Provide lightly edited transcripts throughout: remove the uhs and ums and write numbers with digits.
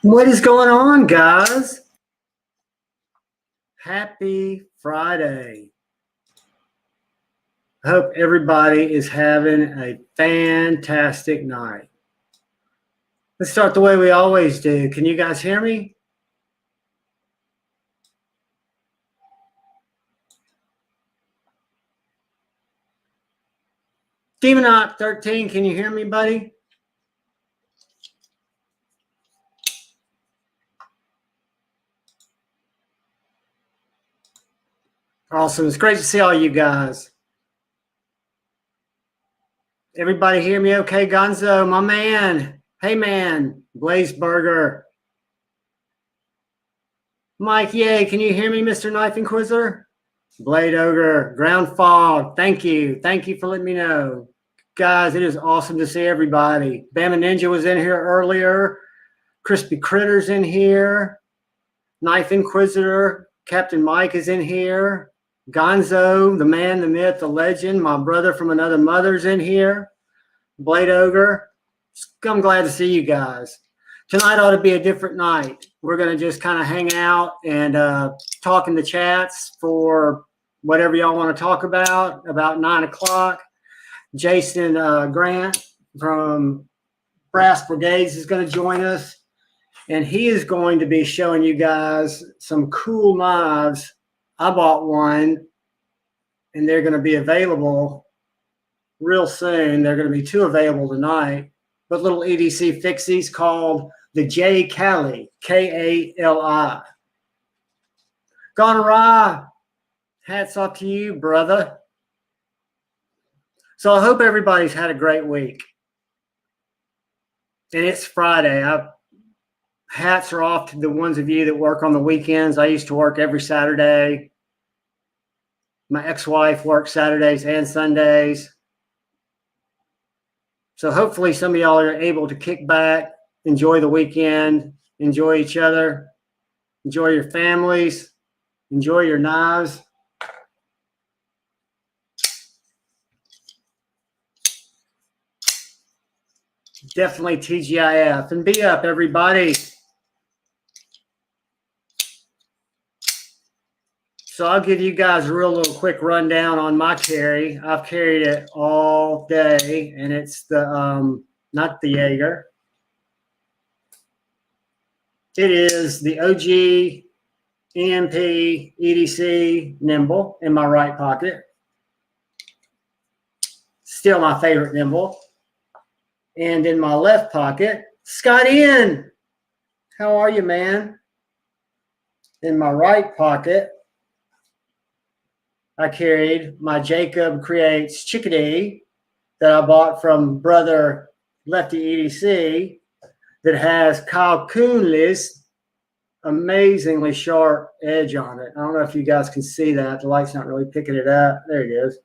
What is going on, guys? Happy Friday. I hope everybody is having a fantastic night. Let's start the way we always do. Can you guys hear me? Demonot 13, can you hear me, buddy? Awesome. It's great to see all you guys. Everybody hear me okay? Gonzo, my man. Hey, man. Blaze Burger. Mike, yay. Can you hear me, Mr. Knife Inquisitor? Blade Ogre, Ground Fog. Thank you. Thank you for letting me know. Guys, it is awesome to see everybody. Bama Ninja was in here earlier. Crispy Critter's in here. Knife Inquisitor. Captain Mike is in here. Gonzo, the man, the myth, the legend. My brother from another mother's in here. Blade Ogre. I'm glad to see you guys. Tonight ought to be a different night. We're going to just kind of hang out and talk in the chats for whatever y'all want to talk about 9 o'clock. Jason Grant from Brass Brigades is going to join us. And he is going to be showing you guys some cool knives. I bought one, and they're going to be available real soon. They're going to be 2 available tonight. But little EDC fixies called the J Cali, K-A-L-I. Gone awry. Hats off to you, brother. So I hope everybody's had a great week. And it's Friday. Hats are off to the ones of you that work on the weekends. I used to work every Saturday. My ex-wife works Saturdays and Sundays. So hopefully some of y'all are able to kick back, enjoy the weekend, enjoy each other, enjoy your families, enjoy your knives. Definitely TGIF. And be up, everybody. So I'll give you guys a real little quick rundown on my carry. I've carried it all day, and it's the not the Jaeger. It is the OG EMP EDC Nimble in my right pocket. Still my favorite Nimble. And in my left pocket, Scott Ian. How are you, man? In my right pocket, I carried my Jacob Creates Chickadee that I bought from brother Lefty EDC that has Kyle Coonley's amazingly sharp edge on it. I don't know if you guys can see that. The light's not really picking it up. There it is.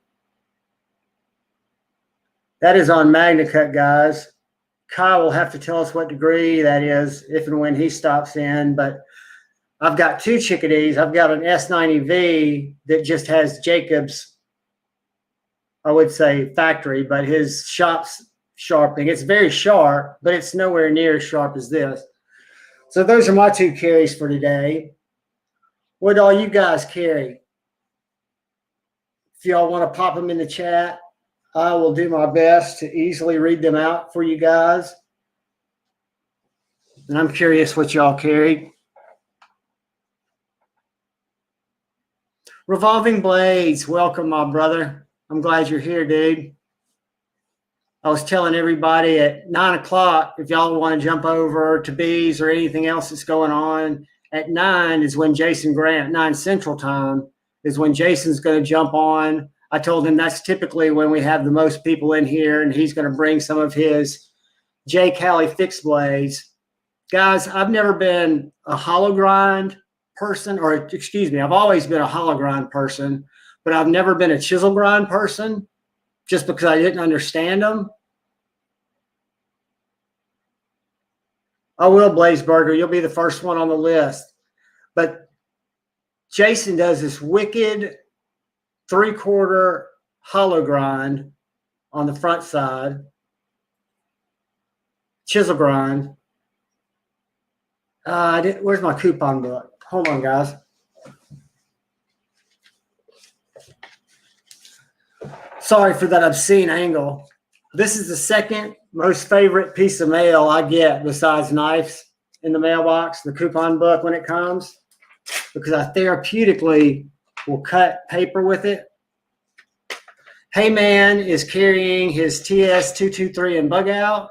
That is on MagnaCut, guys. Kyle will have to tell us what degree that is if and when he stops in, but I've got 2 Chickadees. I've got an S90V that just has Jacob's, I would say factory, but his shop's sharpening. It's very sharp, but it's nowhere near as sharp as this. So those are my 2 carries for today. What do all you guys carry? If y'all want to pop them in the chat, I will do my best to easily read them out for you guys. And I'm curious what y'all carry. Revolving Blades, welcome, my brother. I'm glad you're here, dude. I was telling everybody at 9 o'clock, if y'all want to jump over to B's or anything else that's going on, at 9 is when Jason Grant, 9 Central Time, is when Jason's going to jump on. I told him that's typically when we have the most people in here, and he's going to bring some of his J. Cali fixed blades. Guys, I've never been a hollow grind person, or excuse me, I've always been a hollow grind person, but I've never been a chisel grind person just because I didn't understand them. I will, Blazeburger. You'll be the first one on the list. But Jason does this wicked 3/4 hollow grind on the front side, chisel grind. Where's my coupon book? Hold on, guys. Sorry for that obscene angle. This is the second most favorite piece of mail I get besides knives in the mailbox, the coupon book when it comes, because I therapeutically will cut paper with it. Hey Man is carrying his TS223 and bug out.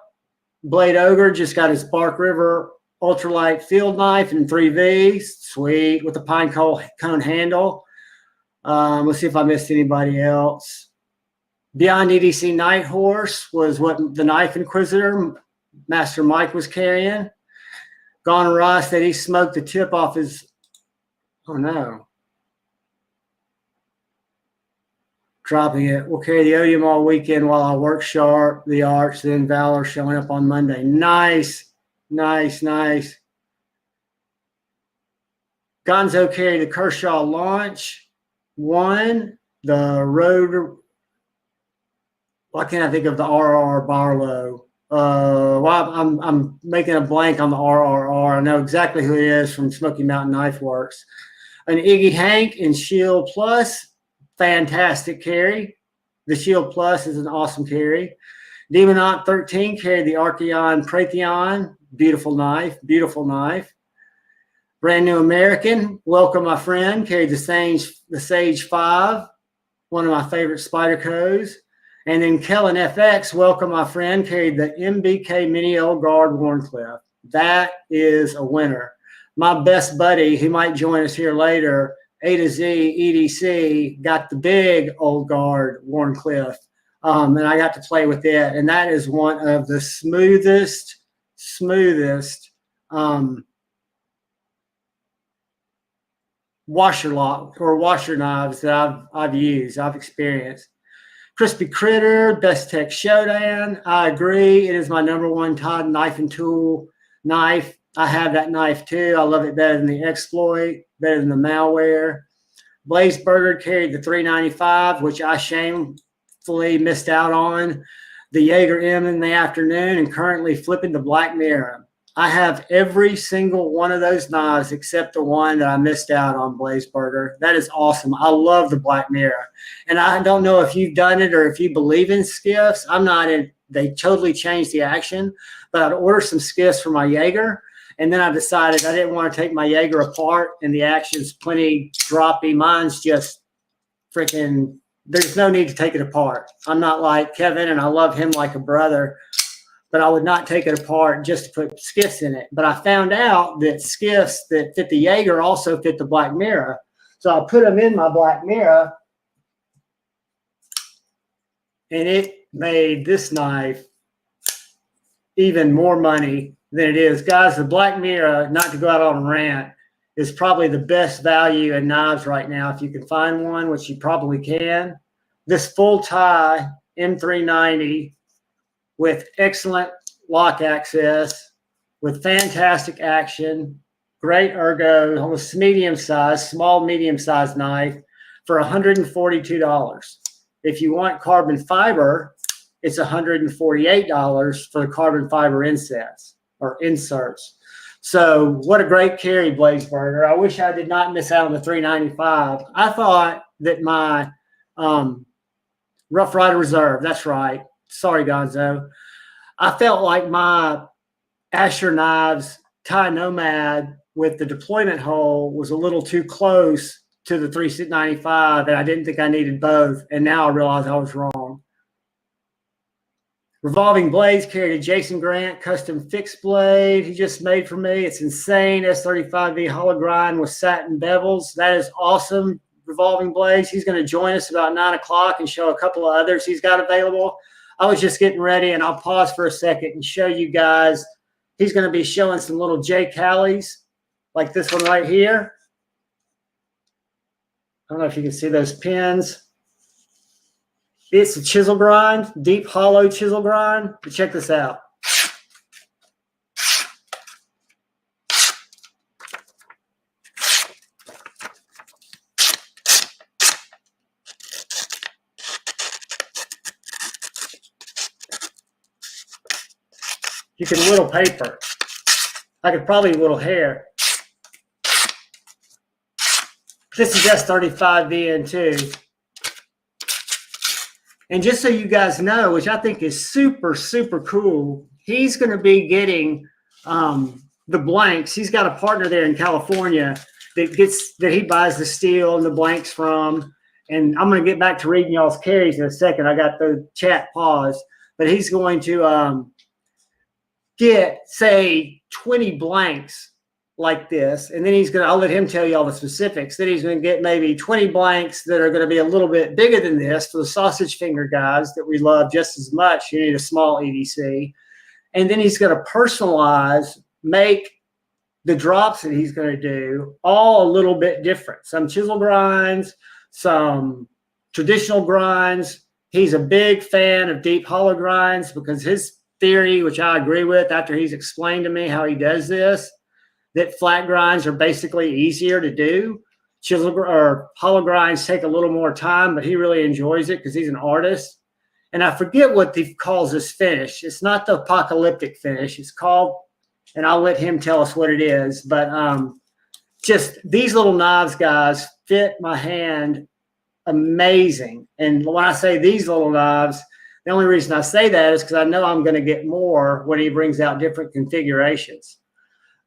Blade Ogre just got his Bark River ultralight field knife in 3V, sweet, with a pine cone handle. Let's see if I missed anybody else. Beyond EDC Night Horse was what the Knife Inquisitor, Master Mike, was carrying. Gone Ross said he smoked the tip off his, oh no. Dropping it. We'll carry the Odium all weekend while I work sharp, the Arch, then Valor showing up on Monday. Nice, nice, nice. Gonzo carried the Kershaw Launch 1, the Road. Why can't I think of the RR Barlow? Well, I'm making a blank on the RRR. I know exactly who it is from Smoky Mountain Knife Works. An Iggy Hank in Shield Plus, fantastic carry. The Shield Plus is an awesome carry. Demonaut 13 carried the Archeon Praetheon, beautiful knife, beautiful knife. Brand New American, welcome my friend, carried the Sage 5, one of my favorite Spydercos. And then Kellen FX, welcome my friend, carried the MBK Mini Old Guard Warncliffe. That is a winner. My best buddy, who might join us here later, A to Z EDC, got the big Old Guard Warncliffe, and I got to play with it. And that is one of the smoothest washer knives that I've used, I've experienced. Crispy Critter, Best Tech Showdown. I agree. It is my #1 Todd knife and tool knife. I have that knife too. I love it better than the Exploit, better than the Malware. Blazeburger carried the 395, which I shamefully missed out on. The Jaeger M in the afternoon, and currently flipping the Black Mirror. I have every single one of those knives except the one that I missed out on, Blazeburger. That is awesome. I love the Black Mirror. And I don't know if you've done it or if you believe in skiffs. I'm not in. They totally changed the action. But I'd order some skiffs for my Jaeger. And then I decided I didn't want to take my Jaeger apart. And the action's plenty droppy. Mine's just freaking, there's no need to take it apart. I'm not like Kevin, and I love him like a brother. But I would not take it apart just to put skiffs in it. But I found out that skiffs that fit the Jaeger also fit the Black Mirror. So I put them in my Black Mirror, and it made this knife even more money than it is. Guys, the Black Mirror, not to go out on a rant, is probably the best value in knives right now. If you can find one, which you probably can. This full tie M390 with excellent lock access, with fantastic action, great ergo, almost medium-sized, small, medium-sized knife for $142. If you want carbon fiber, it's $148 for the carbon fiber inserts. So what a great carry, Blazeburger. I wish I did not miss out on the 395. I thought that my Rough Rider Reserve, that's right. Sorry, Gonzo. I felt like my Asher Knives Tie Nomad with the deployment hole was a little too close to the 395, and I didn't think I needed both. And now I realize I was wrong. Revolving Blades carried a Jason Grant custom fixed blade he just made for me. It's insane. S35V hollow grind with satin bevels. That is awesome. Revolving Blades. He's going to join us about 9 o'clock and show a couple of others he's got available. I was just getting ready, and I'll pause for a second and show you guys. He's going to be showing some little J. Callies, like this one right here. I don't know if you can see those pins. It's a chisel grind, deep hollow chisel grind. But check this out. You can whittle paper. I could probably whittle hair. This is S35VN2. And just so you guys know, which I think is super, super cool, he's going to be getting the blanks. He's got a partner there in California that he buys the steel and the blanks from. And I'm going to get back to reading y'all's carries in a second. I got the chat paused. But he's going to get, say, 20 blanks like this. And then I'll let him tell you all the specifics. Then he's going to get maybe 20 blanks that are going to be a little bit bigger than this for the sausage finger guys that we love just as much. You need a small EDC. And then he's going to personalize, make the drops that he's going to do all a little bit different. Some chisel grinds, some traditional grinds. He's a big fan of deep hollow grinds because his theory, which I agree with after he's explained to me how he does this, that flat grinds are basically easier to do. Chisel or hollow grinds take a little more time, but he really enjoys it because he's an artist. And I forget what he calls this finish. It's not the apocalyptic finish. It's called, and I'll let him tell us what it is. But just these little knives, guys, fit my hand amazing. And when I say these little knives, the only reason I say that is because I know I'm going to get more when he brings out different configurations.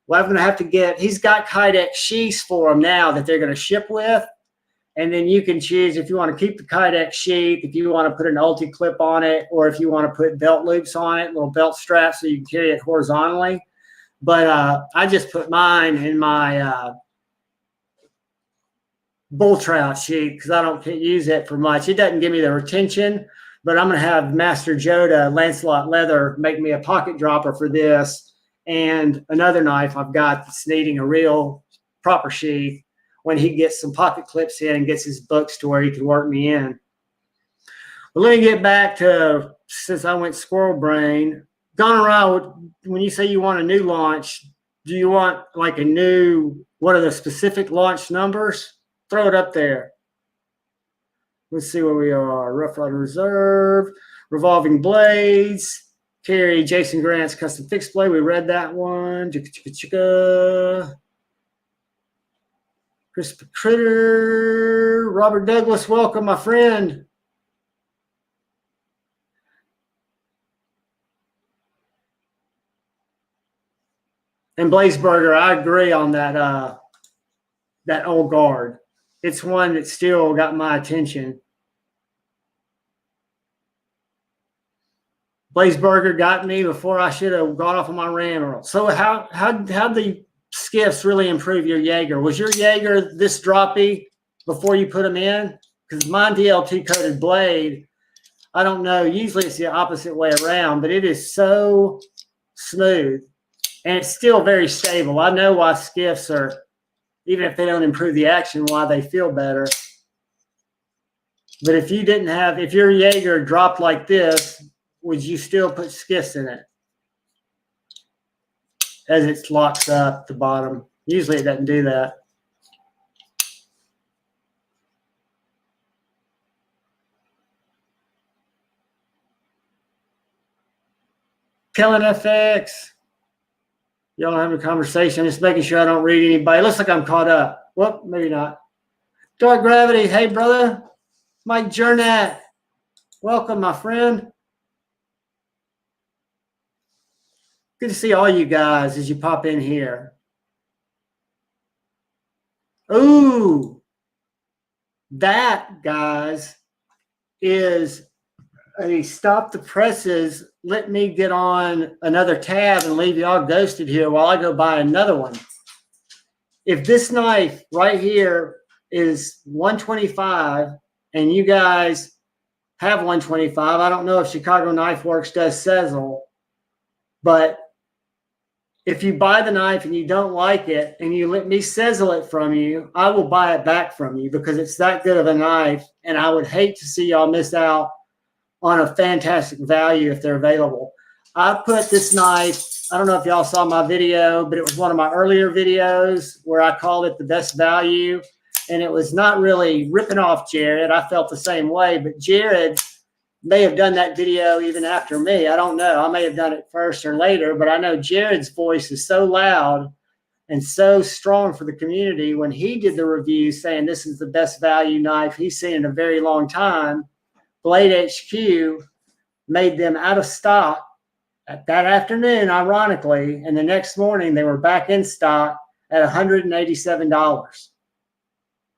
Well, I'm going to have to get, he's got Kydex sheaths for them now that they're going to ship with. And then you can choose if you want to keep the Kydex sheath, if you want to put an ulti clip on it, or if you want to put belt loops on it, little belt straps so you can carry it horizontally. But I just put mine in my bull trout sheath because I don't use it for much. It doesn't give me the retention, but I'm going to have Master Joda, Lancelot Leather, make me a pocket dropper for this. And another knife I've got that's needing a real proper sheath when he gets some pocket clips in and gets his books to where he can work me in. But let me get back to, since I went squirrel brain, gone around, when you say you want a new launch, do you want like a new, what are the specific launch numbers? Throw it up there. Let's see where we are. Rough Rider Reserve, Revolving Blades, carry Jason Grant's Custom Fixed Blade. We read that one. Christopher Critter, Robert Douglas, welcome, my friend. And Blazeburger, I agree on that that old guard. It's one that still got my attention. Blazeburger got me before I should have got off on my ramble. So how the skiffs really improve your Jaeger? Was your Jaeger this droppy before you put them in? Because my DLT coated blade, I don't know. Usually it's the opposite way around, but it is so smooth and it's still very stable. I know why skiffs are, even if they don't improve the action, why they feel better. But if you didn't have, if your Jaeger dropped like this, would you still put skiffs in it? As it locks up the bottom. Usually it doesn't do that. Kellen FX. Y'all having a conversation. I'm just making sure I don't read anybody. It looks like I'm caught up. Well, maybe not. Dark Gravity. Hey, brother. Mike Jernat. Welcome, my friend. Good to see all you guys as you pop in here. Ooh, that, guys, is a stop the presses. Let me get on another tab and leave y'all ghosted here while I go buy another one. If this knife right here is 125 and you guys have 125, I don't know if Chicago Knife Works does Sezzle, but if you buy the knife and you don't like it and you let me Sezzle it from you, I will buy it back from you because it's that good of a knife. And I would hate to see y'all miss out on a fantastic value if they're available. I put this knife, I don't know if y'all saw my video, but it was one of my earlier videos where I called it the best value. And it was not really ripping off Jared. I felt the same way, but Jared may have done that video even after me. I don't know. I may have done it first or later, but I know Jared's voice is so loud and so strong for the community. When he did the review saying this is the best value knife he's seen in a very long time, Blade HQ made them out of stock that afternoon, ironically, and the next morning they were back in stock at $187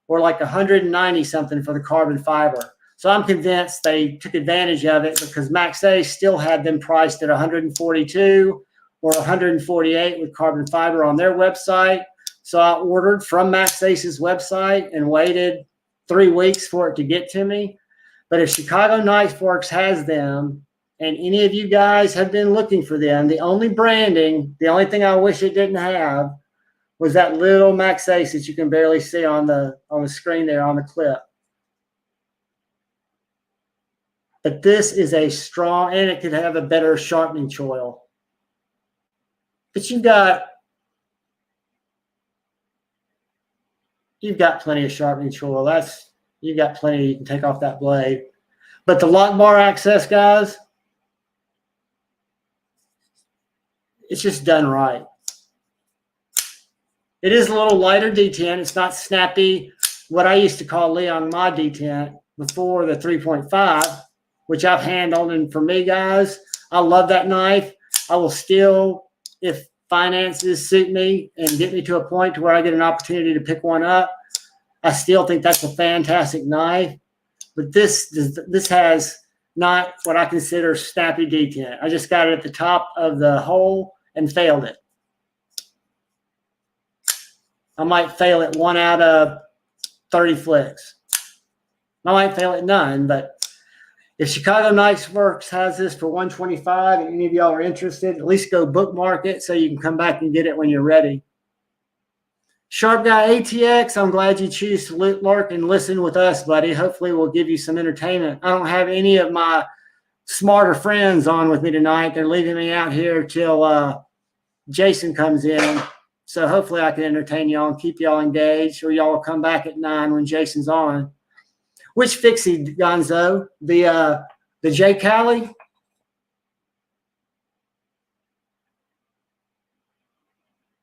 or like 190 something for the carbon fiber. So I'm convinced they took advantage of it because Max Ace still had them priced at 142 or 148 with carbon fiber on their website. So I ordered from Max Ace's website and waited 3 weeks for it to get to me. But if Chicago Knife Works has them and any of you guys have been looking for them, the only branding, the only thing I wish it didn't have was that little Max Ace that you can barely see on the screen there on the clip. But this is a strong, and it could have a better sharpening choil. But you've got plenty of sharpening choil. You've got plenty you can take off that blade. But the lock bar access, guys, it's just done right. It is a little lighter detent. It's not snappy, what I used to call Leon mod detent before the 3.5, which I've handled. And for me, guys, I love that knife. I will still, if finances suit me and get me to a point to where I get an opportunity to pick one up, I still think that's a fantastic knife. But this has not what I consider snappy detent. I just got it at the top of the hole and failed it. I might fail it 1 out of 30 flicks. I might fail it none, but if Chicago Knife Works has this for $125 and any of y'all are interested, at least go bookmark it so you can come back and get it when you're ready. Sharp Guy ATX, I'm glad you choose to lurk and listen with us, buddy. Hopefully we'll give you some entertainment. I don't have any of my smarter friends on with me tonight. They're leaving me out here till Jason comes in. So hopefully I can entertain y'all and keep y'all engaged, or y'all will come back at 9 when Jason's on. Which fixie, Gonzo? The J. Cali?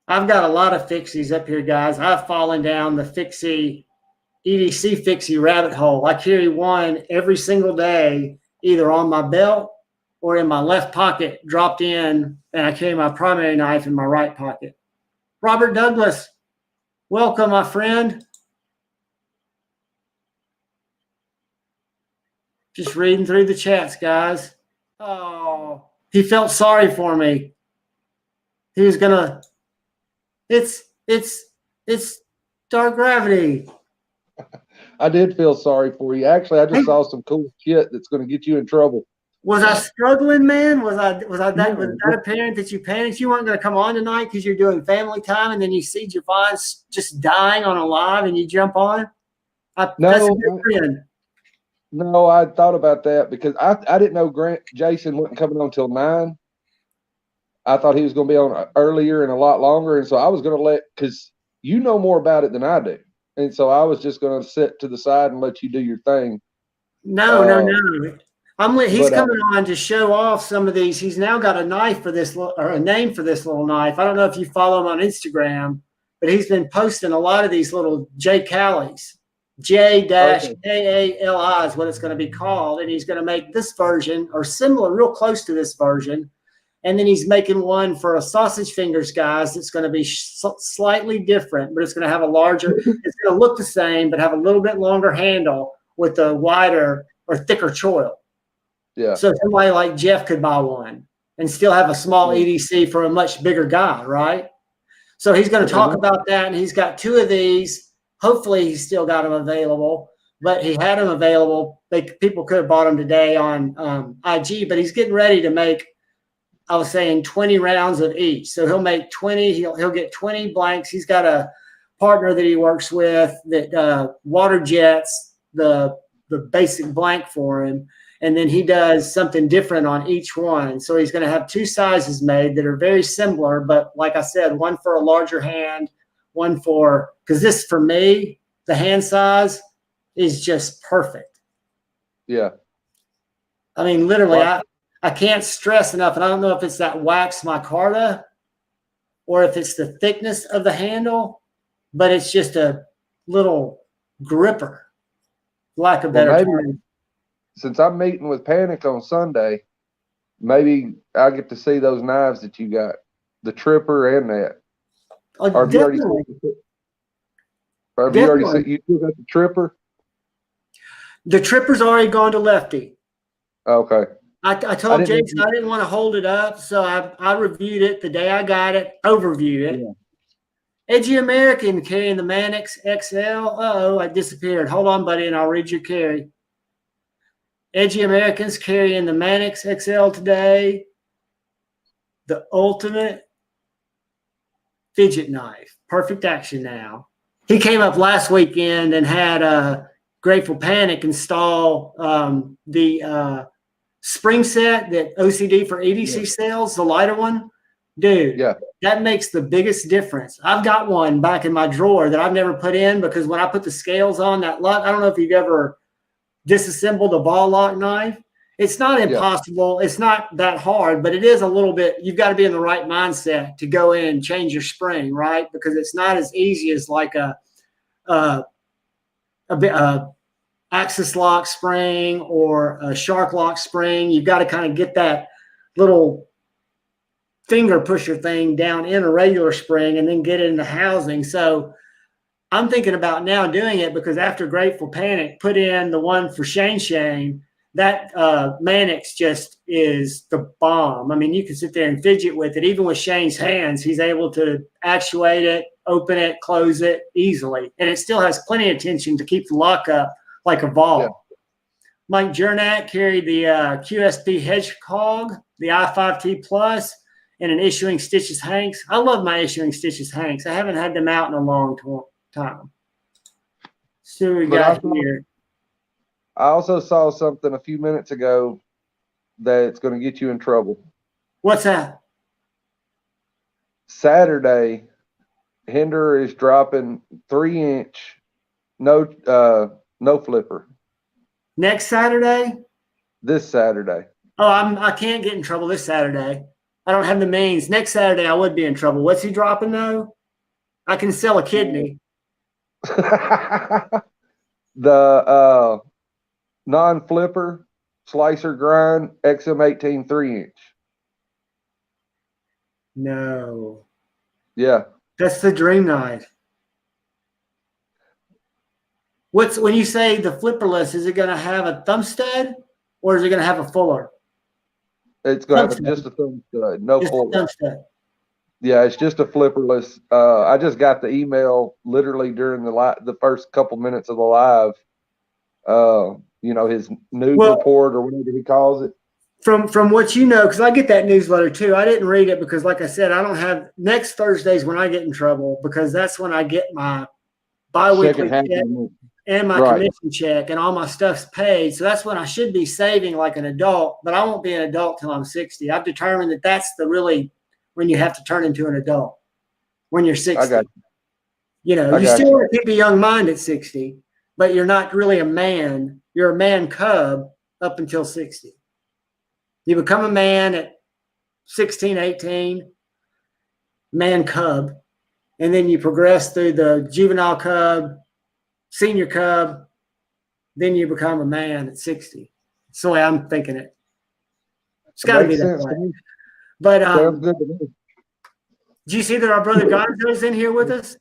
I've got a lot of fixies up here, guys. I've fallen down the fixie, EDC fixie rabbit hole. I carry one every single day, either on my belt or in my left pocket, dropped in, and I carry my primary knife in my right pocket. Robert Douglas, welcome, my friend. Just reading through the chats, guys. Oh, he felt sorry for me. He was gonna. It's dark gravity. I did feel sorry for you. Actually, I just saw some cool shit that's going to get you in trouble. Was I struggling, man? Was that apparent that you panicked? You weren't going to come on tonight because you're doing family time, and then you see JuhVon's just dying on a live, and you jump on? No, I thought about that because I didn't know Jason wasn't coming on till 9. I thought he was going to be on earlier and a lot longer, and so I was going to because you know more about it than I do, and so I was just going to sit to the side and let you do your thing. No. He's coming on to show off some of these. He's now got a knife for this, or a name for this little knife. I don't know if you follow him on Instagram, but he's been posting a lot of these little J. Calis. J-K-A-L-I is what it's going to be called. And he's going to make this version or similar, real close to this version. And then he's making one for a sausage fingers, guys. It's going to be slightly different, but it's going to have a larger, it's going to look the same, but have a little bit longer handle with a wider or thicker choil. Yeah. So somebody like Jeff could buy one and still have a small EDC for a much bigger guy, right? So he's going to talk about that, and he's got 2 of these. Hopefully he's still got them available, but he had them available. People could have bought them today on IG, but he's getting ready to make, I was saying, 20 rounds of each. So he'll make 20. He'll get 20 blanks. He's got a partner that he works with that water jets the basic blank for him. And then he does something different on each one. So he's going to have 2 sizes made that are very similar. But like I said, one for a larger hand, one for, because this, for me, the hand size is just perfect. Yeah. I mean, literally, I can't stress enough, and I don't know if it's that wax micarta or if it's the thickness of the handle, but it's just a little gripper, lack of Well, better maybe term. since I'm meeting with Panic on Sunday, maybe I'll get to see those knives that you got, the Tripper and that. Oh, Or have you already definitely. seen? Or have you already seen? You still got the Tripper? The Tripper's already gone to Lefty. Okay. I told Jason I didn't want to hold it up, so I reviewed it the day I got it, overviewed it. Yeah. Edgy American carrying the Mannix XL. Uh-oh, I disappeared. Hold on, buddy, and I'll read your carry. Edgy Americans carrying the Mannix XL today. The ultimate fidget knife. Perfect action now. He came up last weekend and had Grateful Panic install the spring set that OCD for EDC sells, the lighter one. Dude, that makes the biggest difference. I've got one back in my drawer that I've never put in because when I put the scales on that lock, I don't know if you've ever disassembled a ball lock knife. It's not impossible. It's not that hard, but it is a little bit, you've got to be in the right mindset to go in and change your spring, right? Because it's not as easy as like a axis lock spring or a shark lock spring. You've got to kind of get that little finger pusher thing down in a regular spring and then get it in the housing. So I'm thinking about now doing it because after Grateful Panic put in the one for Shane, that Mannix just is the bomb. I mean, you can sit there and fidget with it. Even with Shane's hands, he's able to actuate it, open it, close it easily. And it still has plenty of tension to keep the lock up like a ball. Yeah. Mike Jernak carried the QSP Hedgehog, the I5T Plus, and an Issuing Stitches Hanks. I love my Issuing Stitches Hanks. I haven't had them out in a long time. See what we got here. I also saw something a few minutes ago that's going to get you in trouble. What's that? Saturday, Hinder is dropping 3-inch, no flipper. Next Saturday? This Saturday. Oh, I can't get in trouble this Saturday. I don't have the means. Next Saturday, I would be in trouble. What's he dropping though? I can sell a kidney. The non-flipper slicer grind XM18 3-inch. No. Yeah. That's the dream knife. When you say the flipperless, is it going to have a thumb stud or is it going to have a fuller? It's going to have just a thumb stud, no fuller. Thumb stud. Yeah, it's just a flipperless. I just got the email literally during the first couple minutes of the live. His news report or whatever he calls it. From what you know, because I get that newsletter too. I didn't read it because, like I said, I don't have next Thursdays when I get in trouble because that's when I get my biweekly check and my commission check and all my stuff's paid. So that's when I should be saving like an adult, but I won't be an adult till I'm 60. I've determined that that's when you have to turn into an adult when you're 60. I got you still want to keep a young mind at 60, but you're not really a man. You're a man cub up until 60. You become a man at 16, 18, man cub, and then you progress through the juvenile cub, senior cub, then you become a man at 60. That's the way I'm thinking it. It's got to be that way. But did you see that our brother Gonzo's in here with us?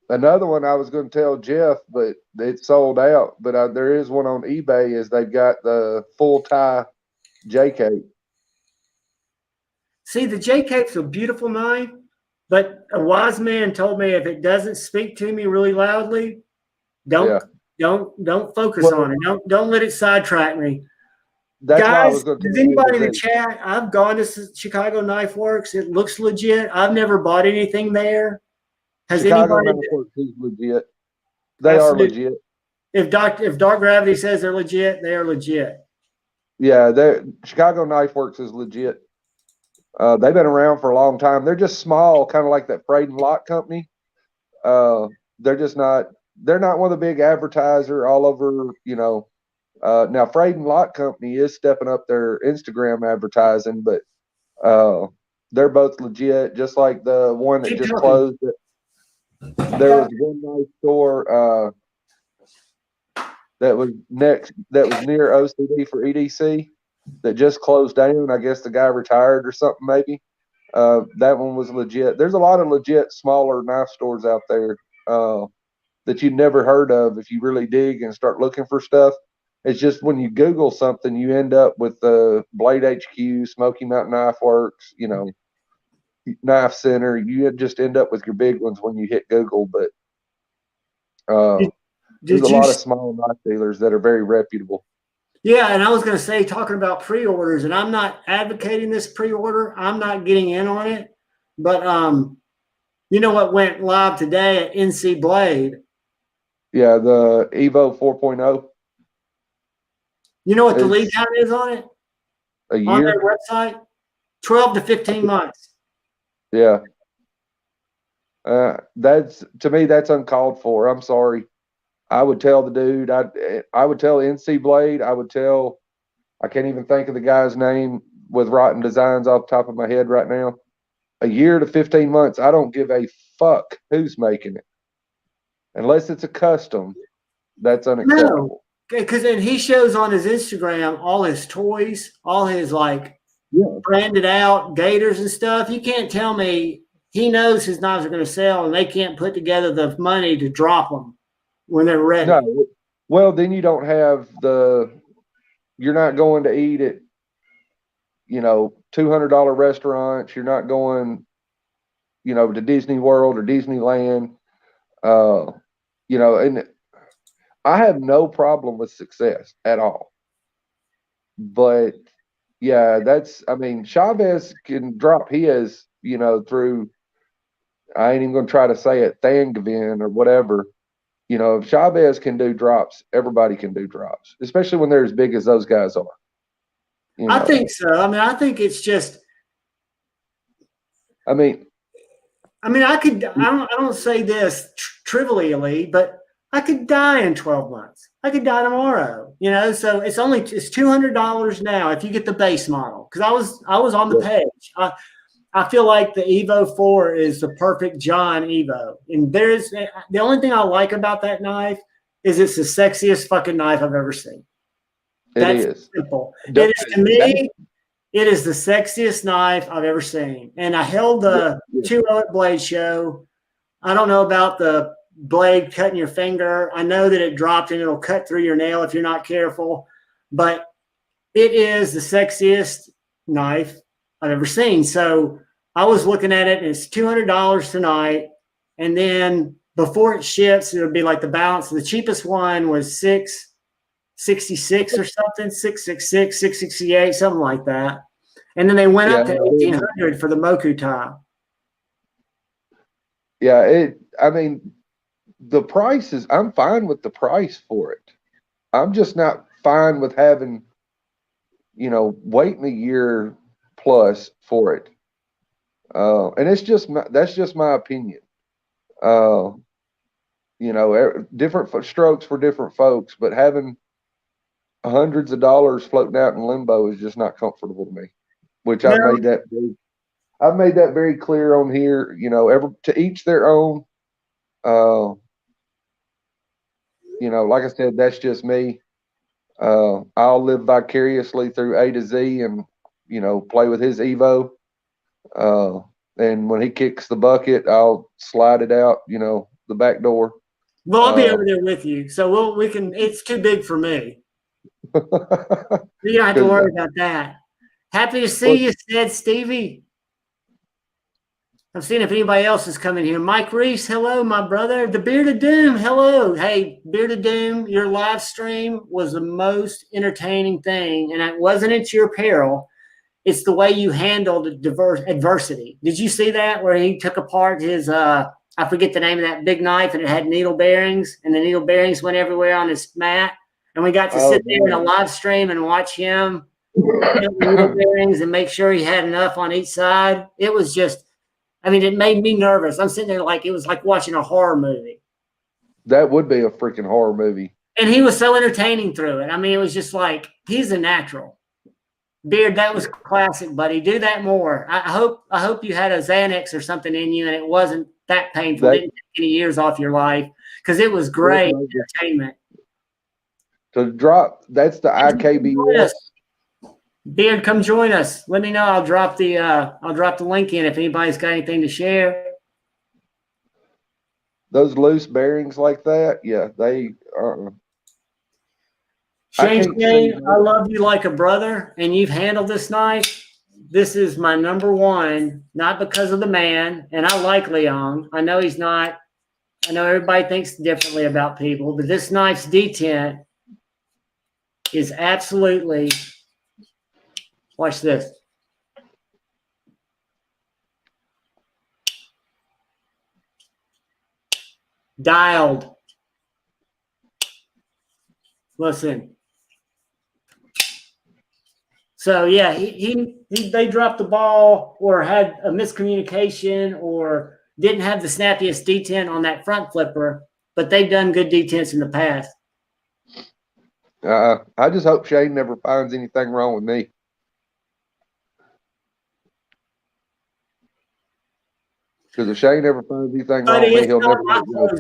Another one I was going to tell Jeff, but it's sold out. But there is one on eBay. Is they've got the full tie J cape. See, the J cape's a beautiful knife, but a wise man told me if it doesn't speak to me really loudly, don't focus on it. Don't let it sidetrack me. That's guys, does anybody in the chat? I've gone to Chicago Knife Works. It looks legit. I've never bought anything there. Has Chicago anybody? Knife Works is legit. They are legit. If Dark Gravity says they're legit, they are legit. Yeah, Chicago Knife Works is legit. They've been around for a long time. They're just small, kind of like that Braden Lock Company. They're just not they're not one of the big advertiser all over, you know. Now Fraden Lot Company is stepping up their Instagram advertising, but they're both legit, just like the one that Keep just talking. closed. There was one nice store that was near OCD for EDC that just closed down. I guess the guy retired or something maybe. That one was legit. There's a lot of legit smaller knife stores out there that you never heard of if you really dig and start looking for stuff. It's just when you Google something, you end up with the Blade HQ, Smoky Mountain Knife Works, you know, Knife Center. You just end up with your big ones when you hit Google. But there's a lot of small knife dealers that are very reputable. Yeah, and I was going to say, talking about pre-orders, and I'm not advocating this pre-order. I'm not getting in on it. But you know what went live today at NC Blade? Yeah, the Evo 4.0. You know what the lead time is on it? A year? On their website? 12 to 15 months. Yeah. That's, to me, that's uncalled for. I'm sorry. I would tell the dude, I would tell NC Blade, I can't even think of the guy's name with Rotten Designs off the top of my head right now. A year to 15 months. I don't give a fuck who's making it. Unless it's a custom, that's unacceptable. No, because then he shows on his Instagram all his toys, all his branded out gators and stuff. You can't tell me he knows his knives are going to sell and they can't put together the money to drop them when they're ready. No. Well, then you don't have you're not going to eat at, you know, $200 restaurants. You're not going, you know, to Disney World or Disneyland. You know, and I have no problem with success at all. But yeah, Chavez can drop his, you know, through, I ain't even going to try to say it, Thangavan or whatever. You know, if Chavez can do drops, everybody can do drops, especially when they're as big as those guys are. You know? I think so. I mean, I think it's just. I don't say this trivially, but I could die in 12 months. I could die tomorrow, you know? So it's $200 now if you get the base model. Cause I was on the page. I feel like the Evo 4 is the perfect John Evo. And the only thing I like about that knife is it's the sexiest fucking knife I've ever seen. That's simple. It is, to me, it is the sexiest knife I've ever seen. And I held the 2.0 at Blade Show. I don't know about the blade cutting your finger. I know that it dropped and it'll cut through your nail if you're not careful. But it is the sexiest knife I've ever seen. So I was looking at it and it's $200 tonight. And then before it ships, it'll be like the balance. The cheapest one was $666 or something, $666, $668, something like that. And then they went up to $1,800 for the Moku tie. Yeah, the price is, I'm fine with the price for it. I'm just not fine with having, you know, waiting a year plus for it. And that's just my opinion. You know, different strokes for different folks, but having hundreds of dollars floating out in limbo is just not comfortable to me, which I've made that very clear on here, you know, to each their own. You know, like I said, that's just me. I'll live vicariously through A to Z and, you know, play with his Evo. And when he kicks the bucket, I'll slide it out, you know, the back door. Well, I'll be over there with you. So we can, it's too big for me. You don't have to worry about that. Happy to see you, said Stevie. I'm seeing if anybody else is coming here. Mike Reese, hello, my brother. The Bearded Doom, hello. Hey, Bearded Doom, your live stream was the most entertaining thing, and it wasn't at your peril. It's the way you handled adversity. Did you see that where he took apart his, I forget the name of that big knife, and it had needle bearings, and the needle bearings went everywhere on his mat, and we got to sit there in a live stream and watch him needle bearings and make sure he had enough on each side. It was just, I mean, it made me nervous. I'm sitting there like it was like watching a horror movie. That would be a freaking horror movie. And he was so entertaining through it. I mean, it was just like, he's a natural. Beard, that was classic, buddy. Do that more. I hope you had a Xanax or something in you and it wasn't that painful. Didn't take any years off your life, because it was great entertainment. To drop, that's the IKBS. Beard, come join us. Let me know. I'll drop the link in if anybody's got anything to share. Those loose bearings like that, yeah, they Shane, I love you like a brother, and you've handled this knife. This is my number one, not because of the man, and I like Leon. I know he's not. I know everybody thinks differently about people, but this knife's detent is absolutely, watch this. Dialed. Listen. So yeah, they dropped the ball or had a miscommunication or didn't have the snappiest detent on that front flipper, but they've done good detents in the past. I just hope Shane never finds anything wrong with me. Because if Shane never finds anything wrong with me, he'll never.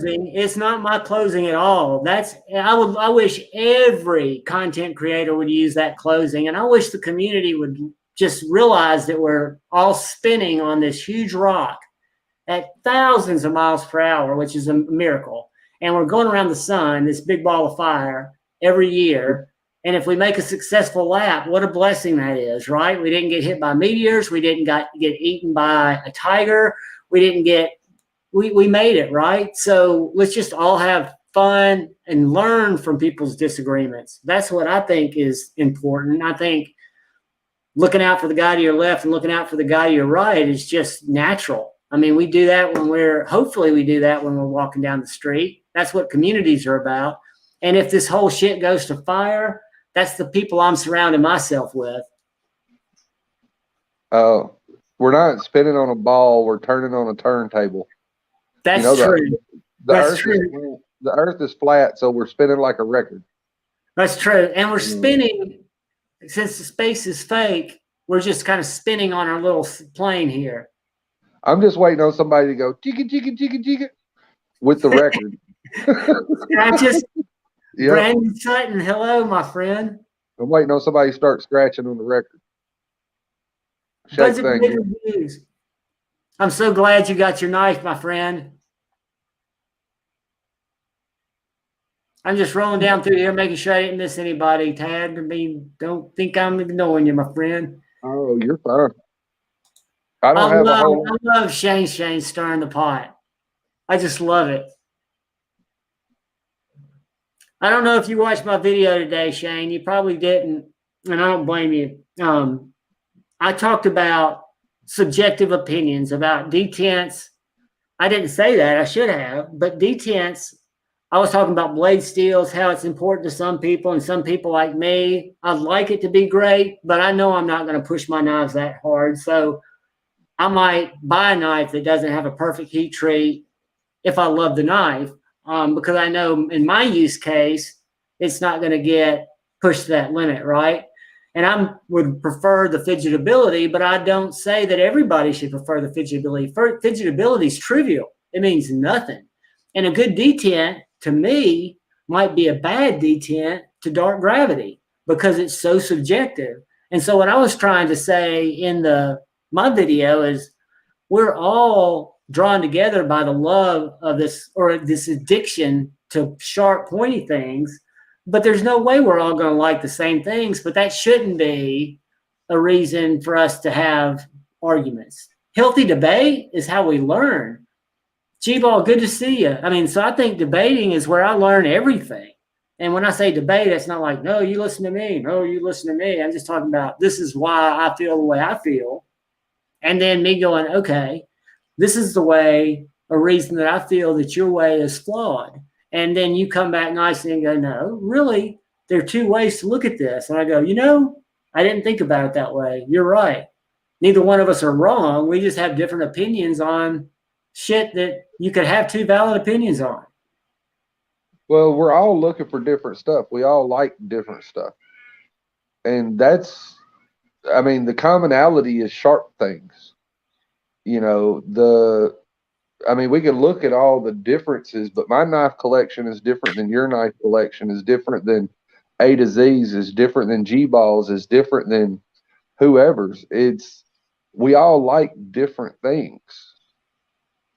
It's not my closing at all. I wish every content creator would use that closing, and I wish the community would just realize that we're all spinning on this huge rock at thousands of miles per hour, which is a miracle, and we're going around the sun, this big ball of fire, every year. And if we make a successful lap, what a blessing that is, right? We didn't get hit by meteors. We didn't get eaten by a tiger. We made it, right? So let's just all have fun and learn from people's disagreements. That's what I think is important. I think looking out for the guy to your left and looking out for the guy to your right is just natural. I mean, we do that hopefully we do that when we're walking down the street. That's what communities are about. And if this whole shit goes to fire, that's the people I'm surrounding myself with. Oh. We're not spinning on a ball. We're turning on a turntable. That's true. That's true. The earth is flat, so we're spinning like a record. That's true. And we're spinning, since the space is fake, we're just kind of spinning on our little plane here. I'm just waiting on somebody to go, jigga, jigga, jigga, jigga, with the record. Yep. Brandon Sutton, hello, my friend. I'm waiting on somebody to start scratching on the record. I'm so glad you got your knife, my friend. I'm just rolling down through here, making sure I didn't miss anybody, Tad. I mean, don't think I'm ignoring you, my friend. Oh, you're fine. I love Shane stirring the pot. I just love it. I don't know if you watched my video today, Shane. You probably didn't, and I don't blame you. I talked about subjective opinions about detents. I didn't say that. I should have. But detents, I was talking about blade steels, how it's important to some people, and some people like me, I'd like it to be great, but I know I'm not going to push my knives that hard. So I might buy a knife that doesn't have a perfect heat treat if I love the knife, because I know in my use case, it's not going to get pushed to that limit, right? And I would prefer the fidgetability, but I don't say that everybody should prefer the fidgetability. Fidgetability is trivial. It means nothing. And a good detent, to me, might be a bad detent to dark gravity because it's so subjective. And so what I was trying to say in my video is we're all drawn together by the love of this, or this addiction to sharp, pointy things. But there's no way we're all going to like the same things, but that shouldn't be a reason for us to have arguments. Healthy debate is how we learn. G-Ball, good to see you. I mean, so I think debating is where I learn everything. And when I say debate, it's not like, no, you listen to me. No, you listen to me. I'm just talking about this is why I feel the way I feel. And then me going, okay, this is the way, a reason that I feel that your way is flawed. And then you come back nicely and go, no, really, there are two ways to look at this. And I go, I didn't think about it that way. You're right. Neither one of us are wrong. We just have different opinions on shit that you could have two valid opinions on. Well, we're all looking for different stuff. We all like different stuff. And that's, I mean, the commonality is sharp things. You know, I mean, we can look at all the differences, but my knife collection is different than your knife collection, is different than A to Z's, is different than G balls, is different than whoever's. We all like different things.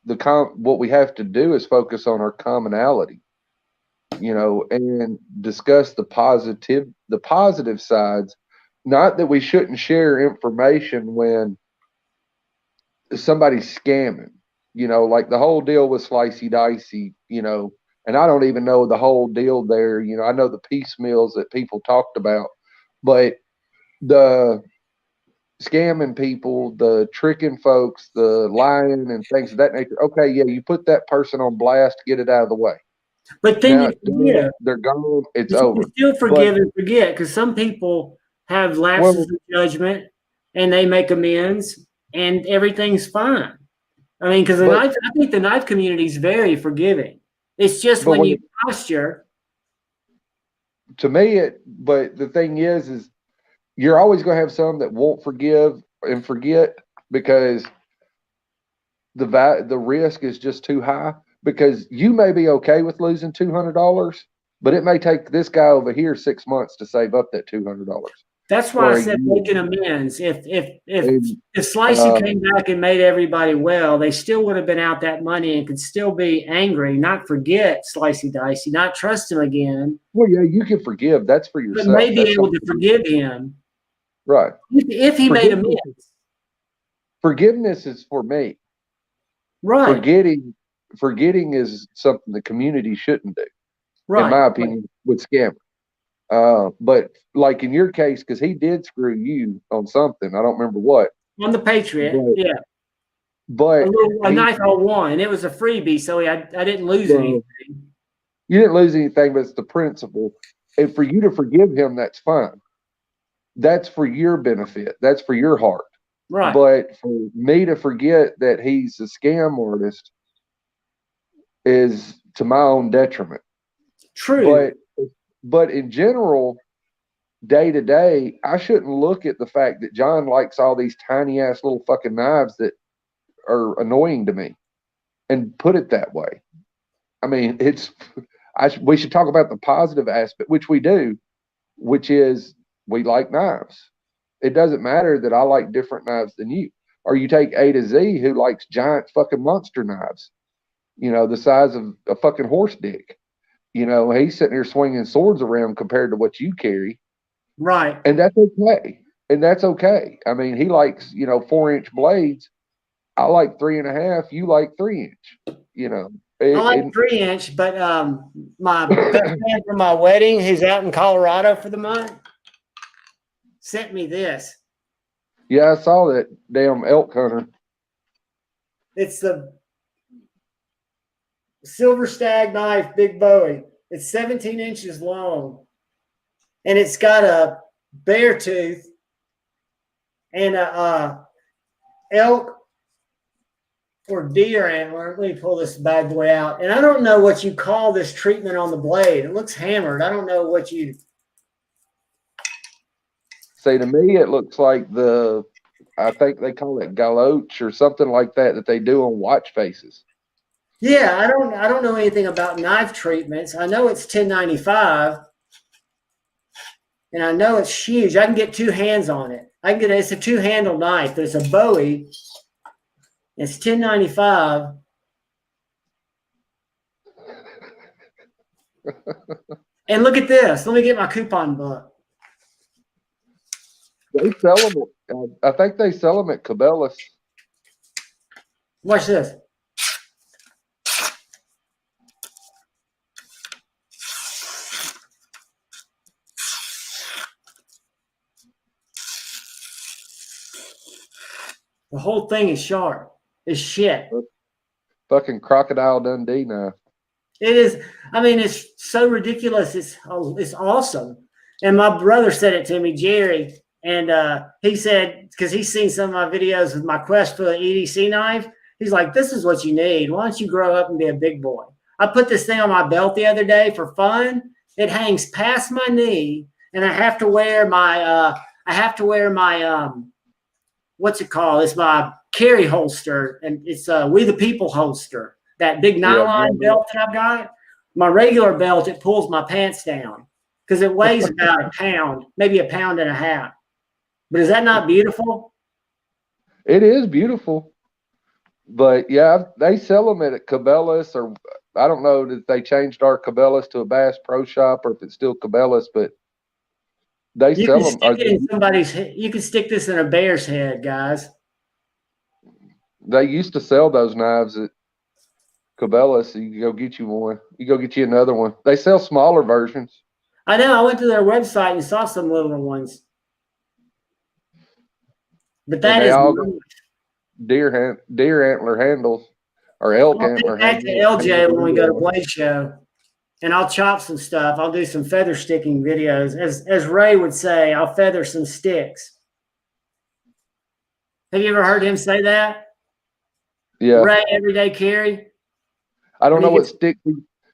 What we have to do is focus on our commonality, you know, and discuss the positive sides. Not that we shouldn't share information when somebody's scamming, you know, like the whole deal with Slicey Dicey, you know, and I don't even know the whole deal there. You know, I know the piecemeals that people talked about, but the scamming people, the tricking folks, the lying and things of that nature. Okay, yeah, you put that person on blast, get it out of the way. But then they're gone. It's you over. can still forgive and forget, because some people have lapses of judgment and they make amends and everything's fine. I mean, because I think the knife community is very forgiving. It's just when you posture. To me, but the thing is you're always going to have some that won't forgive and forget because the risk is just too high. Because you may be okay with losing $200, but it may take this guy over here 6 months to save up that $200. That's why I said making amends. If Slicey came back and made everybody well, they still would have been out that money and could still be angry, not forget Slicey Dicey, not trust him again. Well, yeah, you can forgive. That's for yourself. But may be able to forgive him. Right. If he made amends. Forgiveness is for me. Right. Forgetting is something the community shouldn't do, right, in my opinion, with scammers. But like in your case, because he did screw you on something, I don't remember what. On the Patriot, yeah. But a knife I won. It was a freebie, so I didn't lose anything. You didn't lose anything, but it's the principle. And for you to forgive him, that's fine. That's for your benefit. That's for your heart. Right. But for me to forget that he's a scam artist is to my own detriment. True. But in general, day to day, I shouldn't look at the fact that John likes all these tiny ass little fucking knives that are annoying to me and put it that way. I mean, we should talk about the positive aspect, which we do, which is we like knives. It doesn't matter that I like different knives than you. Or you take A to Z, who likes giant fucking monster knives, you know, the size of a fucking horse dick. You know, he's sitting there swinging swords around compared to what you carry. Right. And that's okay. I mean, he likes, you know, 4-inch blades. I like 3.5. You like 3-inch, you know. I like 3-inch, but my best man for my wedding, who's out in Colorado for the month, sent me this. Yeah, I saw that damn elk hunter. It's the Silver Stag knife, Big Bowie. It's 17 inches long, and it's got a bear tooth and a elk or deer antler. Let me pull this bad boy out. And I don't know what you call this treatment on the blade. It looks hammered. I don't know what you say. To me, it looks like I think they call it galoche or something like that they do on watch faces. Yeah, I don't know anything about knife treatments. I know it's $10.95, and I know it's huge. I can get 2 hands on it. It's a 2-handle knife. There's a Bowie. It's $10.95. And look at this. Let me get my coupon book. They sell them. I think they sell them at Cabela's. Watch this. The whole thing is sharp. It's shit. Fucking Crocodile Dundee knife. It is. I mean, it's so ridiculous. It's awesome. And my brother said it to me, Jerry, and he said, because he's seen some of my videos with my quest for the EDC knife, he's like, "This is what you need. Why don't you grow up and be a big boy?" I put this thing on my belt the other day for fun. It hangs past my knee, and I have to wear my what's it called? It's my carry holster, and it's We the People holster. That big nylon belt that I've got. My regular belt, it pulls my pants down because it weighs about a pound, maybe a pound and a half. But is that not beautiful? It is beautiful. But yeah, they sell them at Cabela's, or I don't know that they changed our Cabela's to a Bass Pro Shop or if it's still Cabela's, but they You sell can them. stick it in somebody's. You can stick this in a bear's head, guys. They used to sell those knives at Cabela's, so you can go get you one. You go get you another one. They sell smaller versions. I know. I went to their website and saw some little ones, but And that they is all got deer antler handles or elk I'll antler take back to handles. LJ when we go to Blade Show, and I'll chop some stuff. I'll do some feather sticking videos. As Ray would say, I'll feather some sticks. Have you ever heard him say that? Yeah. Ray, everyday carry. I don't know what stick.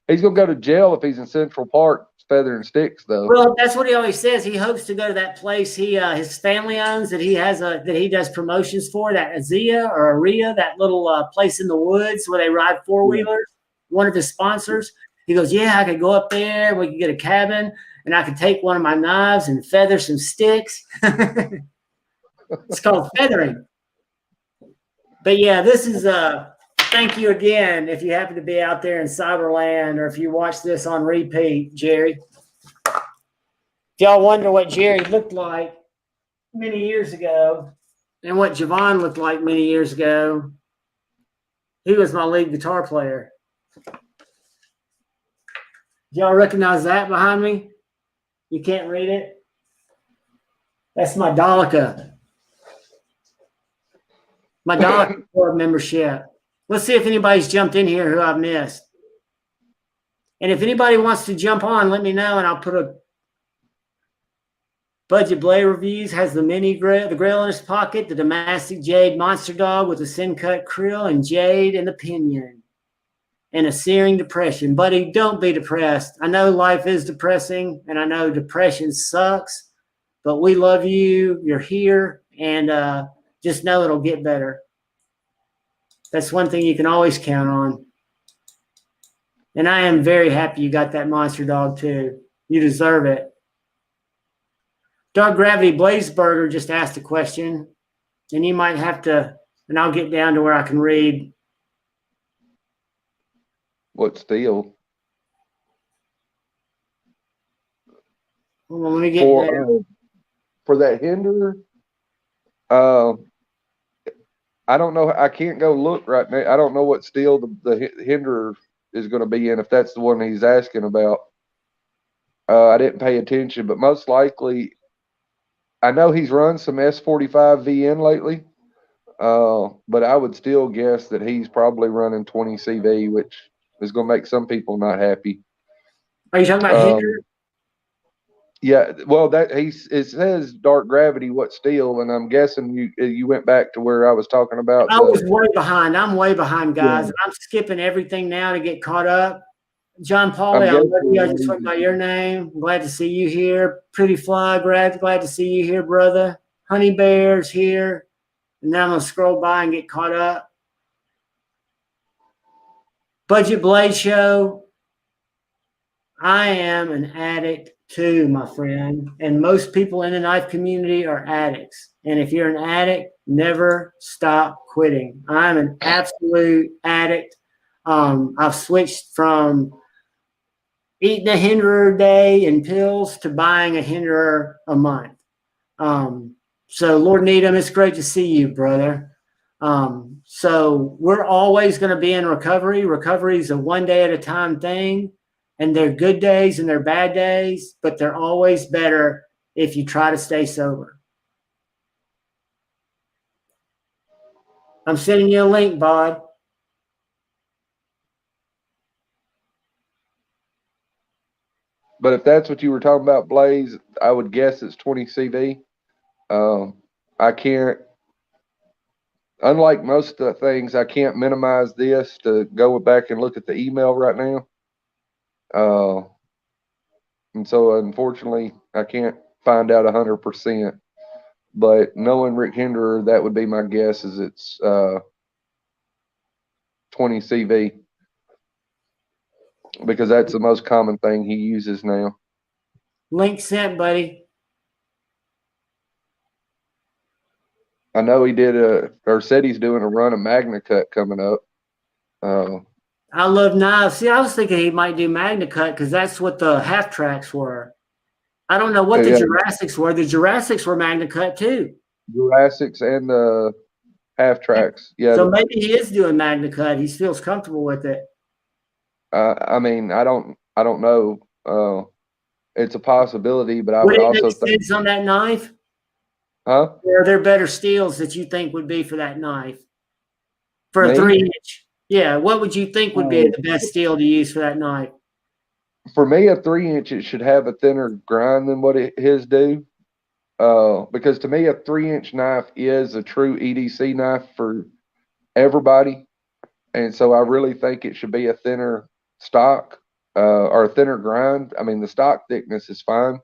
He's going to go to jail if he's in Central Park feathering sticks, though. Well, that's what he always says. He hopes to go to that place his family owns that he does promotions for, that Azia or Aria, that little place in the woods where they ride four-wheelers. One of his sponsors. He goes, yeah, I could go up there. We could get a cabin, and I could take one of my knives and feather some sticks. It's called feathering. But yeah, this is thank you again if you happen to be out there in Cyberland or if you watch this on repeat, Jerry. If y'all wonder what Jerry looked like many years ago and what JuhVon looked like many years ago, he was my lead guitar player. Y'all recognize that behind me? You can't read it? That's my Dalika. My Dalika Club membership. Let's see if anybody's jumped in here who I've missed. And if anybody wants to jump on, let me know, and I'll put a Budget Blade Reviews has the mini grill, the grill in his pocket, the Damascus Jade Monster Dog with a sin-cut krill and jade and the pinion. And a searing depression. Buddy, don't be depressed. I know life is depressing, and I know depression sucks, but we love you. You're here, and just know it'll get better. That's one thing you can always count on. And I am very happy you got that monster dog, too. You deserve it. Dark Gravity Blazeburger just asked a question, and you might have to, and I'll get down to where I can read. What steel? Hold on, let me get there. For that hinder, I don't know. I can't go look right now. I don't know what steel the hinder is going to be in, if that's the one he's asking about. I didn't pay attention, but most likely, I know he's run some S45 VN lately, but I would still guess that he's probably running 20 CV, which is going to make some people not happy. Are you talking about hinder? Yeah, well, it says Dark Gravity, what steel, and I'm guessing you went back to where I was talking about. I was way behind. I'm way behind, guys. Yeah. I'm skipping everything now to get caught up. John Pauly, I love you. I just went by your name. Glad to see you here. Pretty Fly, glad to see you here, brother. Honey Bear's here. And then I'm going to scroll by and get caught up. Budget Blade Show. I am an addict too, my friend. And most people in the knife community are addicts. And if you're an addict, never stop quitting. I'm an absolute addict. I've switched from eating a hinderer a day and pills to buying a hinderer a month. So Lord Needham, it's great to see you, brother. So we're always going to be in recovery. Recovery is a one day at a time thing. And they're good days and they're bad days, but they're always better if you try to stay sober. I'm sending you a link, Bod. But if that's what you were talking about, Blaze, I would guess it's 20 CV. I can't unlike most of the things, I can't minimize this to go back and look at the email right now. And so unfortunately, I can't find out 100%. But knowing Rick Hinderer, that would be my guess. Is it's 20 CV, because that's the most common thing he uses now. Link sent, buddy. I know he did or said he's doing a run of Magna Cut coming up. I love knives. See, I was thinking he might do Magna Cut because that's what the half tracks were. I don't know what the Jurassics were. The Jurassics were Magna Cut too. Jurassics and the half tracks. Yeah. So maybe he is doing Magna Cut. He feels comfortable with it. I mean, I don't know. It's a possibility, but I would would it also make think sense on that knife? Huh? Are there better steels that you think would be for that knife? For Me? a 3-inch? Yeah. What would you think would be the best steel to use for that knife? For me, a 3-inch, it should have a thinner grind than what his do. Because to me, a 3-inch knife is a true EDC knife for everybody. And so I really think it should be a thinner stock or a thinner grind. I mean, the stock thickness is fine.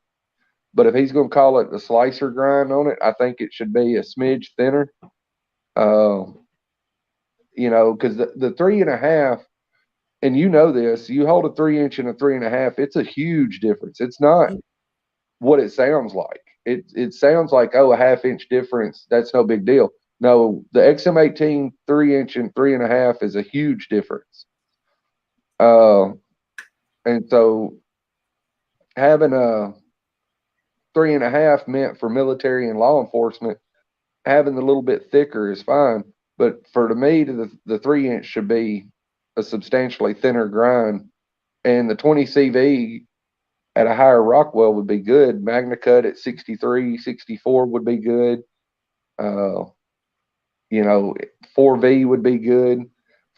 But if he's going to call it the slicer grind on it, I think it should be a smidge thinner. You know, because the 3.5, and you know this, you hold a 3-inch and a 3.5, it's a huge difference. It's not what it sounds like. It sounds like, oh, a half-inch difference, that's no big deal. No, the XM18 3-inch and 3.5 is a huge difference. And so having a 3.5 meant for military and law enforcement, having a little bit thicker is fine. But to me, the 3-inch should be a substantially thinner grind. And the 20 CV at a higher Rockwell would be good. Magna Cut at 63, 64 would be good. You know, 4V would be good.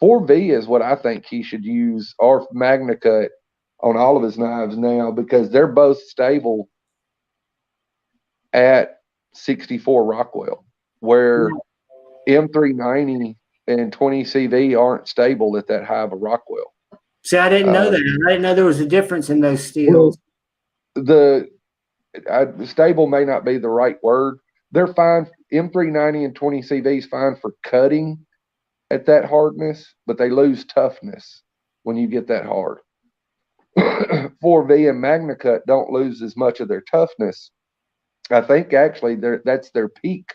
4V is what I think he should use, or Magna Cut, on all of his knives now, because they're both stable at 64 Rockwell, where M390 and 20 CV aren't stable at that high of a Rockwell. See, I didn't know that. I didn't know there was a difference in those steels. Well, stable may not be the right word. They're fine. M390 and 20 CV is fine for cutting at that hardness, but they lose toughness when you get that hard. 4V and Magna Cut don't lose as much of their toughness. I think actually that's their peak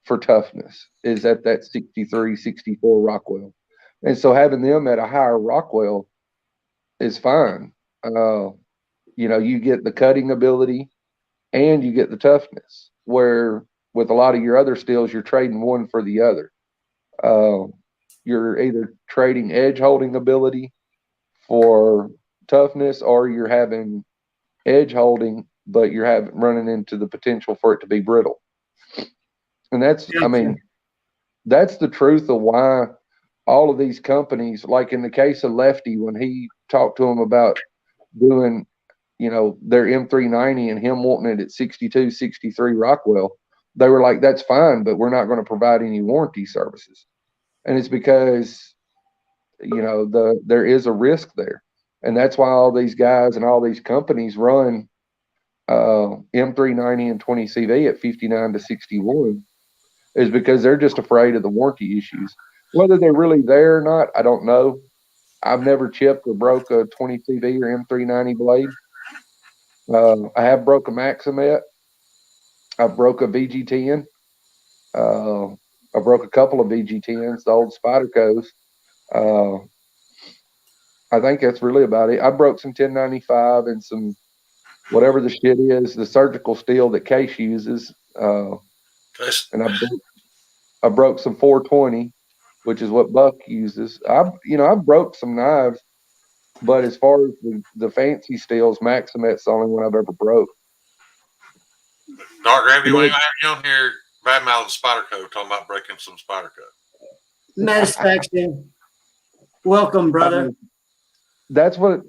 for toughness, is at that 63, 64 Rockwell. And so having them at a higher Rockwell is fine. You know, you get the cutting ability and you get the toughness, where with a lot of your other steels, you're trading one for the other. You're either trading edge holding ability for toughness, or you're having edge holding, but you're running into the potential for it to be brittle. And that's, I mean, that's the truth of why all of these companies, like in the case of Lefty, when he talked to him about doing, you know, their M390 and him wanting it at 62, 63 Rockwell, they were like, that's fine, but we're not going to provide any warranty services. And it's because, you know, there is a risk there. And that's why all these guys and all these companies run M390 and 20 CV at 59 to 61, is because they're just afraid of the warranty issues. Whether they're really there or not, I don't know. I've never chipped or broke a 20 CV or M390 blade. I have broke a Maximet. I broke a VG10. I broke a couple of VG10s, the old Spydercos. I think that's really about it. I broke some 1095 and some whatever the shit is, the surgical steel that Case uses. And I broke some 420, which is what Buck uses. I've broke some knives, but as far as the fancy steels, Maximet's the only one I've ever broke. Dark Gravy, we ain't have you on here badmouthing Spyderco, talking about breaking some Spyderco. Metaspection. Welcome, brother. That's what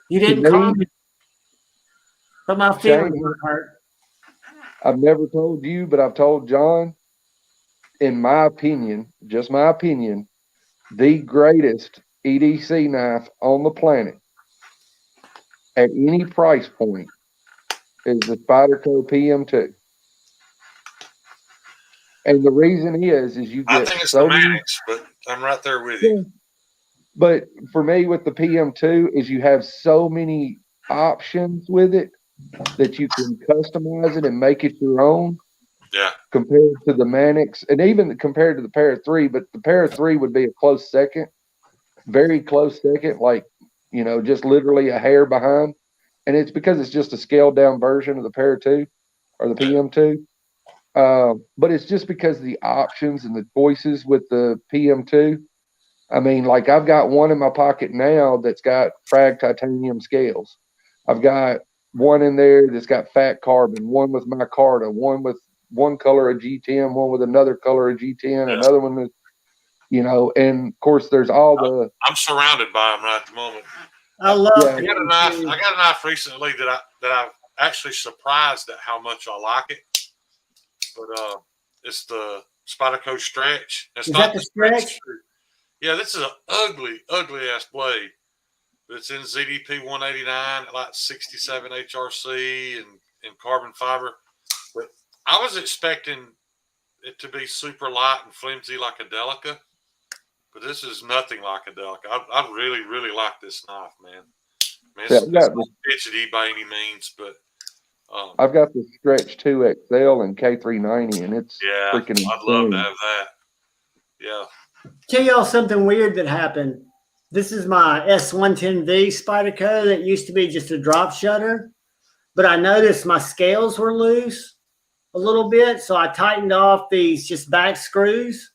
you didn't call me, but my feelings were hurt. I've never told you, but I've told John. in my opinion, just my opinion, the greatest EDC knife on the planet at any price point is the Spyderco PM2. And the reason is you I get think it's so the many. Mannix, but I'm right there with you. But for me, with the PM2, is you have so many options with it that you can customize it and make it your own. Yeah. Compared to the Mannix, and even compared to the Para 3, but the Para 3 would be a close second, very close second, like, just literally a hair behind. And it's because it's just a scaled down version of the Para 2 or the PM2. But it's just because of the options and the choices with the PM2. I mean, like, I've got one in my pocket now that's got frag titanium scales. I've got one in there that's got fat carbon, one with micarta, one with one color of G10, one with another color of G10, another one that, and of course there's all the. I'm surrounded by them right at the moment. I love. I got a knife recently that I've actually surprised at how much I like it. But it's the Spyderco Stretch. It's Is not that the Stretch? Yeah, this is an ugly ass blade. It's in ZDP 189, like 67 HRC and carbon fiber. But I was expecting it to be super light and flimsy like a Delica, but this is nothing like a Delica. I really, really like this knife, man. It's not fidgety by any means, but I've got the Stretch 2XL and K390, and it's freaking insane. I'd love to have that. Yeah. Tell y'all something weird that happened. This is my S110V Spyderco that used to be just a drop shutter, but I noticed my scales were loose a little bit, so I tightened off these just back screws,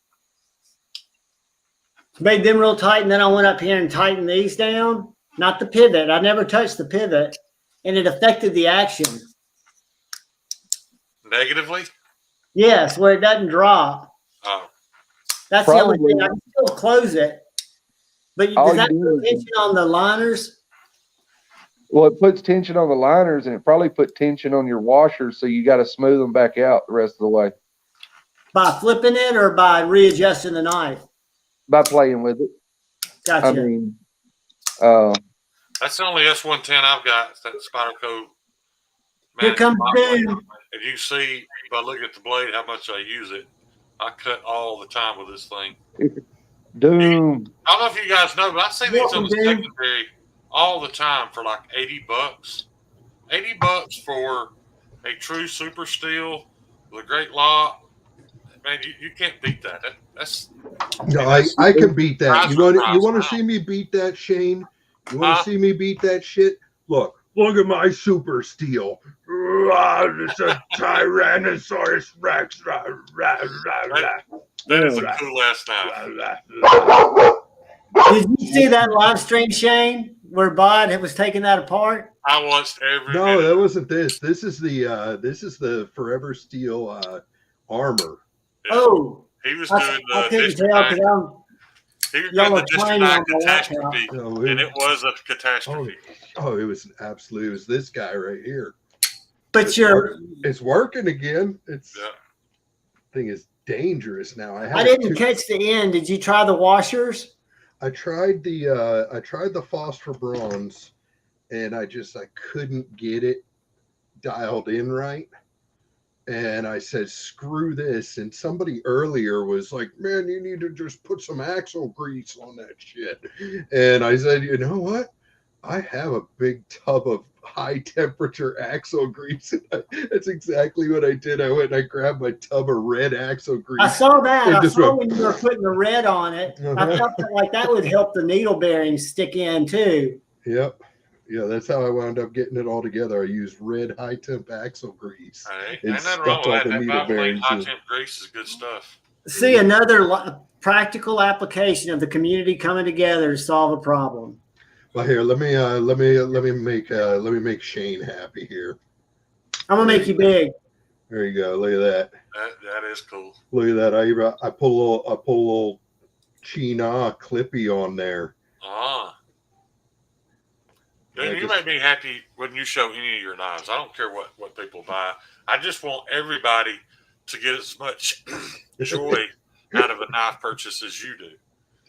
made them real tight, and then I went up here and tightened these down. Not the pivot. I never touched the pivot, and it affected the action. Negatively? Yes, where it doesn't drop. Oh. That's the only thing. I can still close it. But does that put tension on the liners? Well, it puts tension on the liners, and it probably put tension on your washers, so you got to smooth them back out the rest of the way. By flipping it or by readjusting the knife? By playing with it. Gotcha. I mean, that's the only S110 I've got. It's that Spyderco. Here comes Doom. And you see by looking at the blade how much I use it. I cut all the time with this thing. Doom. I don't know if you guys know, but I see these on the secondary all the time for like $80. $80 for a true super steel with a great lock. Man, you can't beat that. I can beat that. You want to see me beat that, Shane? You want to see me beat that shit? Look at my super steel. It's a Tyrannosaurus Rex. That is a cool ass knife. Did you see that live stream, Shane, where Bod was taking that apart? I watched every. No, minute. that wasn't this. This is the Forever Steel armor. Yeah. Oh, he was doing the. I couldn't tell because he was doing the District 9 catastrophe, and it was a catastrophe. Oh, it was absolutely. It was this guy right here. But it's working again. Thing is dangerous now. I didn't catch the end. Did you try the washers? I tried the phosphor bronze, and I couldn't get it dialed in right. And I said, screw this. And somebody earlier was like, man, you need to just put some axle grease on that shit. And I said, you know what? I have a big tub of high temperature axle grease. That's exactly what I did. I went and I grabbed my tub of red axle grease. I saw that. I saw when you were putting the red on it. I felt like that would help the needle bearings stick in too. Yep. Yeah, that's how I wound up getting it all together. I used red high temp axle grease. Ain't nothing wrong with that. That Valvoline high temp grease is good stuff. See, another practical application of the community coming together to solve a problem. Well, here, let me make Shane happy here. I'm gonna make you big. There you go. Look at that. That is cool. Look at that. I pull a little China clippy on there. Ah. Dude, you make me happy when you show any of your knives. I don't care what people buy. I just want everybody to get as much joy out of a knife purchase as you do.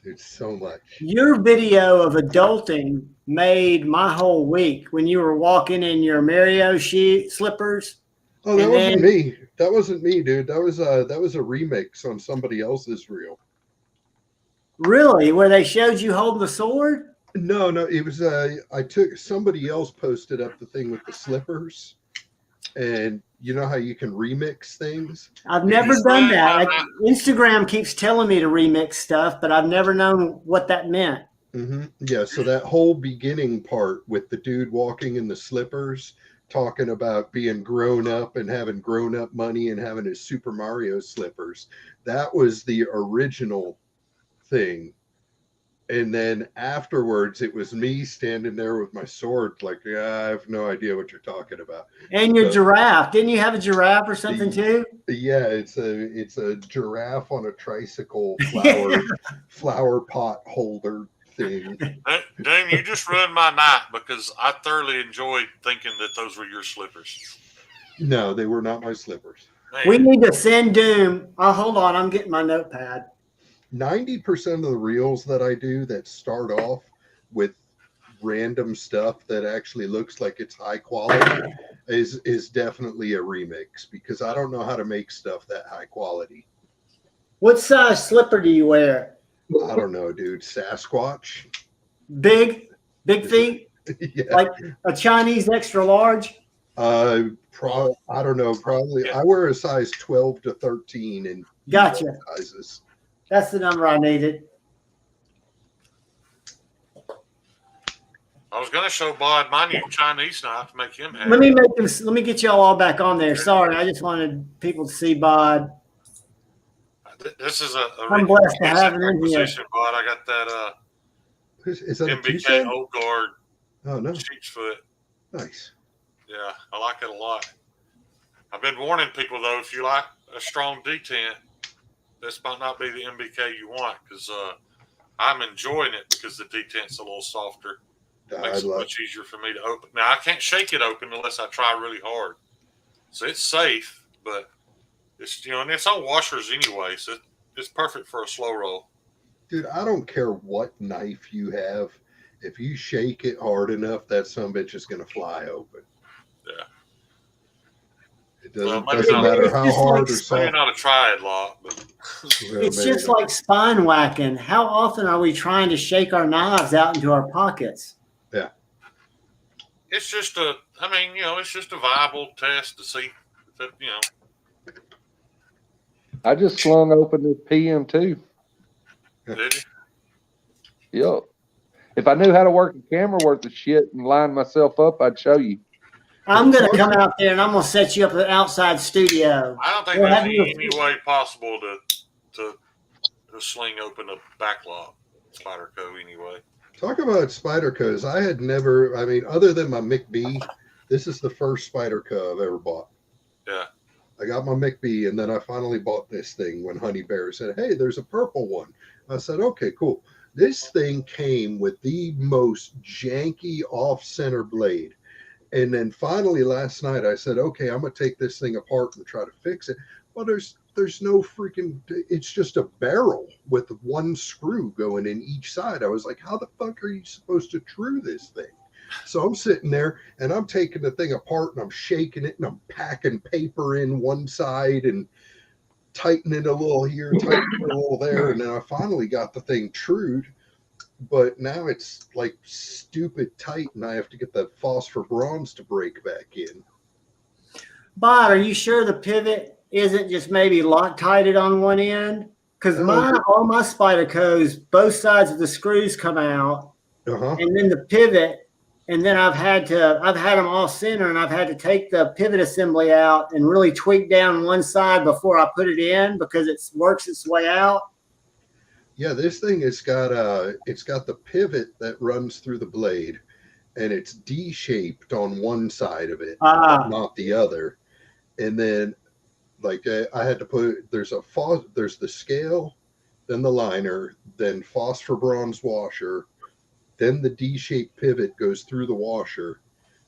Dude, so much. Your video of adulting made my whole week when you were walking in your Mario slippers. Oh, that And wasn't then- me. That wasn't me, dude. That was a remix on somebody else's reel. Really? Where they showed you holding the sword? No, it was I took somebody else posted up the thing with the slippers, and you know how you can remix things. I've never done that. Instagram keeps telling me to remix stuff, but I've never known what that meant. Yeah, so that whole beginning part with the dude walking in the slippers, talking about being grown up and having grown up money and having his Super Mario slippers, that was the original thing. And then afterwards, it was me standing there with my sword, like, yeah, I have no idea what you're talking about. And your giraffe. Didn't you have a giraffe or something too? Yeah, it's a giraffe on a tricycle flower pot holder thing. Dane, you just ruined my night because I thoroughly enjoyed thinking that those were your slippers. No, they were not my slippers. Man, We need to send Doom. Oh, hold on. I'm getting my notepad. 90% of the reels that I do that start off with random stuff that actually looks like it's high quality is definitely a remix, because I don't know how to make stuff that high quality. What size slipper do you wear? I don't know, dude. Sasquatch. Big feet? Yeah. Like a Chinese extra large? I don't know. Probably I wear a size 12 to 13 in Gotcha. sizes. That's the number I needed. I was going to show Bod my new Chinese knife to make him happy. Let me get y'all all back on there. Sorry, I just wanted people to see Bod. This is a I'm blessed to have him in here. acquisition, Bod. I got that Is that a MBK Tucson? Old Guard Oh no, sheep's foot. nice. Yeah, I like it a lot. I've been warning people though, if you like a strong detent, this might not be the MBK you want, because I'm enjoying it because the detent's a little softer. Makes it much easier for me to open. Now I can't shake it open unless I try really hard. So it's safe, but it's and it's on washers anyway, so it's perfect for a slow roll. Dude, I don't care what knife you have. If you shake it hard enough, that sumbitch is going to fly open. Yeah. It doesn't, Well, maybe doesn't not. matter It's how just hard like or Maybe soft. not a triad lock, but It's just like spine whacking. How often are we trying to shake our knives out into our pockets? it's just it's just a viable test to see if it, I just slung open this PM2. did you? Yep. If I knew how to work a camera worth of shit and line myself up, I'd show you. I'm going to come out there and I'm going to set you up an outside studio. I don't think Well, there's have you- any way possible to sling open a backlock Spyderco anyway. Talk about Spydercos. I had never, other than my McBee, this is the first Spyderco I've ever bought. Yeah. I got my McBee, and then I finally bought this thing when Honey Bear said, hey, there's a purple one. I said, okay, cool. This thing came with the most janky off-center blade. And then finally last night I said, okay, I'm going to take this thing apart and try to fix it. Well, there's no freaking, it's just a barrel with one screw going in each side. I was like, how the fuck are you supposed to true this thing? So I'm sitting there and I'm taking the thing apart and I'm shaking it and I'm packing paper in one side and tightening it a little here, tightening it a little there. And then I finally got the thing trued, but now it's like stupid tight and I have to get the phosphor bronze to break back in. Bod, are you sure the pivot isn't just maybe Loctited on one end? Because all my Spydercos, both sides of the screws come out, and then the pivot, and then I've had them all center, and I've had to take the pivot assembly out and really tweak down one side before I put it in because it works its way out. Yeah, this thing has got it's got the pivot that runs through the blade, and it's D-shaped on one side of it, not the other. And then, like I had to put there's the scale, then the liner, then phosphor bronze washer, then the D-shaped pivot goes through the washer,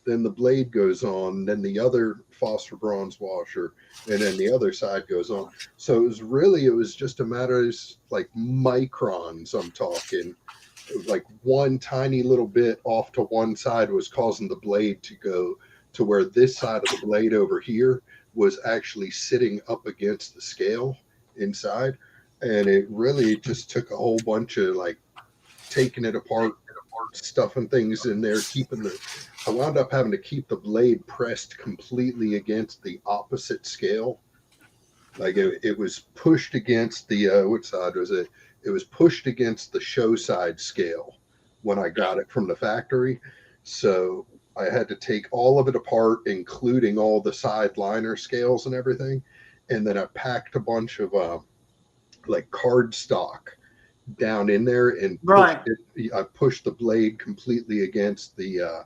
then the blade goes on, then the other phosphor bronze washer, and then the other side goes on. So it was just a matter of like microns. I'm talking like one tiny little bit off to one side was causing the blade to go to where this side of the blade over here was actually sitting up against the scale inside. And it really just took a whole bunch of like taking it apart, stuffing things in there, I wound up having to keep the blade pressed completely against the opposite scale. Like it was pushed against the, what side was it? It was pushed against the show side scale when I got it from the factory. So I had to take all of it apart, including all the side liner scales and everything. And then I packed a bunch of like cardstock down in there and I pushed the blade completely against the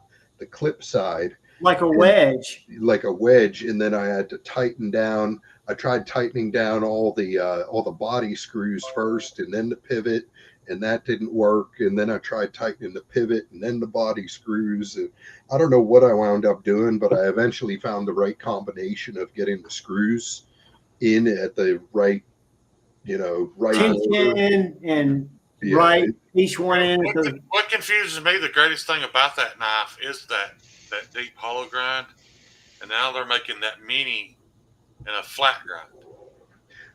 clip side. Like a wedge. And then I had to tighten down. I tried tightening down all the body screws first and then the pivot, and that didn't work. And then I tried tightening the pivot and then the body screws. And I don't know what I wound up doing, but I eventually found the right combination of getting the screws in at the right, right tension and right each one in. What confuses me, the greatest thing about that knife is that deep hollow grind, and now they're making that mini in a flat grind.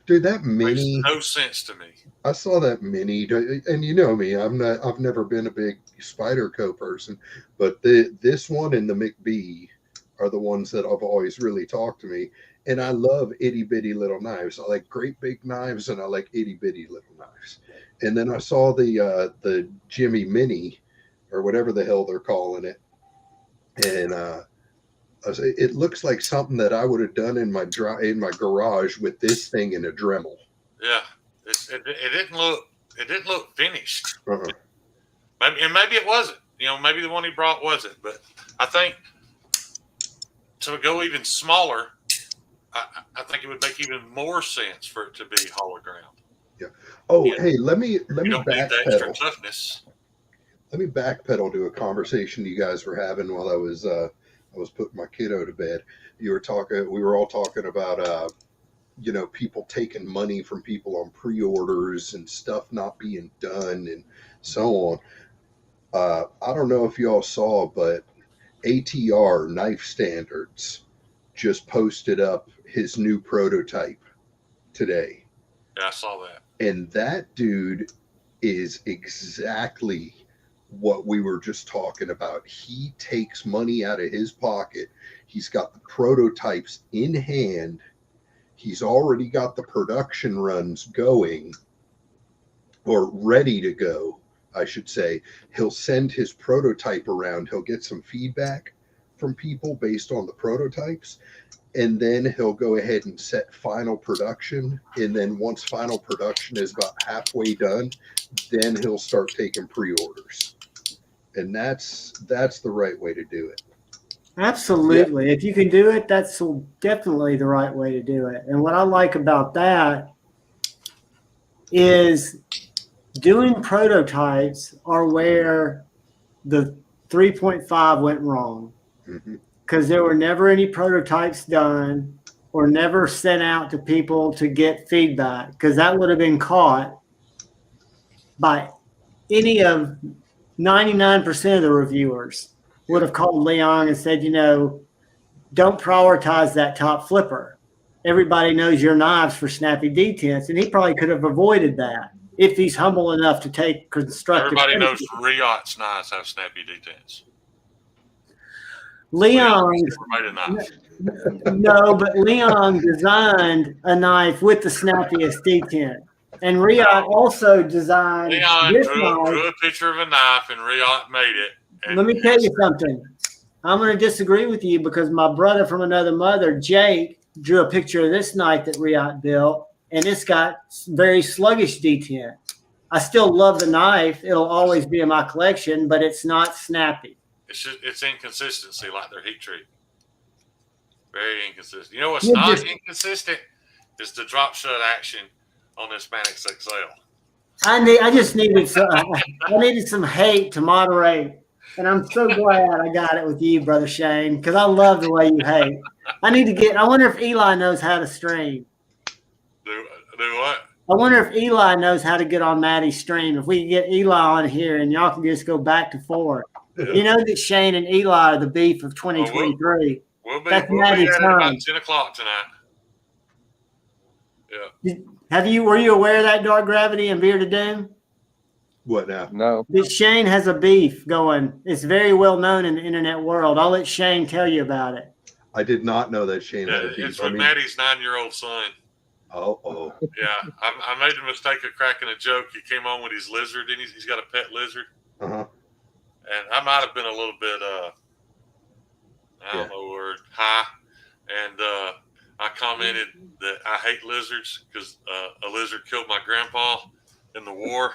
Dude, that mini makes no sense to me. I saw that mini, and you know me, I've never been a big Spyderco person, but this one and the McBee are the ones that have always really talked to me. And I love itty bitty little knives. I like great big knives, and I like itty bitty little knives. And then I saw the Jimmy Mini, or whatever the hell they're calling it, and it looks like something that I would have done in my garage with this thing in a Dremel. Yeah, it didn't look finished. Uh-huh. Maybe it wasn't. Maybe the one he brought wasn't. But I think to go even smaller, I think it would make even more sense for it to be hollow ground. Yeah. Oh, hey, let me backpedal. Toughness. Let me backpedal to a conversation you guys were having while I was putting my kiddo to bed. We were all talking about people taking money from people on pre-orders and stuff not being done and so on. I don't know if y'all saw, but ATR Knife Standards just posted up his new prototype today. Yeah, I saw that. And that dude is exactly what we were just talking about. He takes money out of his pocket. He's got the prototypes in hand. He's already got the production runs going, or ready to go, I should say. He'll send his prototype around. He'll get some feedback from people based on the prototypes, and then he'll go ahead and set final production. And then once final production is about halfway done, then he'll start taking pre-orders. And that's the right way to do it. Absolutely. Yeah. If you can do it, that's definitely the right way to do it. And what I like about that is doing prototypes are where the 3.5 went wrong. Because there were never any prototypes done or never sent out to people to get feedback, because that would have been caught by any of 99% of the reviewers would have called Leon and said, don't prioritize that top flipper. Everybody knows your knives for snappy detents, and he probably could have avoided that if he's humble enough to take constructive. Everybody knows Riot's knives have snappy detents. Leon, no, but Leon designed a knife with the snappiest detent. And Riot also designed this knife. Drew a picture of a knife, and Riot made it. Let me tell you something. I'm going to disagree with you, because my brother from another mother, Jake, drew a picture of this knife that Riot built, and it's got very sluggish detent. I still love the knife. It'll always be in my collection, but it's not snappy. It's inconsistency, like their heat treat. Very inconsistent. You know what's not inconsistent is the drop shut action on this Manix XL. I needed some hate to moderate And I'm so glad I got it with you, Brother Shane, because I love the way you hate. I wonder if Eli knows how to stream. Do what? I wonder if Eli knows how to get on Maddie's stream. If we can get Eli on here and y'all can just go back to forth. Yeah. You know that Shane and Eli are the beef of 2023. We'll be That's at Maddie's it about time. 10 o'clock tonight. Yeah. Were you aware of that, Dark Gravity and Bearded Doom? What now? No. That Shane has a beef going. It's very well known in the internet world. I'll let Shane tell you about it. I did not know that Shane had a beef. It's with Maddie's 9-year-old son. Oh. Yeah, I made the mistake of cracking a joke. He came on with his lizard, and he's got a pet lizard. Uh-huh. And I might have been a little bit, I don't know the word, high. And I commented that I hate lizards because a lizard killed my grandpa in the war.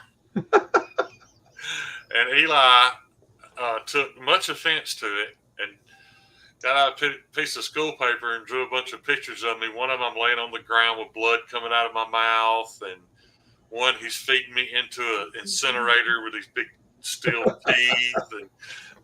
And Eli took much offense to it and got out a piece of school paper and drew a bunch of pictures of me. One of them I'm laying on the ground with blood coming out of my mouth, and one he's feeding me into an incinerator with these big steel teeth. And,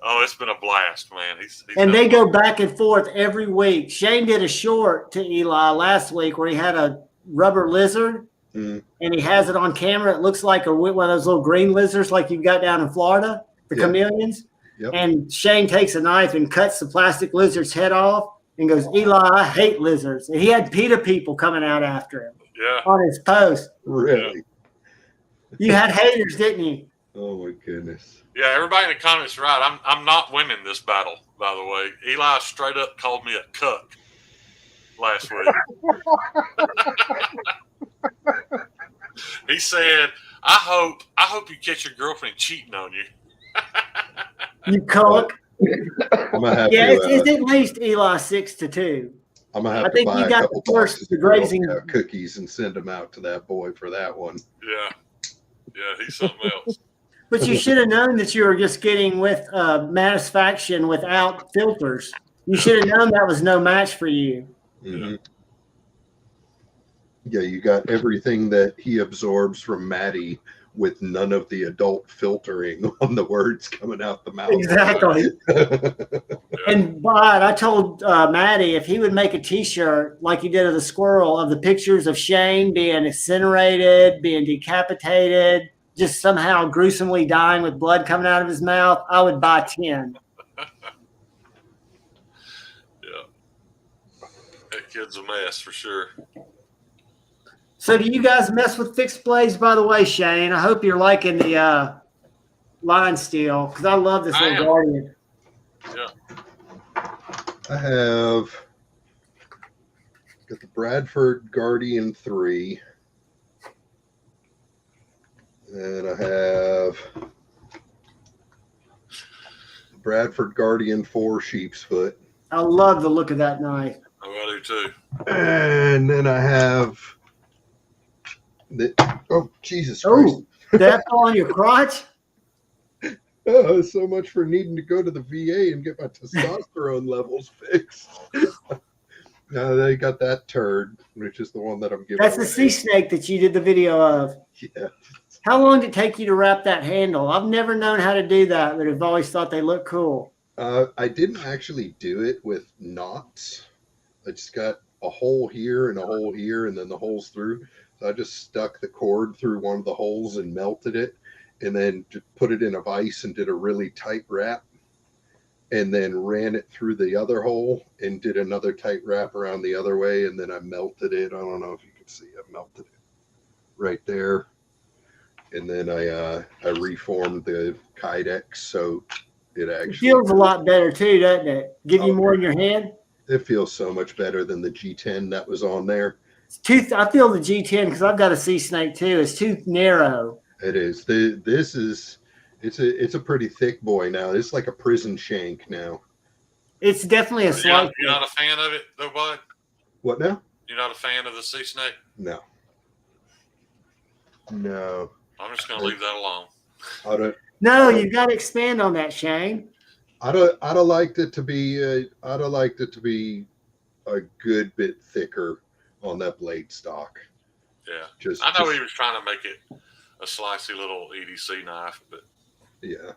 it's been a blast, man. And they go back and forth every week. Shane did a short to Eli last week where he had a rubber lizard. And he has it on camera. It looks like one of those little green lizards like you've got down in Florida, the chameleons. Yep. And Shane takes a knife and cuts the plastic lizard's head off and goes, Eli, I hate lizards. And he had PETA people coming out after him on his post. Really? You had haters, didn't you? Oh, my goodness. Yeah, everybody in the comments are right. I'm not winning this battle, by the way. Eli straight up called me a cuck last week. He said, I hope you catch your girlfriend cheating on you. You cuck. I'm gonna have it's at least Eli 6-2. I'm gonna have I think to buy you got a couple the first boxes the of Girl grazing Scout cookies and send them out to that boy for that one. Yeah, he's something else. But you should have known that you were just getting with Satisfaction without filters. You should have known that was no match for you. Mm-hmm. Yeah, you got everything that he absorbs from Maddie with none of the adult filtering on the words coming out the mouth. Exactly. But I told Maddie if he would make a T-shirt like he did of the squirrel of the pictures of Shane being incinerated, being decapitated, just somehow gruesomely dying with blood coming out of his mouth, I would buy 10. That kid's a mess for sure. So do you guys mess with fixed blades, by the way, Shane? I hope you're liking the line steel because I love this little Guardian. Yeah. I have got the Bradford Guardian 3. And I have the Bradford Guardian 4 sheep's foot. I love the look of that knife. Oh, I do too. And then I have Jesus Christ. Oh, that on your crotch? Oh, so much for needing to go to the VA and get my testosterone levels fixed. No, they got that turd, which is the one that I'm giving. That's the sea snake that you did the video of. Yeah. How long did it take you to wrap that handle? I've never known how to do that, but I've always thought they look cool. I didn't actually do it with knots. I just got a hole here and a hole here and then the holes through. So I just stuck the cord through one of the holes and melted it and then just put it in a vise and did a really tight wrap and then ran it through the other hole and did another tight wrap around the other way. And then I melted it. I don't know if you can see, I melted it right there. And then I reformed the Kydex so it actually feels a lot better too, doesn't it? Give you more in your hand. It feels so much better than the G10 that was on there. I feel the G10 because I've got a sea snake too. It's too narrow. It is. It's a pretty thick boy now. It's like a prison shank now. It's definitely a slight. You're not a fan of it, though, bud? What now? You're not a fan of the sea snake? No. I'm just going to leave that alone. No, you got to expand on that, Shane. I'd have liked it to be. I'd have liked it to be a good bit thicker on that blade stock. Yeah, I know he was trying to make it a slicey little EDC knife, but yeah.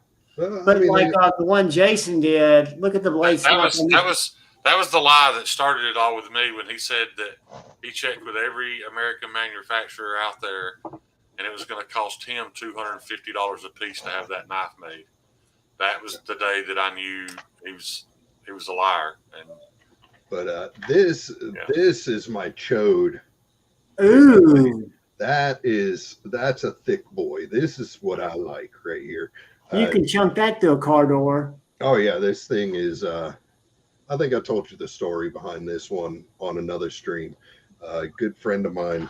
But I mean, like the one Jason did, look at the blade. That was the lie that started it all with me when he said that he checked with every American manufacturer out there, and it was going to cost him $250 a piece to have that knife made. That was the day that I knew he was a liar. but this is my chode. Ooh, That's a thick boy. This is what I like right here. you can chunk that through a car door. Oh yeah, this thing is. I think I told you the story behind this one on another stream. A good friend of mine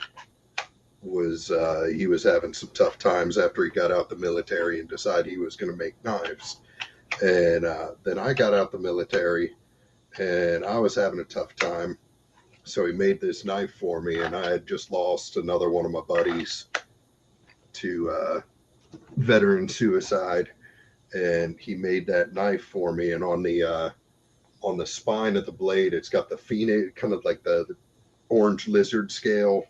was he was having some tough times after he got out the military and decided he was going to make knives. And then I got out the military and I was having a tough time. So he made this knife for me, and I had just lost another one of my buddies to veteran suicide, and he made that knife for me. And on the spine of the blade, it's got the phoenix, kind of like the orange lizard scales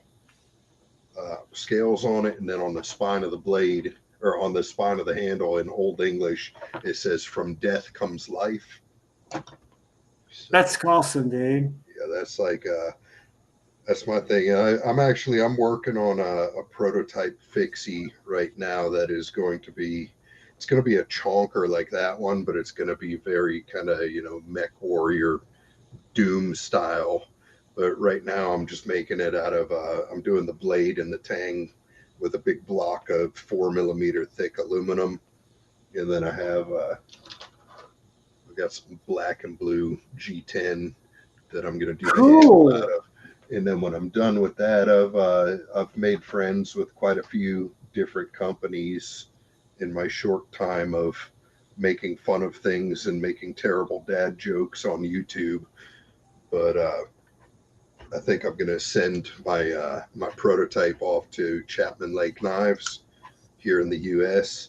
on it, and then on the spine of the blade, or on the spine of the handle in Old English, it says "From death comes life." So, That's awesome, dude. yeah, that's my thing. I'm working on a prototype fixie right now that is going to be, it's going to be a chonker like that one, but it's going to be very kind of, Mech Warrior Doom style. But right now I'm just making it out of, I'm doing the blade and the tang with a big block of 4mm thick aluminum. And then I've got some black and blue G10 that I'm going to do the handle out of. And then when I'm done with that, I've made friends with quite a few different companies in my short time of making fun of things and making terrible dad jokes on YouTube. But I think I'm going to send my prototype off to Chapman Lake Knives here in the U.S.,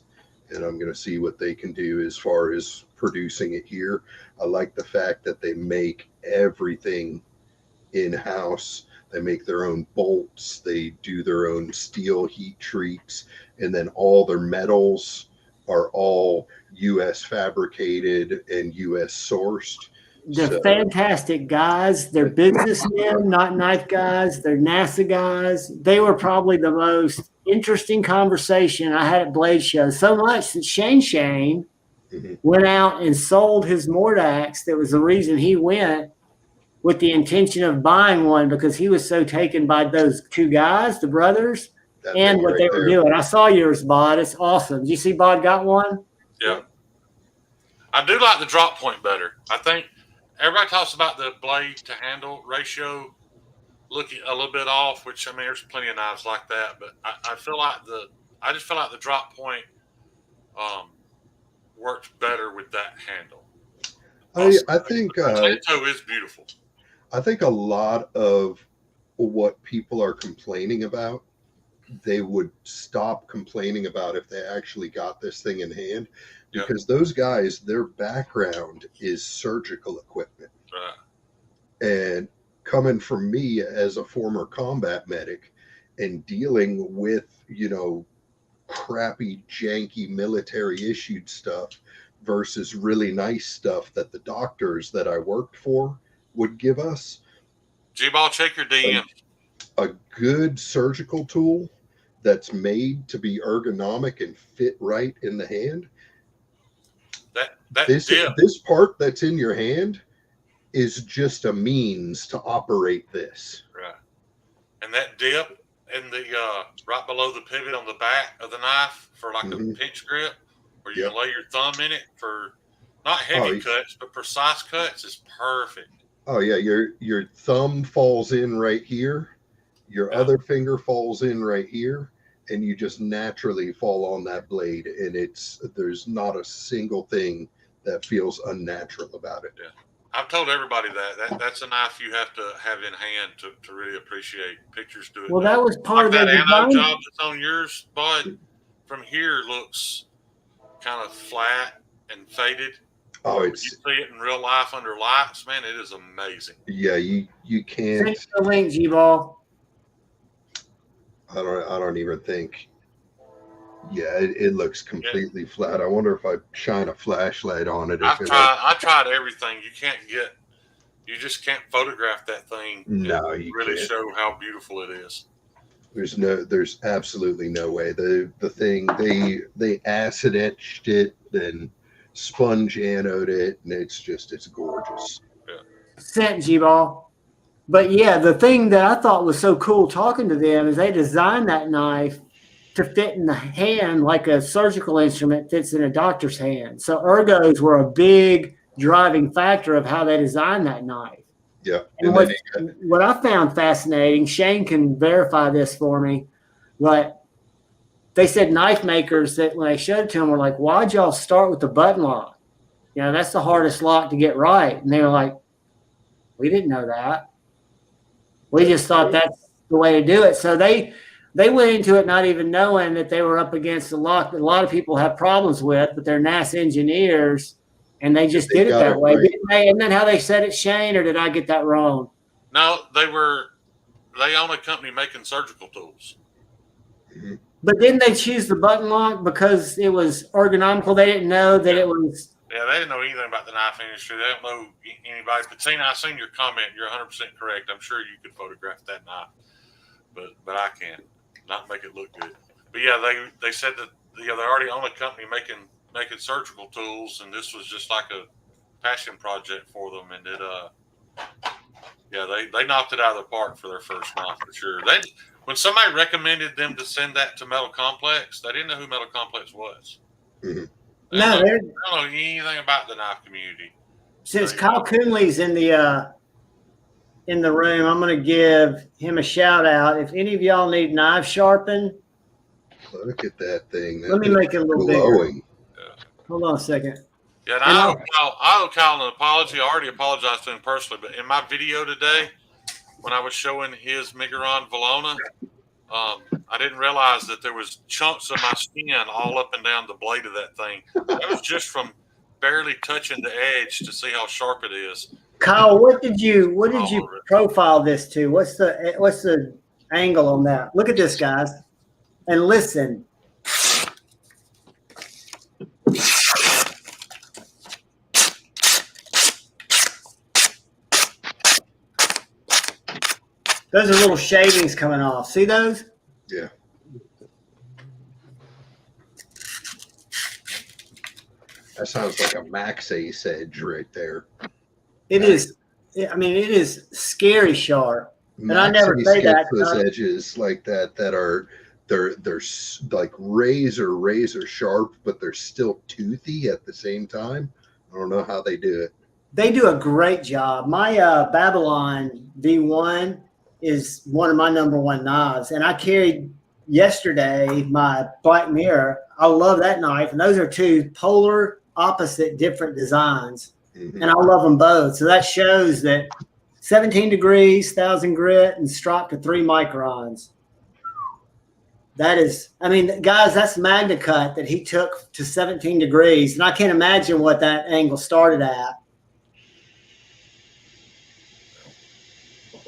and I'm going to see what they can do as far as producing it here. I like the fact that they make everything in-house. They make their own bolts, they do their own steel heat treats, and then all their metals are all U.S. fabricated and U.S. sourced. They're fantastic guys. They're businessmen, not knife guys. They're NASA guys. They were probably the most interesting conversation I had at Blade Show. So much that Shane went out and sold his Mordax. That was the reason he went, with the intention of buying one, because he was so taken by those two guys, the brothers, and what they were doing. I saw yours, Bod. It's awesome. Did you see Bod got one? Yeah. I do like the drop point better. I think everybody talks about the blade to handle ratio looking a little bit off, which, I mean, there's plenty of knives like that, but I just feel like the drop point works better with that handle. I think Potato is beautiful. I think a lot of what people are complaining about, they would stop complaining about if they actually got this thing in hand, because those guys, their background is surgical equipment. Right. And coming from me as a former combat medic and dealing with, crappy, janky military issued stuff versus really nice stuff that the doctors that I worked for would give us. G-Ball, check your DM. A good surgical tool that's made to be ergonomic and fit right in the hand. This part that's in your hand is just a means to operate this. Right. And that dip in the right below the pivot on the back of the knife for like a pinch grip, where you can lay your thumb in it for not heavy cuts, but precise cuts, is perfect. Oh yeah, your thumb falls in right here, your other finger falls in right here, and you just naturally fall on that blade, and there's not a single thing that feels unnatural about it. Yeah. I've told everybody that's a knife you have to have in hand to really appreciate. Pictures do it. Well, that was part of that the anode design. job that's on yours, bud. From here looks kind of flat and faded. Oh, you see it in real life under lights, man. It is amazing. Yeah, you can't. Send the link, G-Ball. I don't even think Yeah, it looks completely flat. I wonder if I shine a flashlight on it. I tried everything. You just can't photograph that thing No, and you really can't. show how beautiful it is. There's absolutely no way. The thing they acid etched it, then sponge anode it, and it's gorgeous. Sent G-Ball. But yeah, the thing that I thought was so cool talking to them is they designed that knife to fit in the hand like a surgical instrument fits in a doctor's hand. So ergos were a big driving factor of how they designed that knife. Yeah. And what I found fascinating, Shane can verify this for me, but they said knife makers that when they showed it to them were like, why'd y'all start with the button lock? You know, that's the hardest lock to get right. And they were like, we didn't know that. We just thought that's the way to do it. So they went into it not even knowing that they were up against a lock that a lot of people have problems with, but they're NASA engineers, and they just did it that way. Right. Isn't that how they said it, Shane, or did I get that wrong? No, they own a company making surgical tools. Mm-hmm. But didn't they choose the button lock because it was ergonomical? They didn't know that it was. Yeah, they didn't know anything about the knife industry. They don't know anybody. But Tina, I seen your comment. You're 100% correct. I'm sure you could photograph that knife, but I can't. Not make it look good. But yeah, they said that they already own a company making surgical tools, and this was just like a passion project for them. And they knocked it out of the park for their first knife for sure. When somebody recommended them to send that to Metal Complex, they didn't know who Metal Complex was. Mm-hmm. They don't know anything about the knife community. Since Kyle Coonley's in the room, I'm going to give him a shout out. If any of y'all need knife sharpened, look at that thing. Let me make it a little bigger. Yeah. Hold on a second. Yeah, and I owe Kyle an apology. I already apologized to him personally, but in my video today, when I was showing his Migueron Valona, I didn't realize that there was chunks of my skin all up and down the blade of that thing. That was just from barely touching the edge to see how sharp it is. Kyle, what did you profile this to? What's the angle on that? Look at this, guys, and listen. Those are little shavings coming off. See those? Yeah. That sounds like a Max Ace edge right there. It is. I mean, it is scary sharp. Max and I never Ace say that. Those edges like that are they're like razor sharp, but they're still toothy at the same time. I don't know how they do it. They do a great job. My Babylon V1 is one of my number one knives, and I carried yesterday my Black Mirror. I love that knife, and those are two polar opposite different designs, and I love them both. So that shows that 17 degrees, 1,000 grit, and strop to 3 microns. That is, I mean, guys, that's Magna Cut that he took to 17 degrees, and I can't imagine what that angle started at.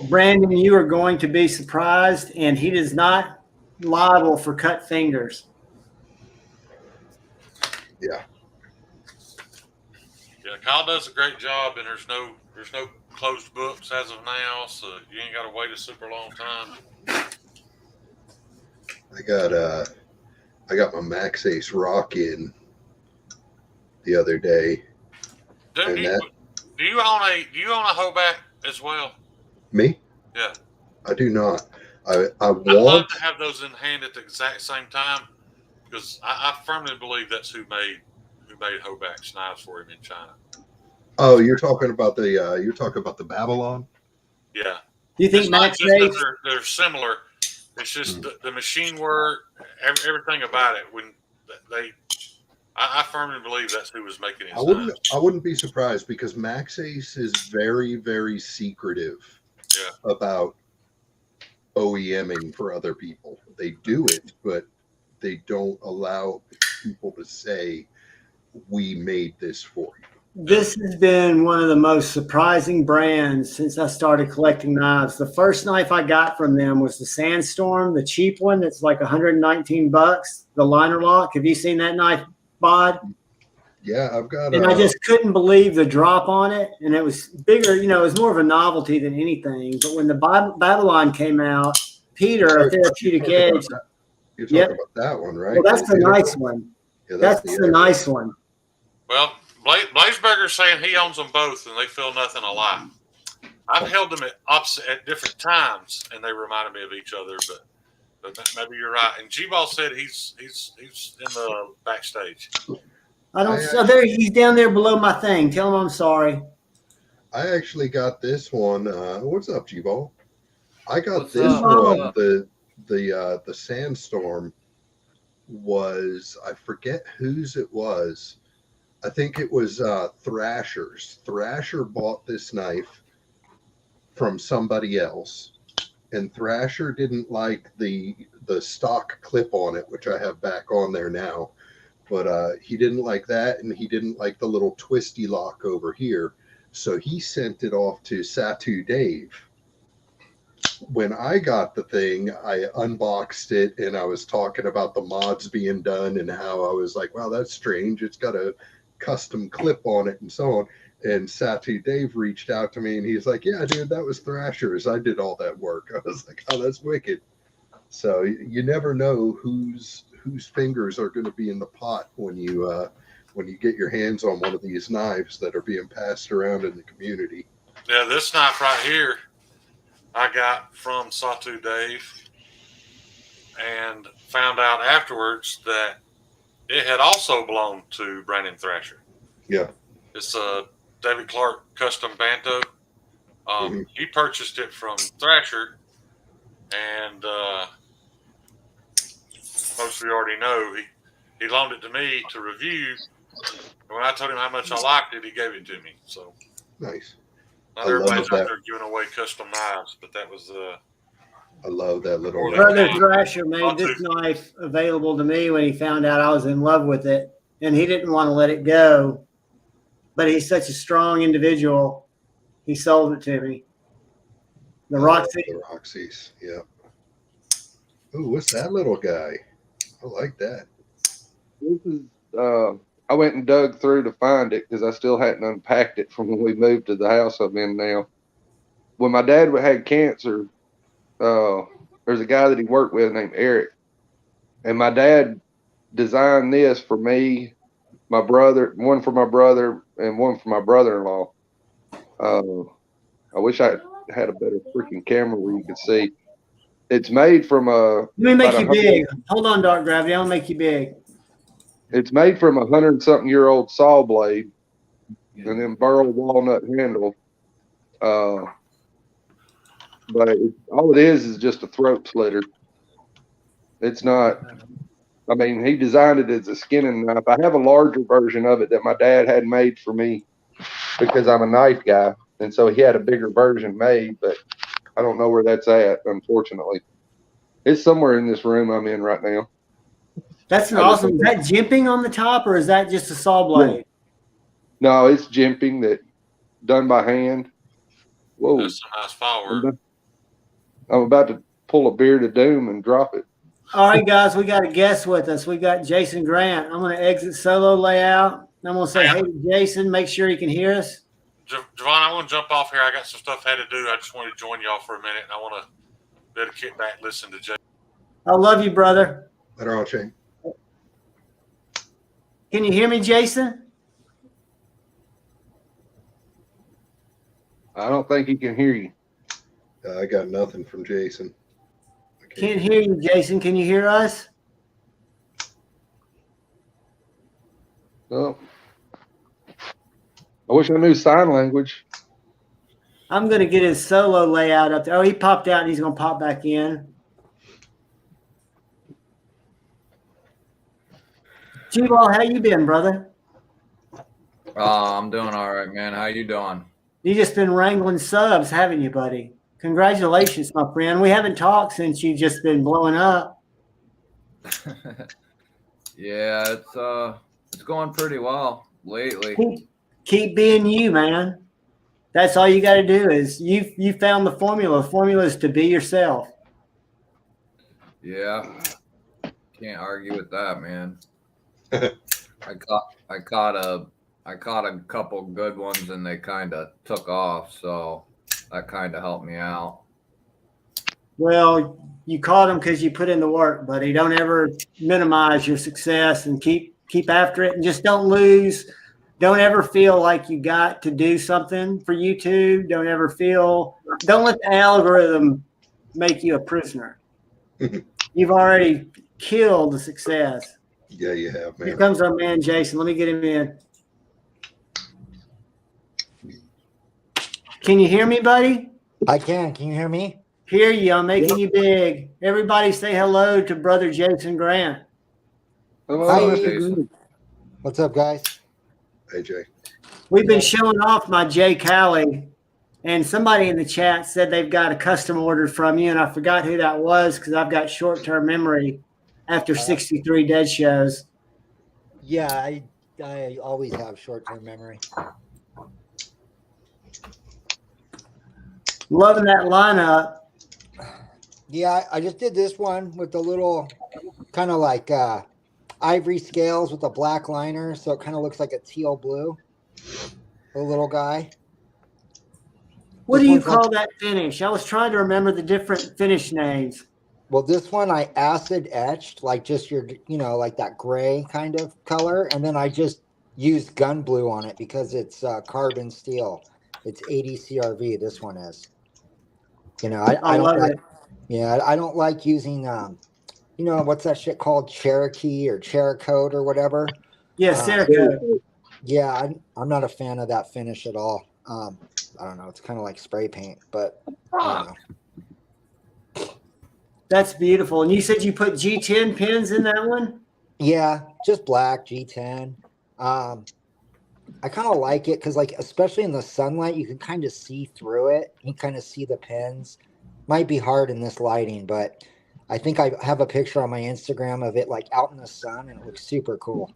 Brandon, you are going to be surprised, and he is not liable for cut fingers. Yeah, Kyle does a great job, and there's no closed books as of now, so you ain't got to wait a super long time. I got my Max Ace Rock in the other day. Do you own a Hoback as well? Me? Yeah. I do not. I I'd love to have those in hand at the exact same time, because I firmly believe that's who made Hoback's knives for him in China. Oh, you're talking about the Babylon? Yeah. Do you think Max Ace? They're similar. It's just the machine work, everything about it. When I firmly believe that's who was making his knives. I wouldn't be surprised, because Max Ace is very, very secretive about OEMing for other people. They do it, but they don't allow people to say, we made this for you. This has been one of the most surprising brands since I started collecting knives. The first knife I got from them was the Sandstorm, the cheap one that's like $119, the liner lock. Have you seen that knife, Bod? Yeah, I've got. And I just couldn't believe the drop on it. And it was bigger, it was more of a novelty than anything. But when the Babylon came out, Peter, a Therapeutic Edge. You're talking about that one, right? Well, that's the nice one. Yeah, that's the nice one. Well, Blazeberger's saying he owns them both, and they feel nothing alike. I've held them at different times, and they reminded me of each other. But maybe you're right. And G-Ball said he's in the backstage. There he's down there below my thing. Tell him I'm sorry. I actually got this one. What's up, G-Ball? I got What's this up? one. The Sandstorm was, I forget whose it was. I think it was Thrasher's. Thrasher bought this knife from somebody else, and Thrasher didn't like the stock clip on it, which I have back on there now. But he didn't like that, and he didn't like the little twisty lock over here. So he sent it off to Satu Dave. When I got the thing, I unboxed it, and I was talking about the mods being done and how I was like, wow, that's strange. It's got a custom clip on it and so on. And Satu Dave reached out to me, and he's like, yeah, dude, that was Thrasher's. I did all that work. I was like, oh, that's wicked. So you never know whose fingers are going to be in the pot when you get your hands on one of these knives that are being passed around in the community. Yeah, this knife right here I got from Satu Dave, and found out afterwards that it had also belonged to Brandon Thrasher. Yeah. It's a David Clark custom Banto. He purchased it from Thrasher, and most of you already know he loaned it to me to review. And when I told him how much I liked it, he gave it to me. So nice. Not everybody's out there giving away custom knives, but that was I love that little. Brother Thrasher made this knife available to me when he found out I was in love with it, and he didn't want to let it go. But he's such a strong individual, he sold it to me. The Roxy. The Roxy's, yeah. Ooh, what's that little guy? I like that. This is I went and dug through to find it because I still hadn't unpacked it from when we moved to the house I'm in now. When my dad had cancer, there's a guy that he worked with named Eric, and my dad designed this for me, my brother, one for my brother, and one for my brother-in-law. I wish I had a better freaking camera where you could see. It's made from a. Let me make you big. Hold on, Dark Gravity. I'll make you big. It's made from 100-something-year-old saw blade, and then burl walnut handle. But all it is just a throat slitter. It's not. I mean, he designed it as a skinning knife. I have a larger version of it that my dad had made for me because I'm a knife guy, and so he had a bigger version made. But I don't know where that's at, unfortunately. It's somewhere in this room I'm in right now. That's an awesome. Is that jimping on the top, or is that just a saw blade? No, it's jimping that done by hand. Whoa! That's a nice firework. I'm about to pull a beard of doom and drop it. All right, guys, we got a guest with us. We got Jason Grant. I'm going to exit solo layout. I'm going to say, hey, to Jason, make sure he can hear us. JuhVon, I want to jump off here. I got some stuff I had to do. I just wanted to join y'all for a minute, and I want to be able to kick back and listen to Jason. I love you, brother. Later on, Shane. Can you hear me, Jason? I don't think he can hear you. I got nothing from Jason. Can't hear you, Jason. Can you hear us? No. I wish I knew sign language. I'm going to get his solo layout up there. Oh, he popped out and he's going to pop back in. G-Ball, how you been, brother? I'm doing all right, man. How you doing? You just been wrangling subs, haven't you, buddy? Congratulations, my friend. We haven't talked since you've just been blowing up. Yeah, it's going pretty well lately. Keep being you, man. That's all you got to do is you found the formula. The formula is to be yourself. Yeah, can't argue with that, man. I caught a couple good ones and they kind of took off, so that kind of helped me out. Well, you caught them because you put in the work, buddy. Don't ever minimize your success and keep after it, and just don't lose. Don't ever feel like you got to do something for YouTube. Don't let the algorithm make you a prisoner. You've already killed the success. Yeah, you have, man. Here comes our man, Jason. Let me get him in. Can you hear me, buddy? I can. Can you hear me? Hear you. I'm making you big. Everybody say hello to brother Jason Grant. Hello, Hi. Mr. Green. What's up, guys? Hey, Jay. We've been showing off my Jay Callie, and somebody in the chat said they've got a custom order from you, and I forgot who that was because I've got short-term memory after 63 dead shows. Yeah, I always have short-term memory. Loving that lineup. Yeah, I just did this one with the little kind of like ivory scales with a black liner, so it kind of looks like a teal blue. The little guy. What This do you one's call like- that finish? I was trying to remember the different finish names. Well, this one I acid etched, like just your, like that gray kind of color, and then I just used gun blue on it because it's carbon steel. It's 80 CRV. This one is. I don't love like. it. Yeah, I don't like using what's that shit called, Cherokee or Cerakote or whatever. Yeah, Cerakote. Yeah, I'm not a fan of that finish at all. I don't know. It's kind of like spray paint, but I don't know. That's beautiful. And you said you put G10 pins in that one? Yeah, just black G10. I kind of like it because, like, especially in the sunlight, you can kind of see through it. You kind of see the pins. Might be hard in this lighting, but I think I have a picture on my Instagram of it, like, out in the sun, and it looks super cool.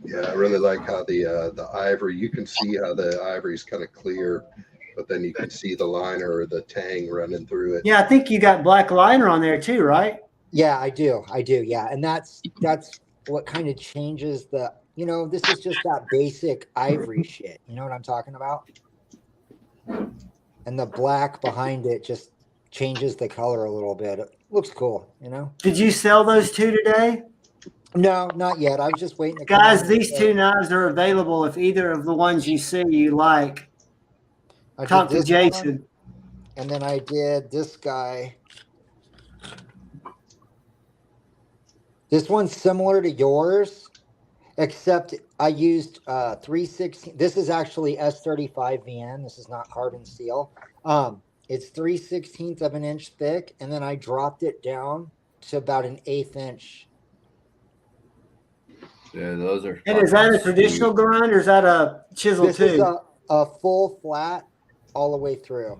Yeah, I really like how the ivory, you can see how the ivory is kind of clear, but then you can see the liner or the tang running through it. Yeah, I think you got black liner on there too, right? Yeah, I do. Yeah. And that's what kind of changes the, this is just that basic ivory shit. You know what I'm talking about? And the black behind it just changes the color a little bit. It looks cool, Did you sell those two today? No, not yet. I was just waiting to come Guys, on these and two knives are available if either of the ones you see you like. I did Talk to this Jason. one, and then I did this guy. This one's similar to yours, except I used 3/16. This is actually S35 VN. This is not carbon steel. It's 3/16 of an inch thick, and then I dropped it down to about an 1/8 inch. Yeah, those are. And is that a fucking traditional sweet. grind or is that a chisel This is too? a full flat all the way through.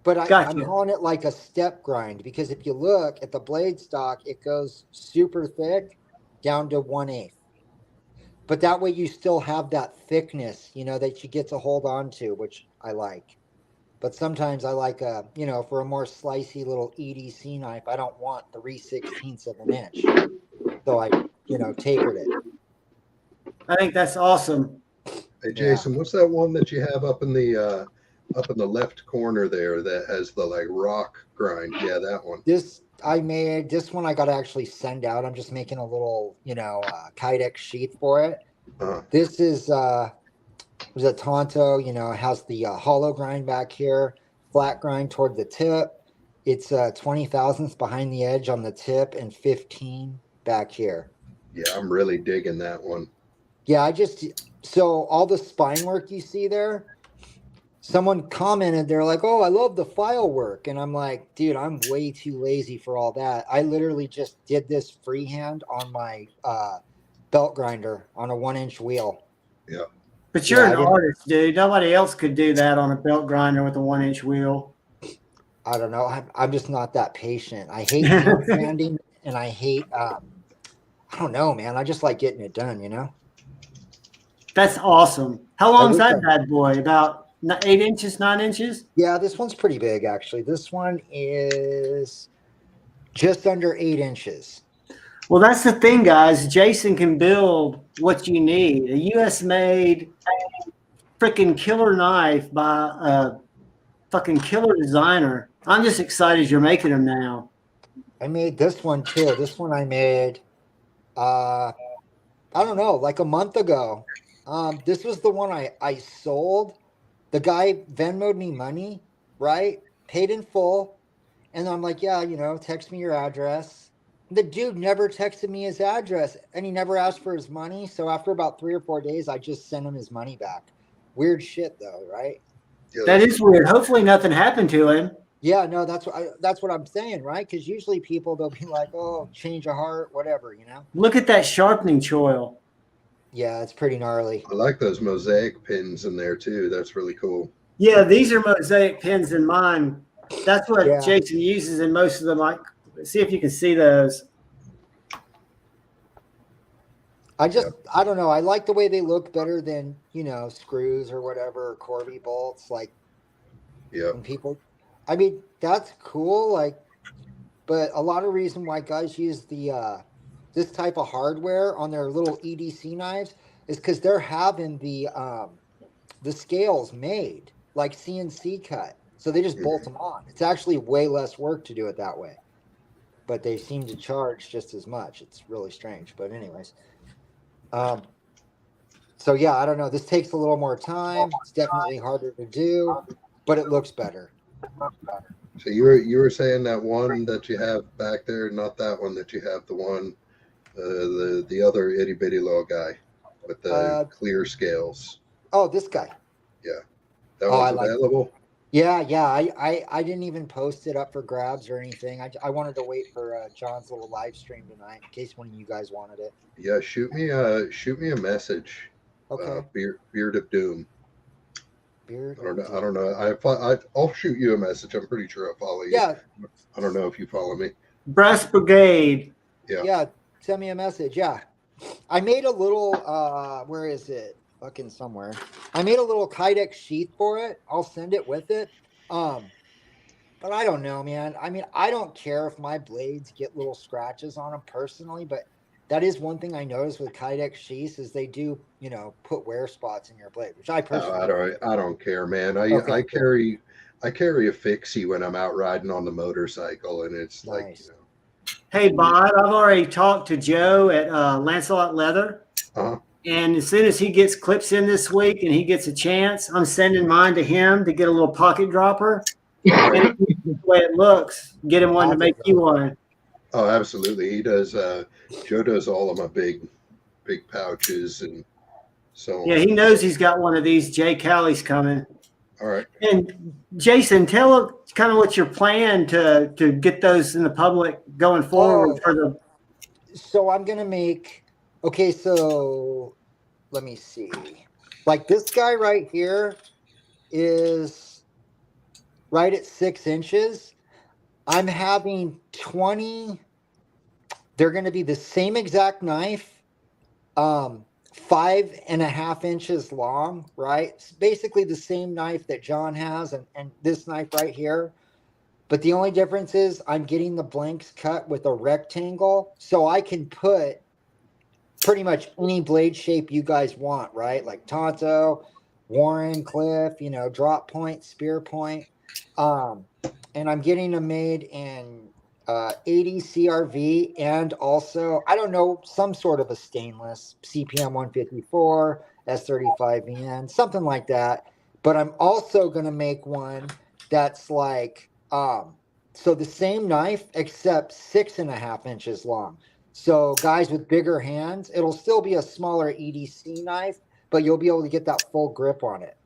But I'm Gotcha. calling it like a step grind because if you look at the blade stock, it goes super thick down to 1/8. But that way you still have that thickness, that you get to hold on to, which I like. But sometimes I like for a more slicey little EDC knife, I don't want 3/16 of an inch. So I, tapered it. I think that's awesome. Hey, Jason, what's that one that you have up in the left corner there that has the like rock grind? Yeah, that one. This one I got to actually send out. I'm just making a little, Kydex sheath for it. This is was a Tonto, it has the hollow grind back here, flat grind toward the tip. It's 20 thousandths behind the edge on the tip and 15 back here. Yeah, I'm really digging that one. Yeah, so all the spine work you see there, someone commented, they're like, oh, I love the file work. And I'm like, dude, I'm way too lazy for all that. I literally just did this freehand on my belt grinder on a 1-inch wheel. Yeah. But you're Yeah, an artist, dude. Nobody else could do that on a belt grinder with a 1-inch wheel. I don't know. I'm just not that patient. I hate hand sanding and I hate, I don't know, man. I just like getting it done, That's awesome. How long's wish that bad boy? About 8 inches, 9 inches? Yeah, this one's pretty big, actually. This one is just under 8 inches. Well, that's the thing, guys. Jason can build what you need. A U.S. made freaking killer knife by a fucking killer designer. I'm just excited you're making them now. I made this one too. This one I made, I don't know, like a month ago. This was the one I sold. The guy Venmo'd me money, right? Paid in full. And I'm like, yeah, text me your address. The dude never texted me his address and he never asked for his money. So after about 3 or 4 days, I just sent him his money back. Weird shit though, right? Yeah, That is weird. Hopefully nothing happened to him. Yeah, no, that's what I'm saying, right? Because usually people, they'll be like, oh, change of heart, whatever, Look at that sharpening choil. Yeah, it's pretty gnarly. I like those mosaic pins in there too. That's really cool. Yeah, these are mosaic pins in mine. That's what Yeah. Jason uses in most of them. Like, see if you can see those. I don't know. I like the way they look better than, screws or whatever, or Corby bolts. Like, Yeah. when people, I mean, that's cool. Like, but a lot of reason why guys use this type of hardware on their little EDC knives is because they're having the scales made like CNC cut. So they just bolt them on. It's actually way less work to do it that way. But they seem to charge just as much. It's really strange. But anyways. So yeah, I don't know. This takes a little more time. It's definitely harder to do, but it looks better. So you were saying that one that you have back there, not that one that you have, the one, the other itty bitty little guy with the clear scales. Oh, this guy. Yeah, that one's available. Yeah. I didn't even post it up for grabs or anything. I wanted to wait for John's little live stream tonight in case one of you guys wanted it. Yeah, shoot me a message. Okay. Beard of Doom. Beard. I don't know. I'll shoot you a message. I'm pretty sure I follow you. Yeah. I don't know if you follow me. Breast Brigade. Yeah. Send me a message. Yeah. I made a little. Where is it? Fucking somewhere. I made a little Kydex sheath for it. I'll send it with it. But I don't know, man. I mean, I don't care if my blades get little scratches on them personally, but that is one thing I noticed with Kydex sheaths is they do, put wear spots in your blade, which I personally. I don't care, man. I carry a fixie when I'm out riding on the motorcycle, and it's Nice. Hey, Bod, I've already talked to Joe at Lancelot Leather. Uh-huh. And as soon as he gets clips in this week and he gets a chance, I'm sending mine to him to get a little pocket dropper. And the way it looks, get him one to make you one. Oh, absolutely. He does. Joe does all of my big pouches and so on. Yeah, he knows he's got one of these Jay Callie's coming. All right. And Jason, tell kind of what's your plan to get those in the public going forward for the. So I'm gonna make. Okay, so let me see. Like this guy right here is right at 6 inches. I'm having 20. They're going to be the same exact knife, 5.5 inches long, right? It's basically the same knife that John has and this knife right here. But the only difference is I'm getting the blanks cut with a rectangle so I can put pretty much any blade shape you guys want, right? Like Tonto, Warren, Cliff, drop point, spear point. And I'm getting them made in 80 CRV and also, I don't know, some sort of a stainless CPM 154, S35VN, something like that. But I'm also going to make one that's like, so the same knife except 6.5 inches long. So guys with bigger hands, it'll still be a smaller EDC knife, but you'll be able to get that full grip on it.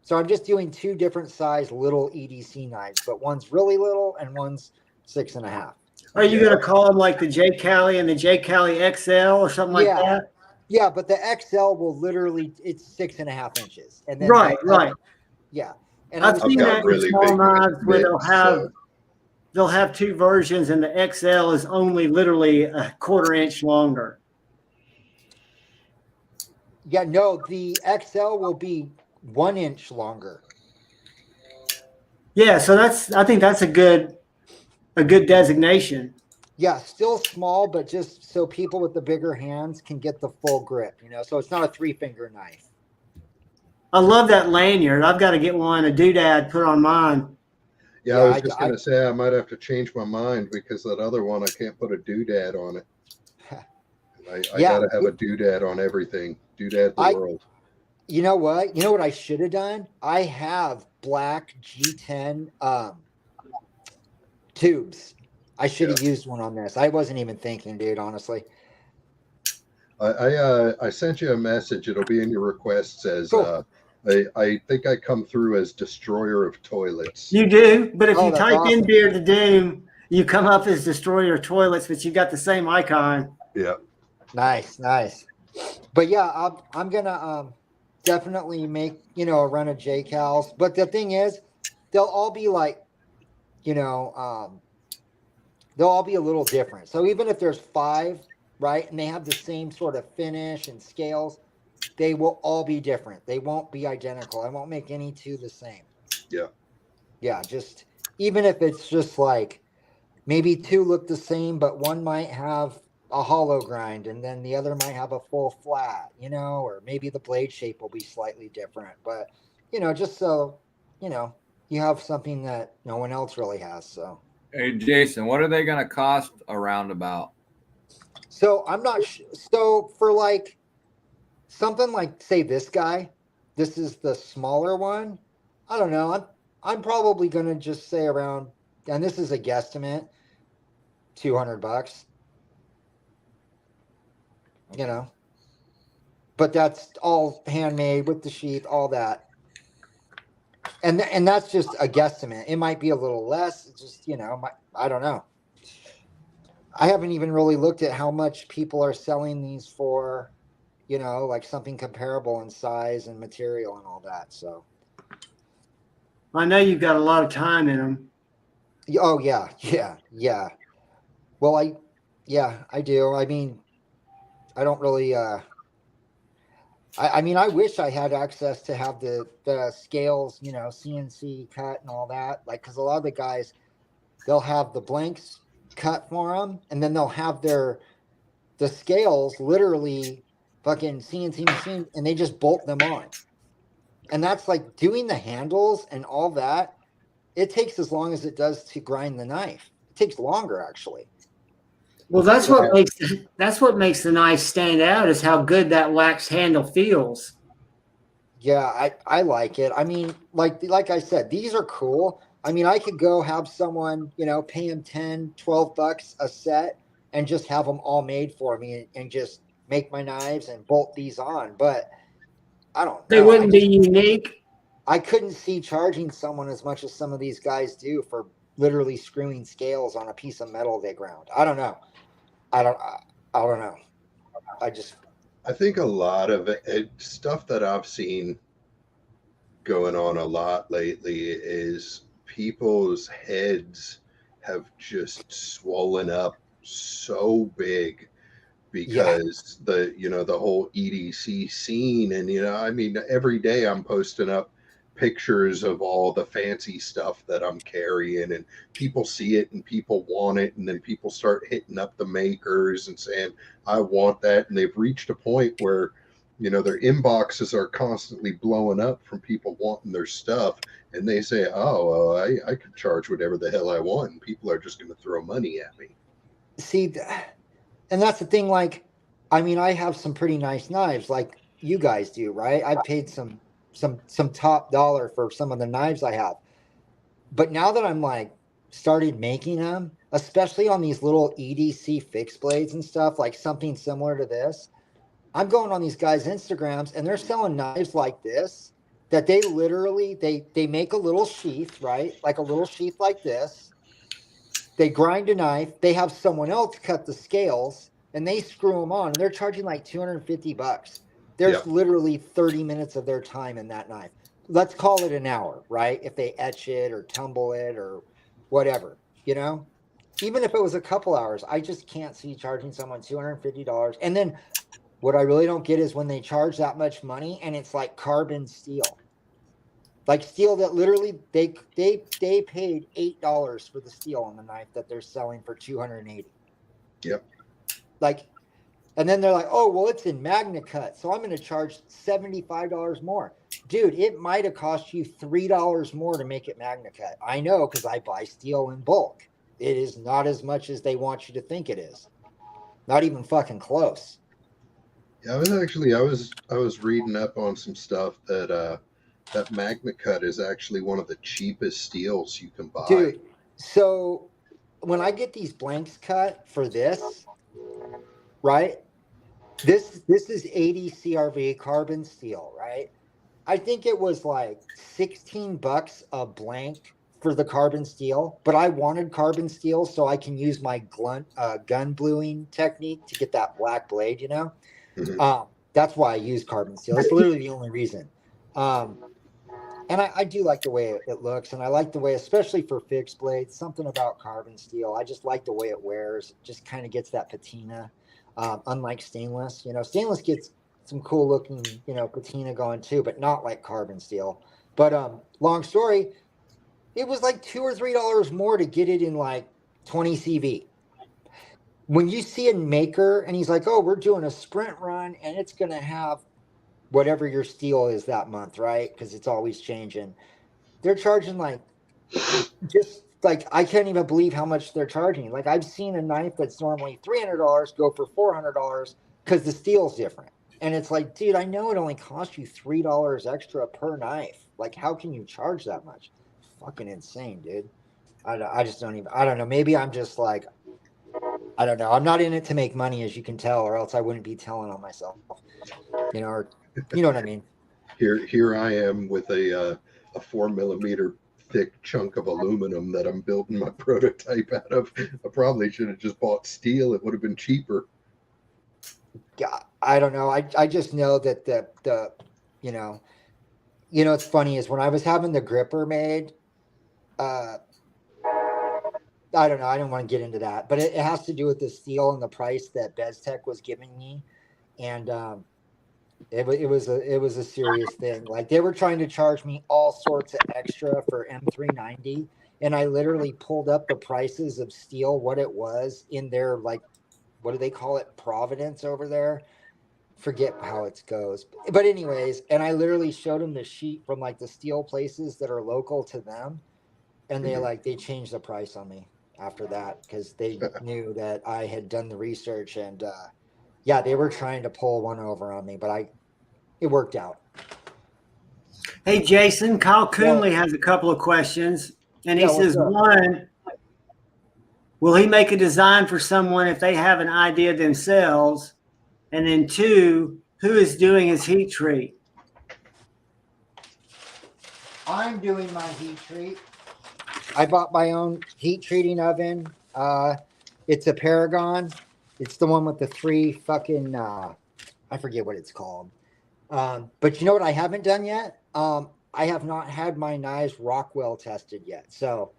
So I'm just doing 2 different size little EDC knives, but one's really little and one's 6.5. Are you going to call them like the J Callie and the J Callie XL or something like that? Yeah, but the XL will literally, it's 6.5 inches. And then right. Yeah. And I've seen that really in small big knives where bits, they'll have 2 versions and the XL is only literally a 1/4 inch longer. Yeah, no, the XL will be 1 inch longer. Yeah, so I think that's a good designation. Yeah, still small, but just so people with the bigger hands can get the full grip, you know. So it's not a 3-finger knife. I love that lanyard. I've got to get one, a doodad, put on mine. Yeah, Yeah, I was just gonna say I might have to change my mind because that other one I can't put a doodad on it. I Yeah, gotta have a doodad on everything. Doodad the I world. you know what? You know what I should have done? I have black G10 tubes. I should have used one on this. I wasn't even thinking, dude, honestly. I sent you a message. It'll be in your requests as Cool. I think I come through as destroyer of toilets. You do, but if Oh, you that's type in awesome. Beard to Doom, you come up as Destroyer of Toilets, but you got the same icon. Yeah. Nice, nice. But yeah, I'm gonna definitely make, you know, a run of J-Cals. But the thing is, they'll all be like, you know, they'll all be a little different. So even if there's 5, right, and they have the same sort of finish and scales, they will all be different. They won't be identical. I won't make any 2 the same. Yeah. Yeah, just even if it's just like maybe 2 look the same, but one might have a hollow grind and then the other might have a full flat, you know, or maybe the blade shape will be slightly different. But, you know, just so, you know, you have something that no one else really has. So, Hey, Jason, what are they going to cost a roundabout? so I'm not so for like something like, say, this guy, this is the smaller one. I don't know. I'm probably going to just say around, and this is a guesstimate, $200. You know, but that's all handmade with the sheath, all that. And that's just a guesstimate. It might be a little less. It's just, you know, I don't know. I haven't even really looked at how much people are selling these for, you know, like something comparable in size and material and all that. So, I know you've got a lot of time in them. oh yeah. Well, I do. I mean, I don't really. I mean, I wish I had access to have the scales, you know, CNC cut and all that. Like, because a lot of the guys, they'll have the blanks cut for them, and then they'll have the scales literally fucking CNC machine, and they just bolt them on. And that's like doing the handles and all that. It takes as long as it does to grind the knife. It takes longer, actually. Well, that's what makes the knife stand out is how good that wax handle feels. Yeah, I like it. I mean, like I said, these are cool. I mean, I could go have someone, you know, pay him $10-12 a set and just have them all made for me and just make my knives and bolt these on. But I don't They know. wouldn't be unique. I couldn't see charging someone as much as some of these guys do for literally screwing scales on a piece of metal they ground. I don't know. I don't know. I think a lot of stuff that I've seen going on a lot lately is people's heads have just swollen up so big because the whole EDC scene, and I mean, every day I'm posting up pictures of all the fancy stuff that I'm carrying, and people see it and people want it, and then people start hitting up the makers and saying I want that, and they've reached a point where their inboxes are constantly blowing up from people wanting their stuff, and they say, oh, well, I can charge whatever the hell I want, and people are just going to throw money at me. See, and that's the thing. Like, I mean, I have some pretty nice knives, like you guys do, right? I paid some top dollar for some of the knives I have, but now that I'm like started making them, especially on these little EDC fixed blades and stuff, like something similar to this, I'm going on these guys' Instagrams and they're selling knives like this that they literally they make a little sheath, right? Like a little sheath like this. They grind a knife, they have someone else cut the scales, and they screw them on, and they're charging like $250. There's literally 30 minutes of their time in that knife. Let's call it an hour, right? If they etch it or tumble it or whatever, even if it was a couple hours, I just can't see charging someone $250. And then What I really don't get is when they charge that much money and it's like carbon steel. Like steel that literally they paid $8 for the steel on the knife that they're selling for $280. Yep. Like, and then they're like, oh, well, it's in Magna Cut, so I'm going to charge $75 more. Dude, it might have cost you $3 more to make it Magna Cut. I know, because I buy steel in bulk. It is not as much as they want you to think it is. Not even fucking close. Yeah, I was reading up on some stuff that that Magna Cut is actually one of the cheapest steels you can buy. Dude, so when I get these blanks cut for this, right? This is 80 CRV carbon steel, right? I think it was like $16 a blank for the carbon steel, but I wanted carbon steel so I can use my gun bluing technique to get that black blade, you know? Mhm. That's why I use carbon steel. It's literally the only reason. And I do like the way it looks, and I like the way, especially for fixed blades, something about carbon steel. I just like the way it wears. It just kind of gets that patina, unlike stainless. You know, stainless gets some cool looking, you know, patina going too, but not like carbon steel. But long story, it was like $2 or $3 more to get it in like 20 CV. When you see a maker and he's like, oh, we're doing a sprint run and it's going to have whatever your steel is that month, right? Because it's always changing. They're charging like, just like, I can't even believe how much they're charging. Like, I've seen a knife that's normally $300 go for $400 because the steel's different. And it's like, dude, I know it only costs you $3 extra per knife. Like, how can you charge that much? Fucking insane, dude. I just don't even, I don't know. Maybe I'm just like, I don't know. I'm not in it to make money, as you can tell, or else I wouldn't be telling on myself. You know, or you know what I mean? Here I am with a 4 millimeter thick chunk of aluminum that I'm building my prototype out of. I probably should have just bought steel. It would have been cheaper. God, I don't know. I just know that the you know, it's funny is when I was having the gripper made, I don't know. I don't want to get into that, but it has to do with the steel and the price that BezTech was giving me, and it was a serious thing. Like, they were trying to charge me all sorts of extra for M390, and I literally pulled up the prices of steel, what it was in their, like, what do they call it, Providence over there? Forget how it goes, but anyways, and I literally showed them the sheet from like the steel places that are local to them, and they changed the price on me after that because they knew that I had done the research, and yeah, they were trying to pull one over on me, but it worked out. Hey, Jason, Kyle Coonley has a couple of questions, and he says, one, will he make a design for someone if they have an idea themselves? And then two, who is doing his heat treat? I'm doing my heat treat. I bought my own heat treating oven. It's a Paragon. It's the one with the 3 fucking, I forget what it's called. But you know what I haven't done yet? I have not had my knives Rockwell tested yet. So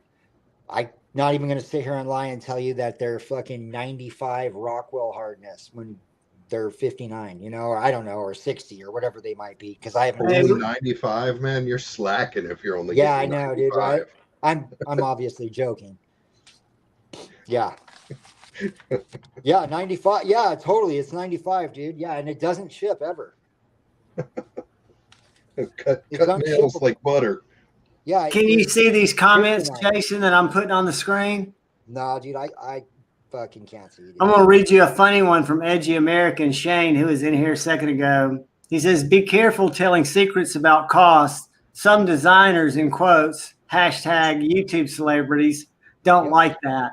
I'm not even going to sit here and lie and tell you that they're fucking 95 Rockwell hardness when they're 59, you know, or I don't know, or 60 or whatever they might be. Cause I haven't. Only 95, man. You're slacking if you're only. Yeah, I know, 95. Dude. Right. I'm obviously joking. Yeah. Yeah. 95. Yeah, totally. It's 95, dude. Yeah. And it doesn't ship ever. cut nails like butter. Yeah. Can you see these comments, Jason, that I'm putting on the screen? No, dude, I fucking can't see it. I'm going to read you a funny one from Edgy American Shane, who was in here a second ago. He says, be careful telling secrets about cost. Some designers, in quotes, hashtag YouTube celebrities, don't like that.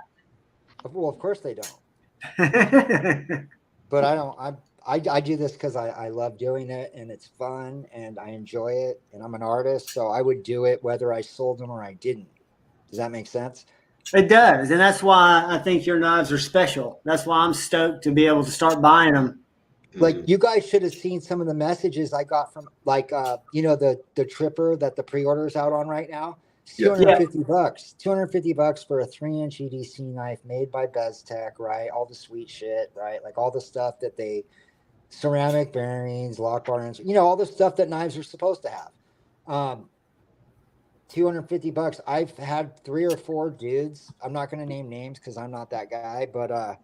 Well, of course they don't. But I don't. I do this because I love doing it, and it's fun, and I enjoy it, and I'm an artist, so I would do it whether I sold them or I didn't. Does that make sense? It does, and that's why I think your knives are special. That's why I'm stoked to be able to start buying them. Like, you guys should have seen some of the messages I got from, like, you know, the Tripper that the pre-order is out on right now. $250. $250 for a 3-inch EDC knife made by BezTech, right? All the sweet shit, right? Like all the stuff that they ceramic bearings, lock bar, all the stuff that knives are supposed to have. $250. I've had 3 or 4 dudes. I'm not going to name names because I'm not that guy, but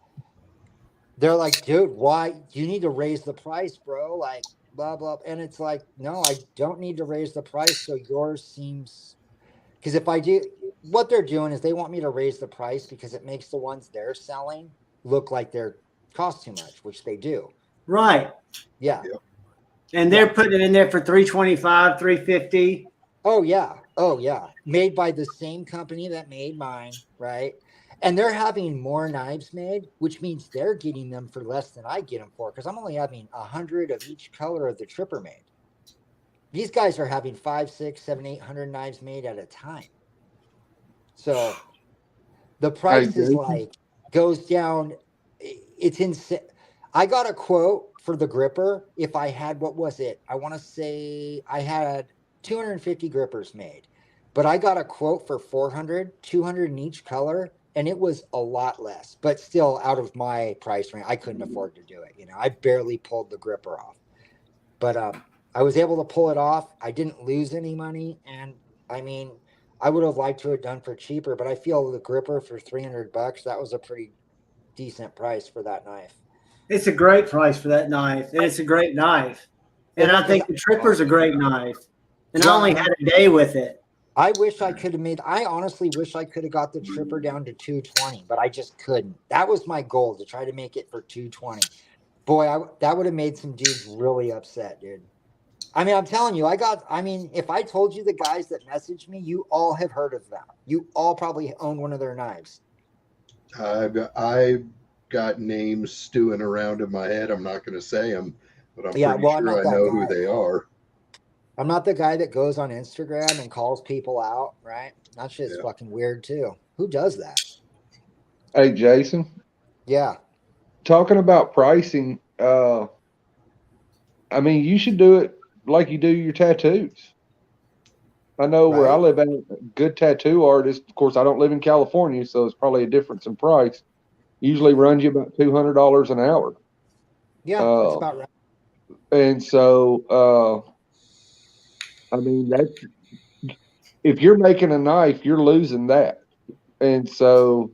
they're like, dude, why you need to raise the price, bro? Like, blah, blah. And it's like, no, I don't need to raise the price. So yours seems, because if I do, what they're doing is they want me to raise the price because it makes the ones they're selling look like they're cost too much, which they do. Right. Yeah. And they're putting it in there for 325, 350. Oh yeah. Oh yeah. Made by the same company that made mine, right? And they're having more knives made, which means they're getting them for less than I get them for, because I'm only having 100 of each color of the tripper made. These guys are having 5, 6, 7, 800 knives made at a time. So the price is like goes down. It's insane. I got a quote for the gripper. If I had, what was it? I want to say I had 250 grippers made, but I got a quote for 400, 200 in each color. And it was a lot less, but still out of my price range. I couldn't afford to do it. I barely pulled the gripper off, but I was able to pull it off. I didn't lose any money. And I mean, I would have liked to have done for cheaper, but I feel the gripper for $300, that was a pretty decent price for that knife. It's a great price for that knife. And it's a great knife. And I think the tripper's a great knife. And I only had a day with it. I wish I could have I honestly wish I could have got the tripper down to 220, but I just couldn't. That was my goal, to try to make it for 220. Boy, that would have made some dudes really upset, dude. I mean, I'm telling you, if I told you the guys that messaged me, you all have heard of them. You all probably own one of their knives. I've got names stewing around in my head. I'm not going to say them, but I'm pretty sure I know who they are. I'm not the guy that goes on Instagram and calls people out, right? That shit's fucking weird too. Who does that? Hey, Jason. Yeah. Talking about pricing, I mean, you should do it like you do your tattoos. I know where I live at, a good tattoo artist. Of course, I don't live in California, so it's probably a difference in price. Usually runs you about $200 an hour. Yeah, that's about right. And so, I mean, if you're making a knife, you're losing that. And so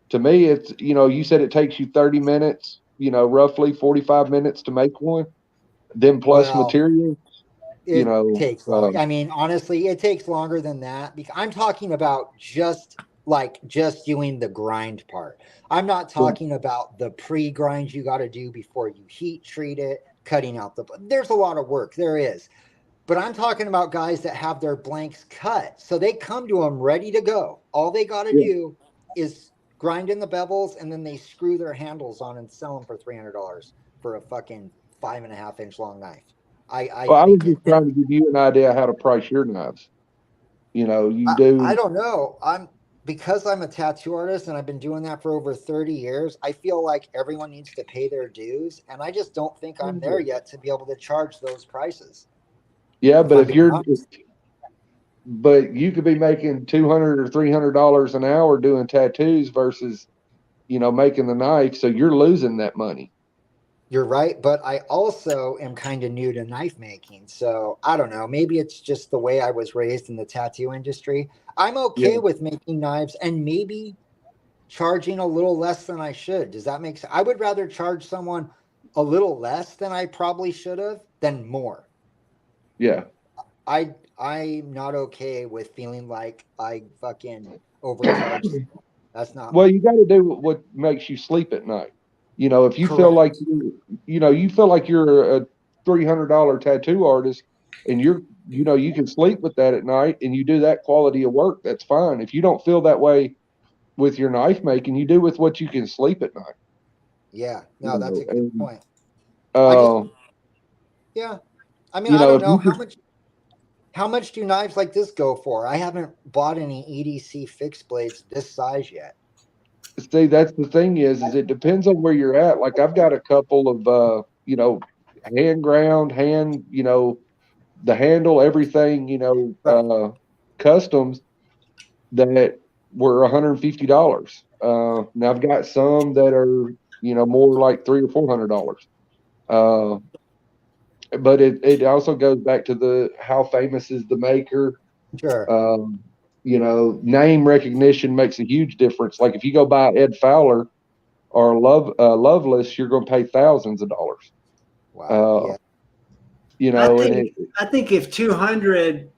to me, it's, you said it takes you 30 minutes, roughly 45 minutes to make one, then plus material. It takes long. I mean, honestly, it takes longer than that, because I'm talking about just doing the grind part. I'm not talking about the pre-grind you got to do before you heat treat it, cutting out there's a lot of work. There is. But I'm talking about guys that have their blanks cut. So they come to them ready to go. All they got to do is grind in the bevels, and then they screw their handles on and sell them for $300 for a fucking 5.5 inch long knife. I was just trying to give you an idea how to price your knives. You do. I don't know. Because I'm a tattoo artist and I've been doing that for over 30 years, I feel like everyone needs to pay their dues. And I just don't think I'm there yet to be able to charge those prices. Yeah, but but you could be making $200 or $300 an hour doing tattoos versus, making the knife. So you're losing that money. You're right. But I also am kind of new to knife making. So I don't know. Maybe it's just the way I was raised in the tattoo industry. I'm okay with making knives and maybe charging a little less than I should. Does that make sense? I would rather charge someone a little less than I probably should have than more. Yeah. I'm not okay with feeling like I fucking overcharged. That's not. Well, you got to do what makes you sleep at night. If you feel like you feel like you're a $300 tattoo artist, and you can sleep with that at night, and you do that quality of work, that's fine. If you don't feel that way with your knife making, you do with what you can sleep at night. Yeah, no, that's a good point. Yeah, I mean, I don't know how much do knives like this go for? I haven't bought any EDC fixed blades this size yet. See, that's the thing is it depends on where you're at. Like I've got a couple of hand ground, the handle, everything, customs that were $150. Now I've got some that are, more like $300 or $400. Uh, but it also goes back to the how famous is the maker. Sure. You know, name recognition makes a huge difference. Like if you go buy Ed Fowler or Loveless, you're going to pay thousands of dollars. Wow. Yeah. You know, I think if 200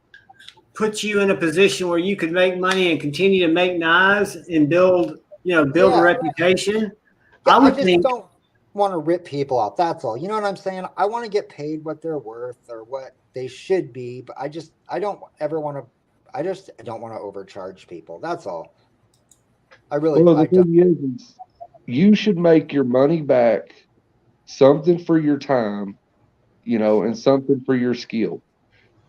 puts you in a position where you could make money and continue to make knives and build a reputation, Yeah, I just don't want to rip people off. That's all. You know what I'm saying? I want to get paid what they're worth or what they should be, but I don't want to overcharge people. That's all. The thing is you should make your money back, something for your time, you know, and something for your skill.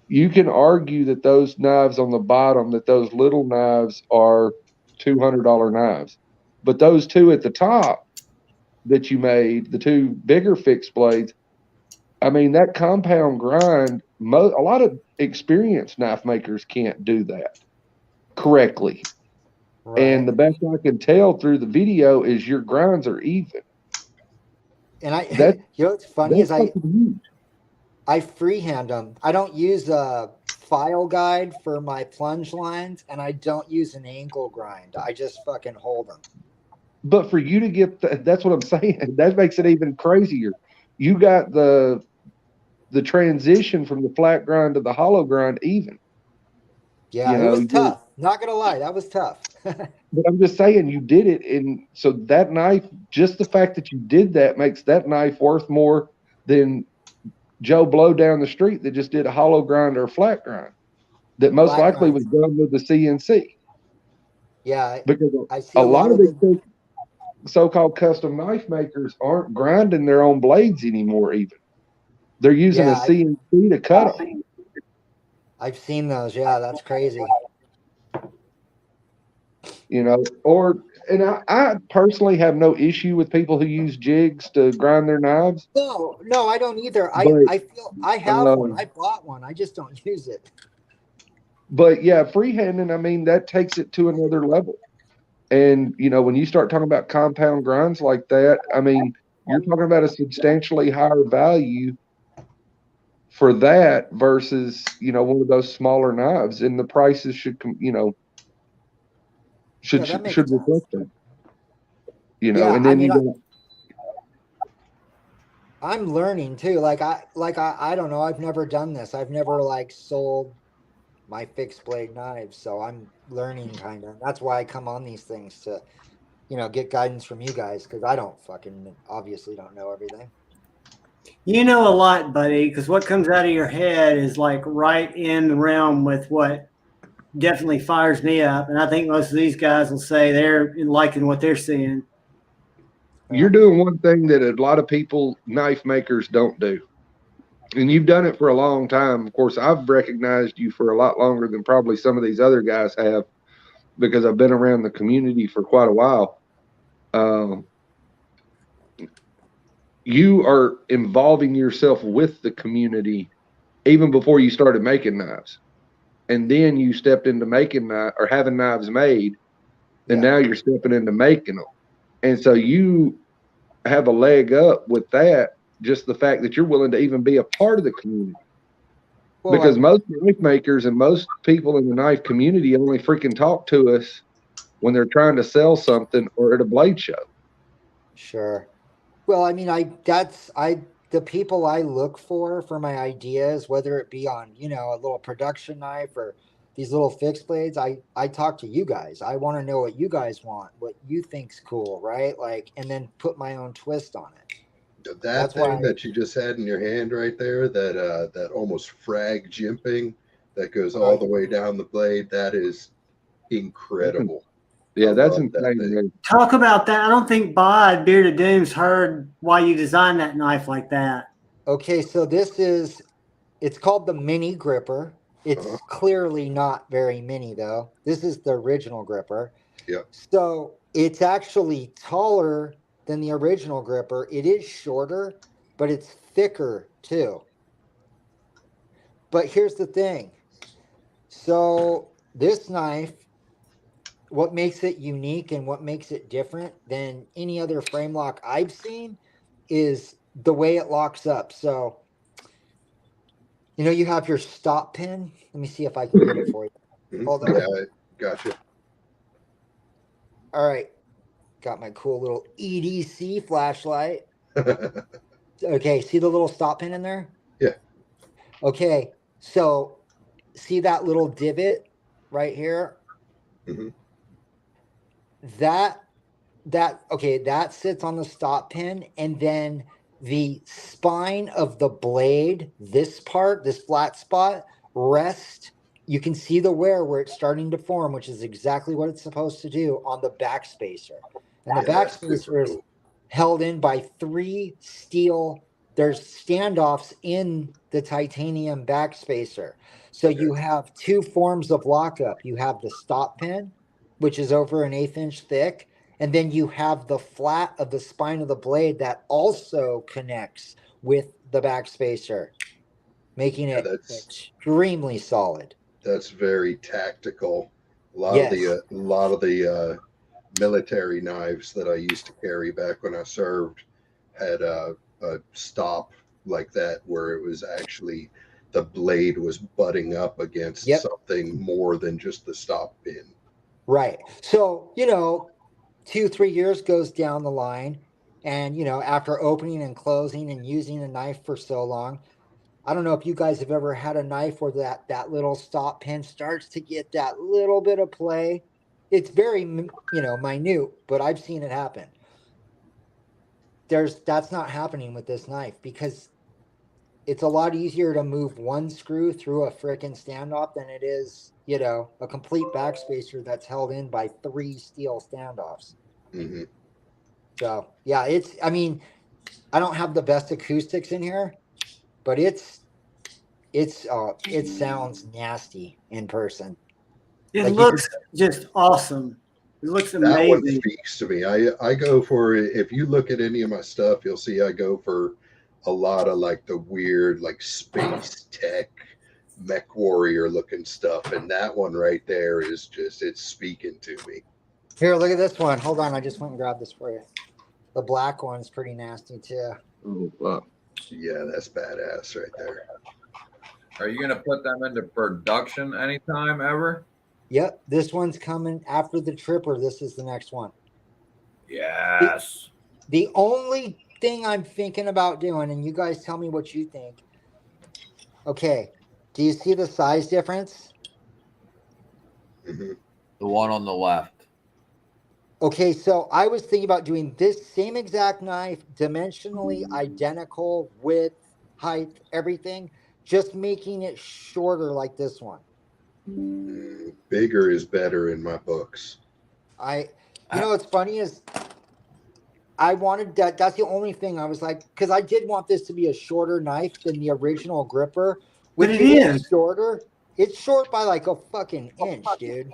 You can argue that those knives on the bottom, that those little knives are $200 knives, but those two at the top that you made, the two bigger fixed blades, I mean, that compound grind, a lot of experienced knife makers can't do that correctly. Right. And the best I can tell through the video is your grinds are even. And what's funny is I freehand them. I don't use a file guide for my plunge lines, and I don't use an angle grind. I just fucking hold them. But for you to get that's what I'm saying. That makes it even crazier. You got the transition from the flat grind to the hollow grind even. Yeah, it was tough. Not gonna lie, that was tough. But I'm just saying you did it, and so that knife, just the fact that you did that makes that knife worth more than Joe Blow down the street that just did a hollow grind or a flat grind that most likely was done with the CNC. Yeah, because I see a lot of these so-called custom knife makers aren't grinding their own blades anymore. Even they're using a CNC to cut them. I've seen those. Yeah, that's crazy. You know, and I personally have no issue with people who use jigs to grind their knives. No, I don't either. I feel I have one. I bought one. I just don't use it. But yeah, freehanding, I mean, that takes it to another level. And, you know, when you start talking about compound grinds like that, I mean, you're talking about a substantially higher value for that versus, you know, one of those smaller knives. And the prices should, you know, should reflect that. You know, and then I'm learning too. I don't know. I've never done this. I've never sold my fixed blade knives, so I'm learning kind of. That's why I come on these things to, get guidance from you guys, because I don't obviously don't know everything. You know a lot, buddy, because what comes out of your head is right in the realm with what definitely fires me up, and I think most of these guys will say they're liking what they're seeing. You're doing one thing that a lot of people, knife makers, don't do. And you've done it for a long time. Of course, I've recognized you for a lot longer than probably some of these other guys have, because I've been around the community for quite a while. You are involving yourself with the community even before you started making knives. And then you stepped into making or having knives made, and now you're stepping into making them. And so you have a leg up with that, just the fact that you're willing to even be a part of the community. Well, because most knife makers and most people in the knife community only freaking talk to us when they're trying to sell something or at a blade show. Sure. Well, I mean, the people I look for my ideas, whether it be on, a little production knife or these little fixed blades, I talk to you guys. I want to know what you guys want, what you think's cool, right? And then put my own twist on it. That's thing that you just had in your hand right there, that almost frag jimping that goes all the way down the blade, that is incredible. Yeah, that's insane. Talk about that. I don't think Bod Bearded Doom's heard why you designed that knife like that. Okay, so it's called the mini gripper. It's clearly not very mini though. This is the original gripper. Yeah. So it's actually taller than the original gripper. It is shorter, but it's thicker too. But here's the thing. So this knife, what makes it unique and what makes it different than any other frame lock I've seen is the way it locks up. So, you have your stop pin. Let me see if I can get it for you. Hold on. Yeah, gotcha. All right. Got my cool little EDC flashlight. Okay. See the little stop pin in there? Yeah. Okay. So see that little divot right here? Mhm. That sits on the stop pin, and then the spine of the blade, this flat spot, rests. You can see the wear where it's starting to form, which is exactly what it's supposed to do on the backspacer. And the Yeah, that's super backspacer is cool. held in by 3 steel. There's standoffs in the titanium backspacer. So Okay. you have 2 forms of lockup. You have the stop pin, which is over an 1/8 inch thick. And then you have the flat of the spine of the blade that also connects with the backspacer, making Yeah, it extremely solid. that's very tactical. Yes. A lot of the military knives that I used to carry back when I served had a stop like that where it was actually the blade was butting up against Yep. something more than just the stop pin. Right. So, 2-3 years goes down the line, and after opening and closing and using a knife for so long, I don't know if you guys have ever had a knife where that little stop pin starts to get that little bit of play. It's very minute, but I've seen it happen. That's not happening with this knife because it's a lot easier to move one screw through a frickin' standoff than it is, a complete backspacer that's held in by 3 steel standoffs. Mm-hmm. So yeah, I don't have the best acoustics in here, but it sounds nasty in person. It Like looks just awesome. It looks That one amazing. speaks to me. I go for, if you look at any of my stuff, you'll see I go for a lot of like the weird like space tech mech warrior looking stuff, and that one right there is just, it's speaking to me. Here, look at this one. Hold on, I just went and grabbed this for you. The black one's pretty nasty too. Ooh, look. Yeah, that's badass right there. Are you gonna put them into production anytime ever? Yep, this one's coming after the Tripper. This is the next one. Yes. The only thing I'm thinking about doing, and you guys tell me what you think. Okay, do you see the size difference? Mm-hmm. The one on the left. Okay, so I was thinking about doing this same exact knife, dimensionally identical, width, height, everything, just making it shorter like this one. Bigger is better in my books. What's funny is I wanted that. That's the only thing I was like, because I did want this to be a shorter knife than the original gripper, which But it is is. shorter. It's short by like a fucking inch, dude.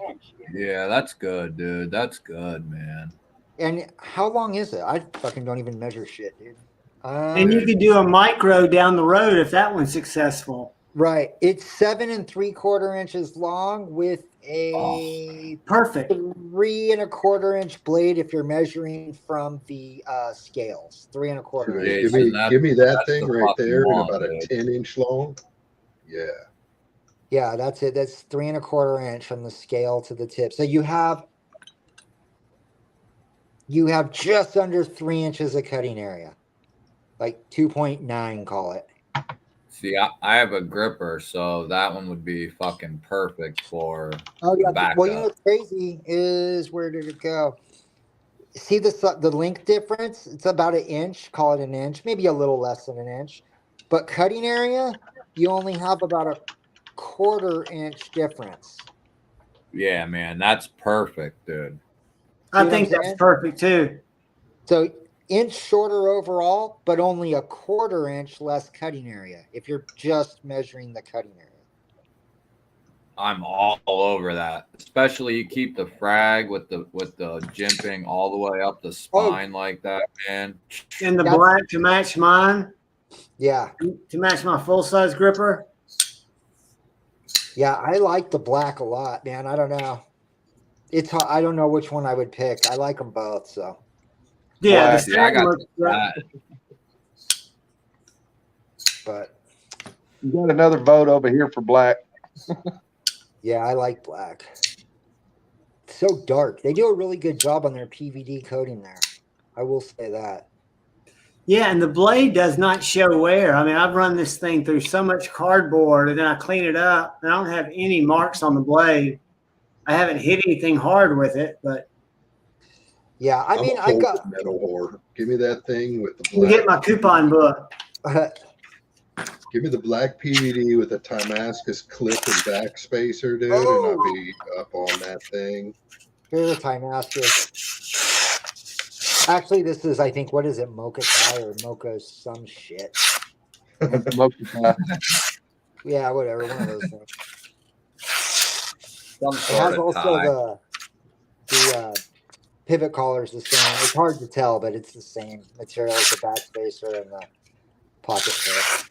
Yeah, that's good, dude. That's good, man. And how long is it? I fucking don't even measure shit, dude. And you could do a micro down the road if that one's successful. Right. It's 7 3/4 inches long with a Perfect. 3 1/4 inch blade if you're measuring from the scales. 3 1/4 Give inches. me, Jason, give me that that's thing the right fucking there in one, about dude. a 10-inch long. Yeah. Yeah, that's it. That's 3 1/4 inch from the scale to the tip. So you have just under 3 inches of cutting area, like 2.9, call it. See, I have a gripper, so that one would be fucking perfect for Oh yeah. backup. Well, what's crazy is where did it go? See the length difference? It's about an inch. Call it an inch, maybe a little less than an inch. But cutting area, you only have about a 1/4 inch difference. Yeah, man, that's perfect, dude. I what I'm think that's saying? perfect too. So inch shorter overall, but only a 1/4 inch less cutting area if you're just measuring the cutting area. I'm all over that. Especially you keep the frag with the jimping all the way up the spine like that, man. And the That's- black to match mine, Yeah. to match my full size gripper. Yeah, I like the black a lot, man. I don't know. I don't know which one I would pick. I like them both, so. Yeah, Boy, the see, I satin got looks that. But You got another vote over here for black. yeah, I like black. It's so dark. They do a really good job on their PVD coating there. I will say that. Yeah, and the blade does not show wear. I mean, I've run this thing through so much cardboard, and then I clean it up, and I don't have any marks on the blade. I haven't hit anything hard with it, but Yeah, I I'm mean, a I got. metal whore. Give me that thing with the you get black. my coupon book. Give me the black PVD with a Timascus clip and backspacer, dude, and Oh. I'll be up on that thing. Here's a time master. Actually, this is, I think, what is it, Mocha Pie or Mocha some shit? Yeah, whatever, one of those things. Some It sort has of also tie. the pivot collar's the same. It's hard to tell, but it's the same material as the backspacer and the pocket clip.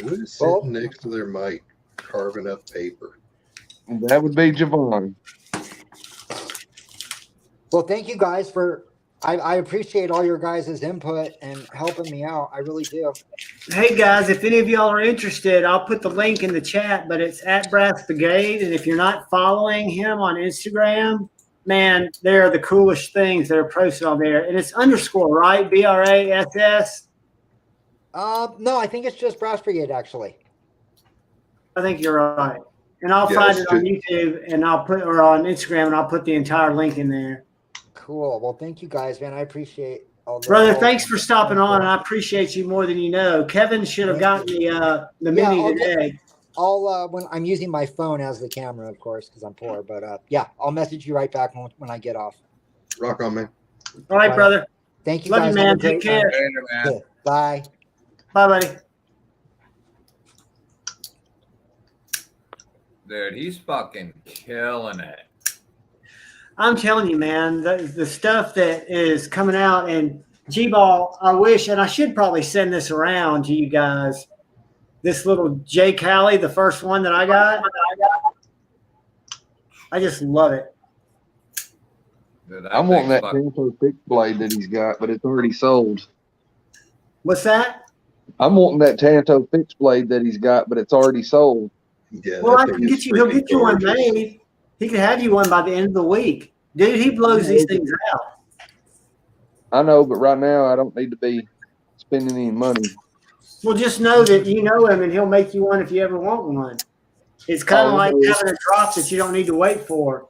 Who is sitting Well- next to their mic carving up paper? That would be JuhVon. Well, thank you guys for. I appreciate all your guys' input and helping me out. I really do. Hey guys, if any of y'all are interested, I'll put the link in the chat, but it's at Brass Brigade. And if you're not following him on Instagram, man, they're the coolest things that are posted on there. And it's underscore, right? BRASS. No, I think it's just Brass Brigade, actually. I think you're right. And I'll Yeah, find it's it on YouTube and or on Instagram, and I'll put the entire link in there. Cool. Well, thank you guys, man. I appreciate all the Brother, all- thanks for stopping on, and I appreciate you more than you know. Kevin should have gotten the mini I'll today. I'll when I'm using my phone as the camera, of course, because I'm poor. But yeah, I'll message you right back when I get off. Rock on, man. All right, brother. Thank you Love guys. you, Have a man. great Take care. night. Later, man. Yeah, bye. Bye, buddy. Dude, he's fucking killing it. I'm telling you, man, the stuff that is coming out, and G-Ball, I wish, and I should probably send this around to you guys. This little J. Cali, the first one that I got. I just love it. Dude, that I'm wanting thing's that fucking- Tanto fixed blade that he's got, but it's already sold. What's that? I'm wanting that Tanto fixed blade that he's got, but it's already sold. Yeah, Well, I that can thing get is you. He'll freaking get you one gorgeous. made. He could have you one by the end of the week, dude. He blows these things out. I know, but right now I don't need to be spending any money. Well, just know that you know him, and he'll make you one if you ever want one. It's kind of Oh, like no. having a drop that you don't need to wait for.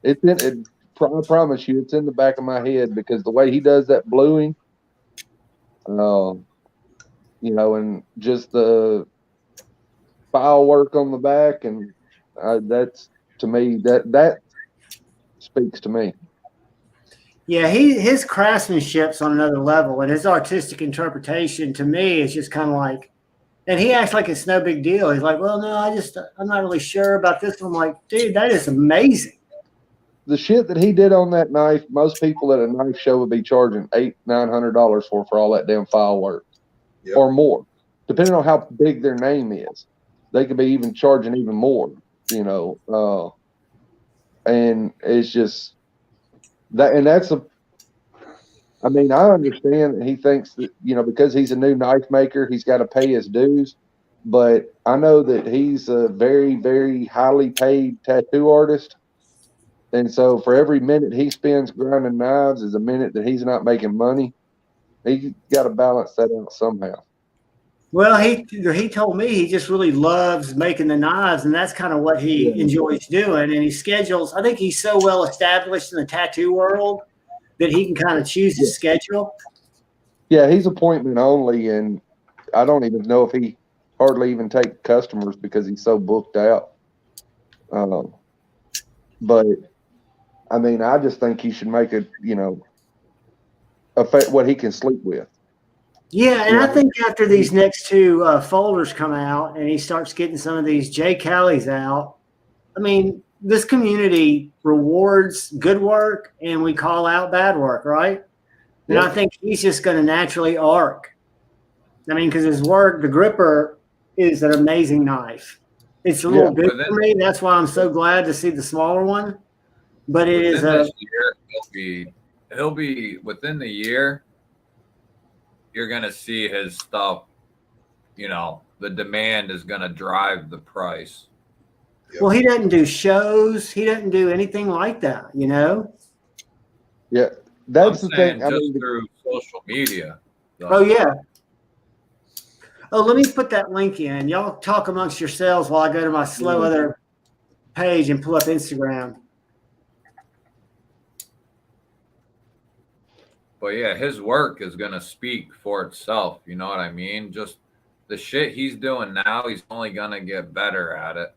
It's in it. I promise you, it's in the back of my head because the way he does that bluing, you know, and just the file work on the back, and that's to me that speaks to me. Yeah, his craftsmanship's on another level, and his artistic interpretation to me is just kind of like, and he acts like it's no big deal. He's like, well, no, I'm not really sure about this one. I'm like, dude, that is amazing. The shit that he did on that knife, most people at a knife show would be charging $800-900 for all that damn file work, Yep. or more, depending on how big their name is. They could be even charging even more, you know. And it's just that, and that's I mean, I understand that he thinks that, you know, because he's a new knife maker, he's got to pay his dues. But I know that he's a very, very highly paid tattoo artist. And so for every minute he spends grinding knives is a minute that he's not making money. He got to balance that out somehow. Well, he told me he just really loves making the knives, and that's kind of what he enjoys doing. And he schedules. I think he's so well established in the tattoo world that he can kind of choose his schedule. Yeah, he's appointment only, and I don't even know if he hardly even take customers because he's so booked out. But I mean, I just think he should make it, you know, affect what he can sleep with. Yeah, and I think after these next two folders come out and he starts getting some of these J. Callies out, I mean, this community rewards good work and we call out bad work, right? And I think he's just going to naturally arc. I mean, because his work, the gripper is an amazing knife. It's a little big for me. That's why I'm so glad to see the smaller one. But it is this year, he'll be within the year. you're gonna see his stuff. You know, the demand is gonna drive the price. Well, he doesn't do shows. He doesn't do anything like that, you know? Yeah, that's I'm the saying thing. I just mean, through social media. though. Oh, yeah. Oh, let me put that link in. Y'all talk amongst yourselves while I go to my slow other page and pull up Instagram. But yeah, his work is gonna speak for itself. You know what I mean? Just the shit he's doing now, he's only gonna get better at it.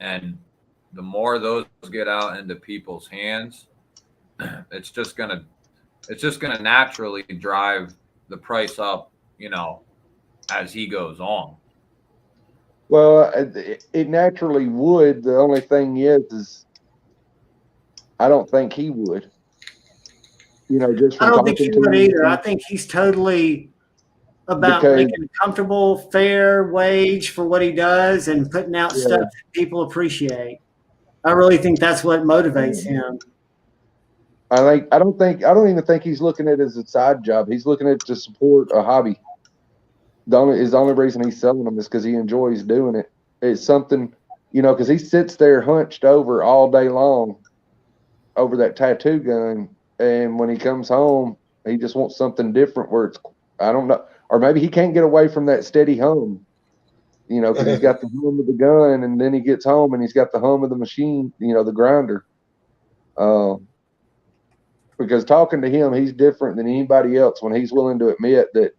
And the more those get out into people's hands, it's just gonna naturally drive the price up, you know, as he goes on. well, it naturally would. The only thing is I don't think he would. You know, just I from don't think he talking to would him, either. I think he's totally about because making a comfortable, fair wage for what he does and putting out Yeah. stuff that people appreciate. I really think that's what motivates him. I don't even think he's looking at it as a side job. He's looking at it to support a hobby. The only reason he's selling them is because he enjoys doing it. It's something, you know, because he sits there hunched over all day long over that tattoo gun, and when he comes home, he just wants something different. Where it's, I don't know, or maybe he can't get away from that steady hum, you know, because he's got the hum of the gun, and then he gets home and he's got the hum of the machine, you know, the grinder. Because talking to him, he's different than anybody else when he's willing to admit that,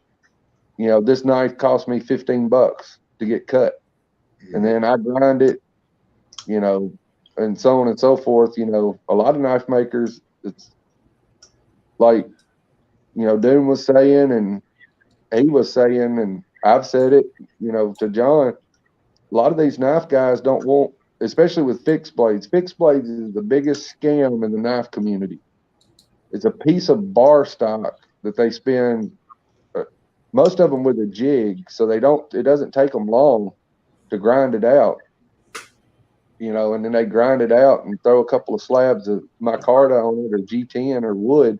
you know, this knife cost me $15 to get cut, and then I grind it, you know, and so on and so forth. You know, a lot of knife makers, it's like, you know, Doom was saying, and he was saying, and I've said it, you know, to John, a lot of these knife guys don't want, especially with fixed blades. Fixed blades is the biggest scam in the knife community. It's a piece of bar stock that they spend, most of them with a jig, so it doesn't take them long to grind it out, you know, and then they grind it out and throw a couple of slabs of micarta on it or G10 or wood.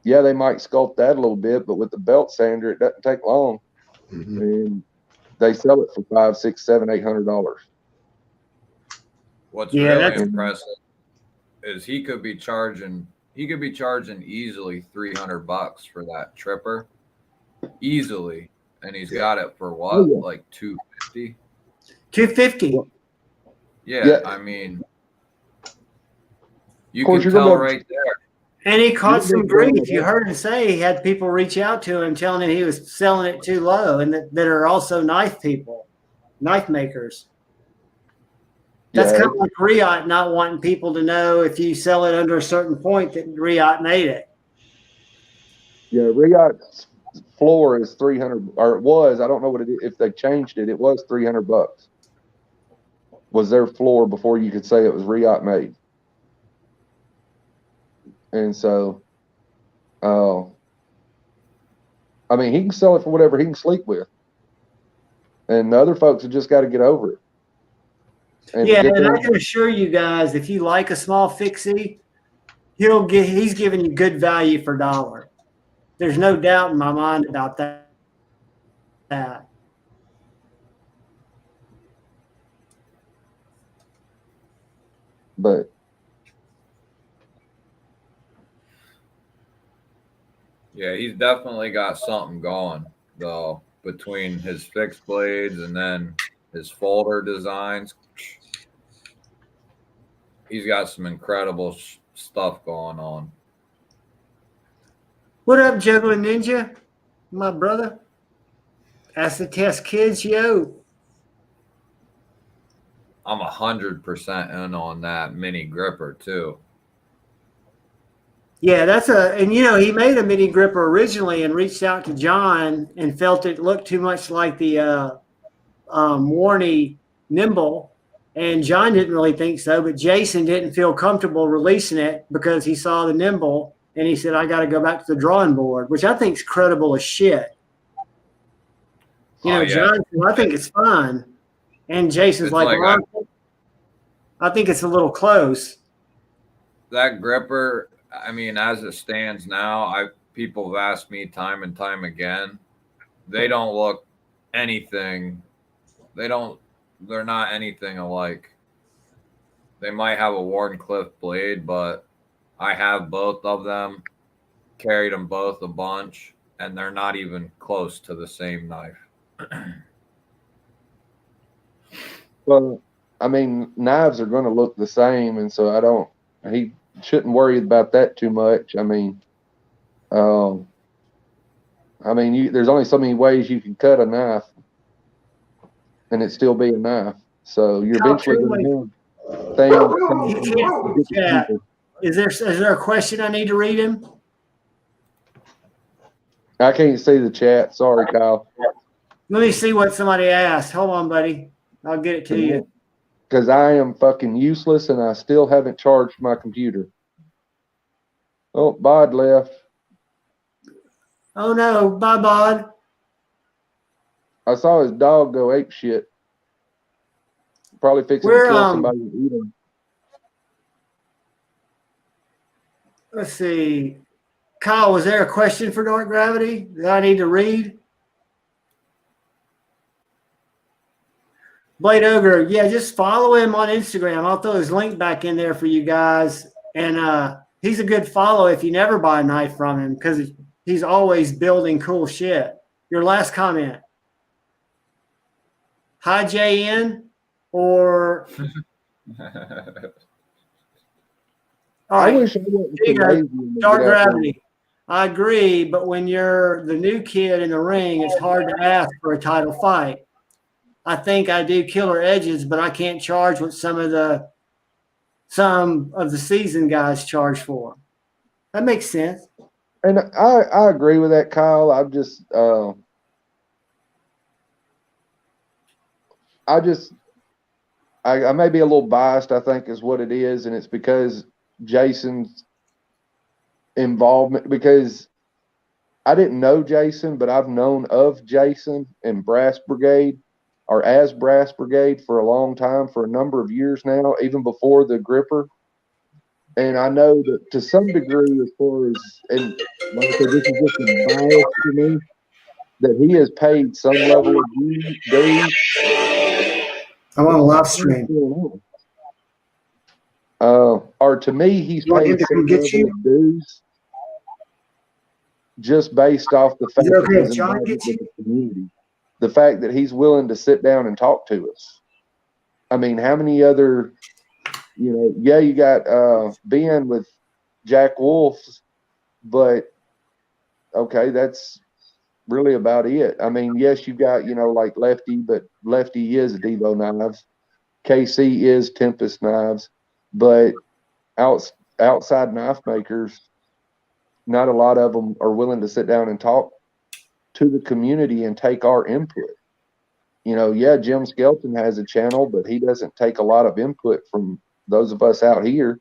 Yeah, they might sculpt that a little bit, but with the belt sander, it doesn't take long, and they sell it for $500, $600, $700, $800. What's Yeah, really that's- impressive is he could be charging easily $300 for that tripper, easily, and he's got it for what, Oh, yeah. like $250. $250. Yeah, I mean, you course, can you're gonna tell be able to- right there. And he caught You're some gonna be able grief. to- You heard him say he had people reach out to him telling him he was selling it too low, and that are also knife people, knife makers. That's Yeah, kind of like Riot not wanting people to know if you sell it under a certain point that Riot made it. yeah, Riot's floor is 300, or it was. I don't know what it is. If they changed it, it was $300. Was their floor before you could say it was Riot made. And so, I mean, he can sell it for whatever he can sleep with, and the other folks have just got to get over it. And Yeah, get and their- I can assure you guys, if you like a small fixie, he's giving you good value for dollar. There's no doubt in my mind about that. but Yeah, he's definitely got something going though between his fixed blades and then his folder designs. He's got some incredible stuff going on. What up, Juggling Ninja? My brother. Acid Test Kids, yo. I'm 100% in on that mini gripper too. Yeah, and you know, he made a mini gripper originally and reached out to John and felt it looked too much like the Warney Nimble. And John didn't really think so, but Jason didn't feel comfortable releasing it because he saw the Nimble and he said, I got to go back to the drawing board, which I think is credible as shit. You know, yeah. John, I think it's fine. And Jason's It's like, like well, I think it's a little close. That gripper, I mean, as it stands now, people have asked me time and time again, they don't look anything. They're not anything alike. They might have a Wardenclyffe blade, but I have both of them, carried them both a bunch, and they're not even close to the same knife. Well, I mean, knives are going to look the same, and so he shouldn't worry about that too much. There's only so many ways you can cut a knife, and it still be a knife. So you're eventually going to have things. Yeah. Is there a question I need to read him? I can't see the chat. Sorry, Kyle. Let me see what somebody asked. Hold on, buddy. I'll get it to you. Because I am fucking useless and I still haven't charged my computer. Oh, Bod left. Oh no, bye, Bod. I saw his dog go ape shit. Probably fixing to kill somebody and eat him. Let's see. Kyle, was there a question for Dark Gravity that I need to read? Blade Ogre, yeah, just follow him on Instagram. I'll throw his link back in there for you guys. And he's a good follow if you never buy a knife from him because he's always building cool shit. Your last comment. Hi, JN, or all right. I wish I wasn't so lazy and Dark get out Gravity. I agree, but when you're the new kid in the ring, it's hard to ask for a title fight. I think I do killer edges, but I can't charge what some of the seasoned guys charge for. That makes sense. And I agree with that, Kyle. I may be a little biased, I think is what it is, and it's because Jason's involvement, because I didn't know Jason, but I've known of Jason and Brass Brigade, or as Brass Brigade, for a long time, for a number of years now, even before the gripper. And I know that to some degree, as far as, and like I said, this is just a bias for me, that he has paid some level of dues. I'm on a live stream. Or to me, he's paid some level of dues just based off the fact that his involvement with the community. The fact that he's willing to sit down and talk to us. I mean, how many other, you got Ben with Jack Wolf's, but okay, that's really about it. I mean, yes, you've got, like Lefty, but Lefty is Devo Knives. KC is Tempest Knives, but outside knife makers, not a lot of them are willing to sit down and talk to the community and take our input. Jim Skelton has a channel, but he doesn't take a lot of input from those of us out here.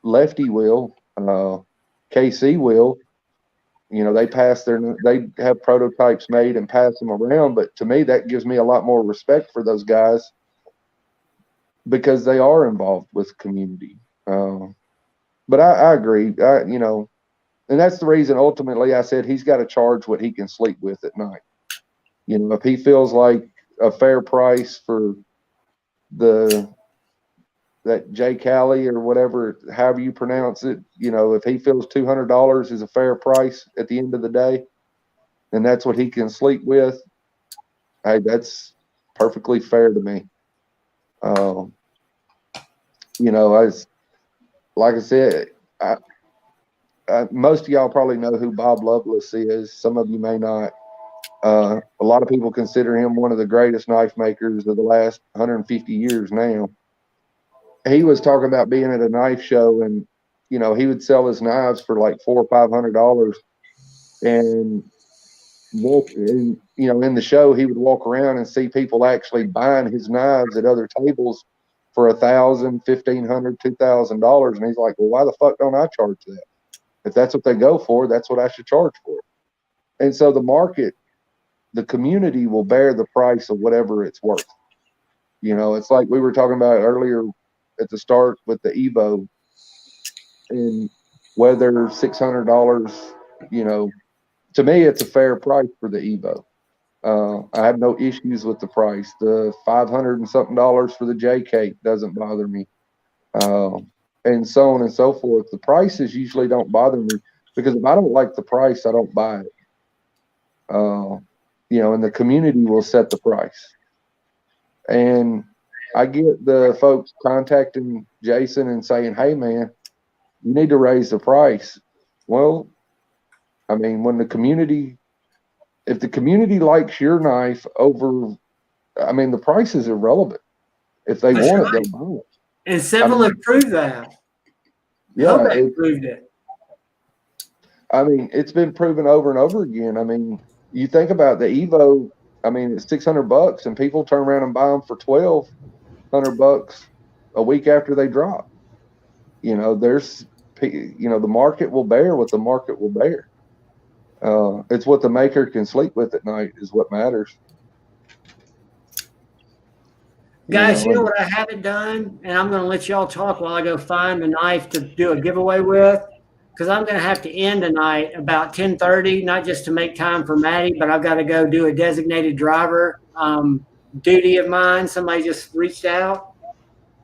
Lefty will, KC will. They have prototypes made and pass them around. But to me, that gives me a lot more respect for those guys because they are involved with the community. But I agree, and that's the reason ultimately I said he's got to charge what he can sleep with at night. If he feels like a fair price for that Jay Cali or whatever, however you pronounce it, if he feels $200 is a fair price at the end of the day, and that's what he can sleep with, hey, that's perfectly fair to me. Like I said, most of y'all probably know who Bob Lovelace is. Some of you may not. A lot of people consider him one of the greatest knife makers of the last 150 years now. He was talking about being at a knife show, and he would sell his knives for like $400 or $500, and in the show he would walk around and see people actually buying his knives at other tables for $1,000, $1,500, $2,000, and he's like, well, why the fuck don't I charge that? If that's what they go for, that's what I should charge for. And so the market, the community will bear the price of whatever it's worth. It's like we were talking about earlier at the start with the Evo. And whether $600, you know, to me, it's a fair price for the Evo. I have no issues with the price. The $500 and something for the JK doesn't bother me. And so on and so forth. The prices usually don't bother me because if I don't like the price, I don't buy it. You know, and the community will set the price. And I get the folks contacting Jason and saying, hey, man, you need to raise the price. Well, I mean, if the community likes your knife over, I mean, the price is irrelevant. If they That's want right. it, they'll buy it. And several have proved that. Yeah, Hope proved it. I mean, it's been proven over and over again. I mean, you think about the Evo. I mean, it's $600, and people turn around and buy them for $1,200 a week after they drop. You know, the market will bear what the market will bear. It's what the maker can sleep with at night is what matters. Guys, you know what I haven't done? And I'm going to let y'all talk while I go find a knife to do a giveaway with. Because I'm going to have to end tonight about 10:30, not just to make time for Maddie, but I've got to go do a designated driver duty of mine. Somebody just reached out.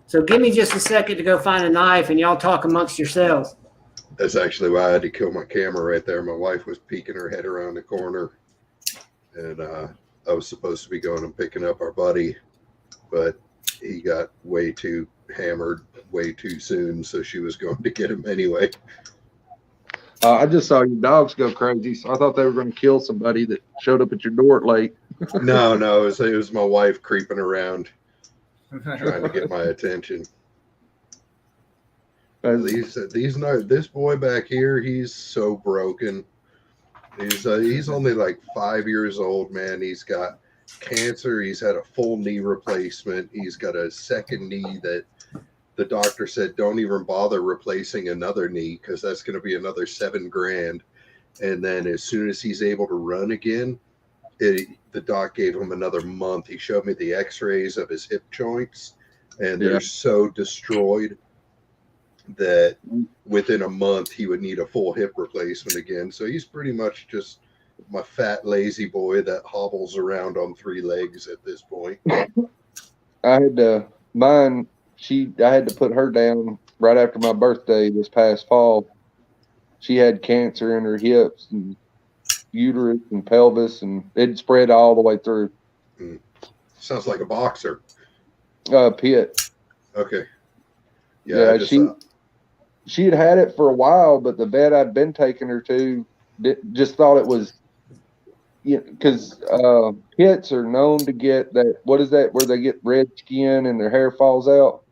So give me just a second to go find a knife, and y'all talk amongst yourselves. That's actually why I had to kill my camera right there. My wife was peeking her head around the corner, and I was supposed to be going and picking up our buddy, but he got way too hammered way too soon, so she was going to get him anyway. I just saw your dogs go crazy, so I thought they were going to kill somebody that showed up at your door late. No, it was my wife creeping around, trying to get my attention. This boy back here, he's so broken. He's only like 5 years old, man. He's got cancer. He's had a full knee replacement. He's got a second knee that the doctor said don't even bother replacing another knee because that's going to be another $7,000. And then as soon as he's able to run again, the doc gave him another month. He showed me the x-rays of his hip joints, and they're so destroyed that within a month he would need a full hip replacement again. So he's pretty much just my fat, lazy boy that hobbles around on 3 legs at this point. I had I had to put her down right after my birthday this past fall. She had cancer in her hips and uterus and pelvis, and it spread all the way through. Sounds like a boxer. Pit. Okay. Yeah, she had it for a while, but the vet I'd been taking her to just thought it was, because pits are known to get that. What is that? Where they get red skin and their hair falls out?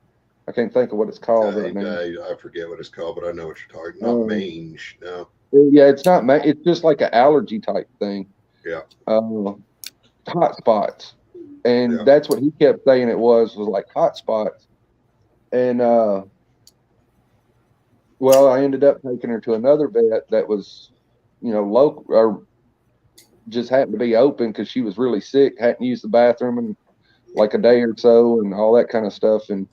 I can't think of what it's called right now. I forget what it's called, but I know what you're talking about. Not mange, no. Yeah, it's not. It's just like an allergy type thing. Yeah. Hot spots, and that's what he kept saying. It was like hot spots, and well, I ended up taking her to another vet that was, local or just happened to be open because she was really sick, hadn't used the bathroom in like a day or so, and all that kind of stuff, and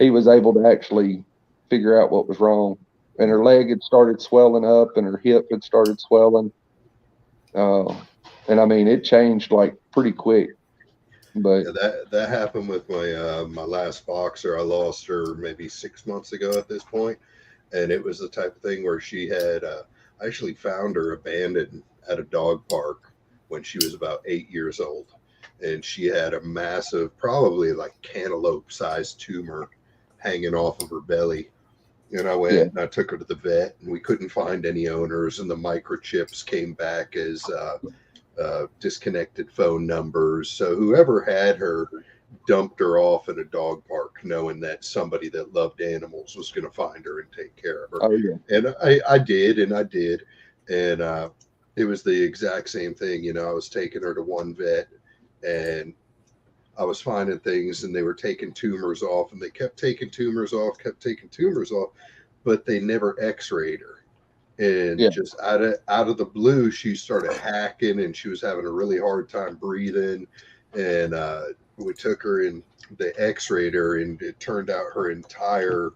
he was able to actually figure out what was wrong. And her leg had started swelling up and her hip had started swelling. And I mean, it changed like pretty quick. But that happened with my last boxer. I lost her maybe 6 months ago at this point. And it was the type of thing where she had, I actually found her abandoned at a dog park when she was about 8 years old. And she had a massive, probably like cantaloupe sized tumor hanging off of her belly. And I went and I took her to the vet, and we couldn't find any owners, and the microchips came back as disconnected phone numbers. So whoever had her dumped her off at a dog park, knowing that somebody that loved animals was going to find her and take care of her. Oh, yeah. And I did. And it was the exact same thing. I was taking her to one vet, and I was finding things, and they were taking tumors off, and they kept taking tumors off, but they never x-rayed her. And just out of the blue, she started hacking, and she was having a really hard time breathing. And we took her and they x-rayed her, and it turned out her entire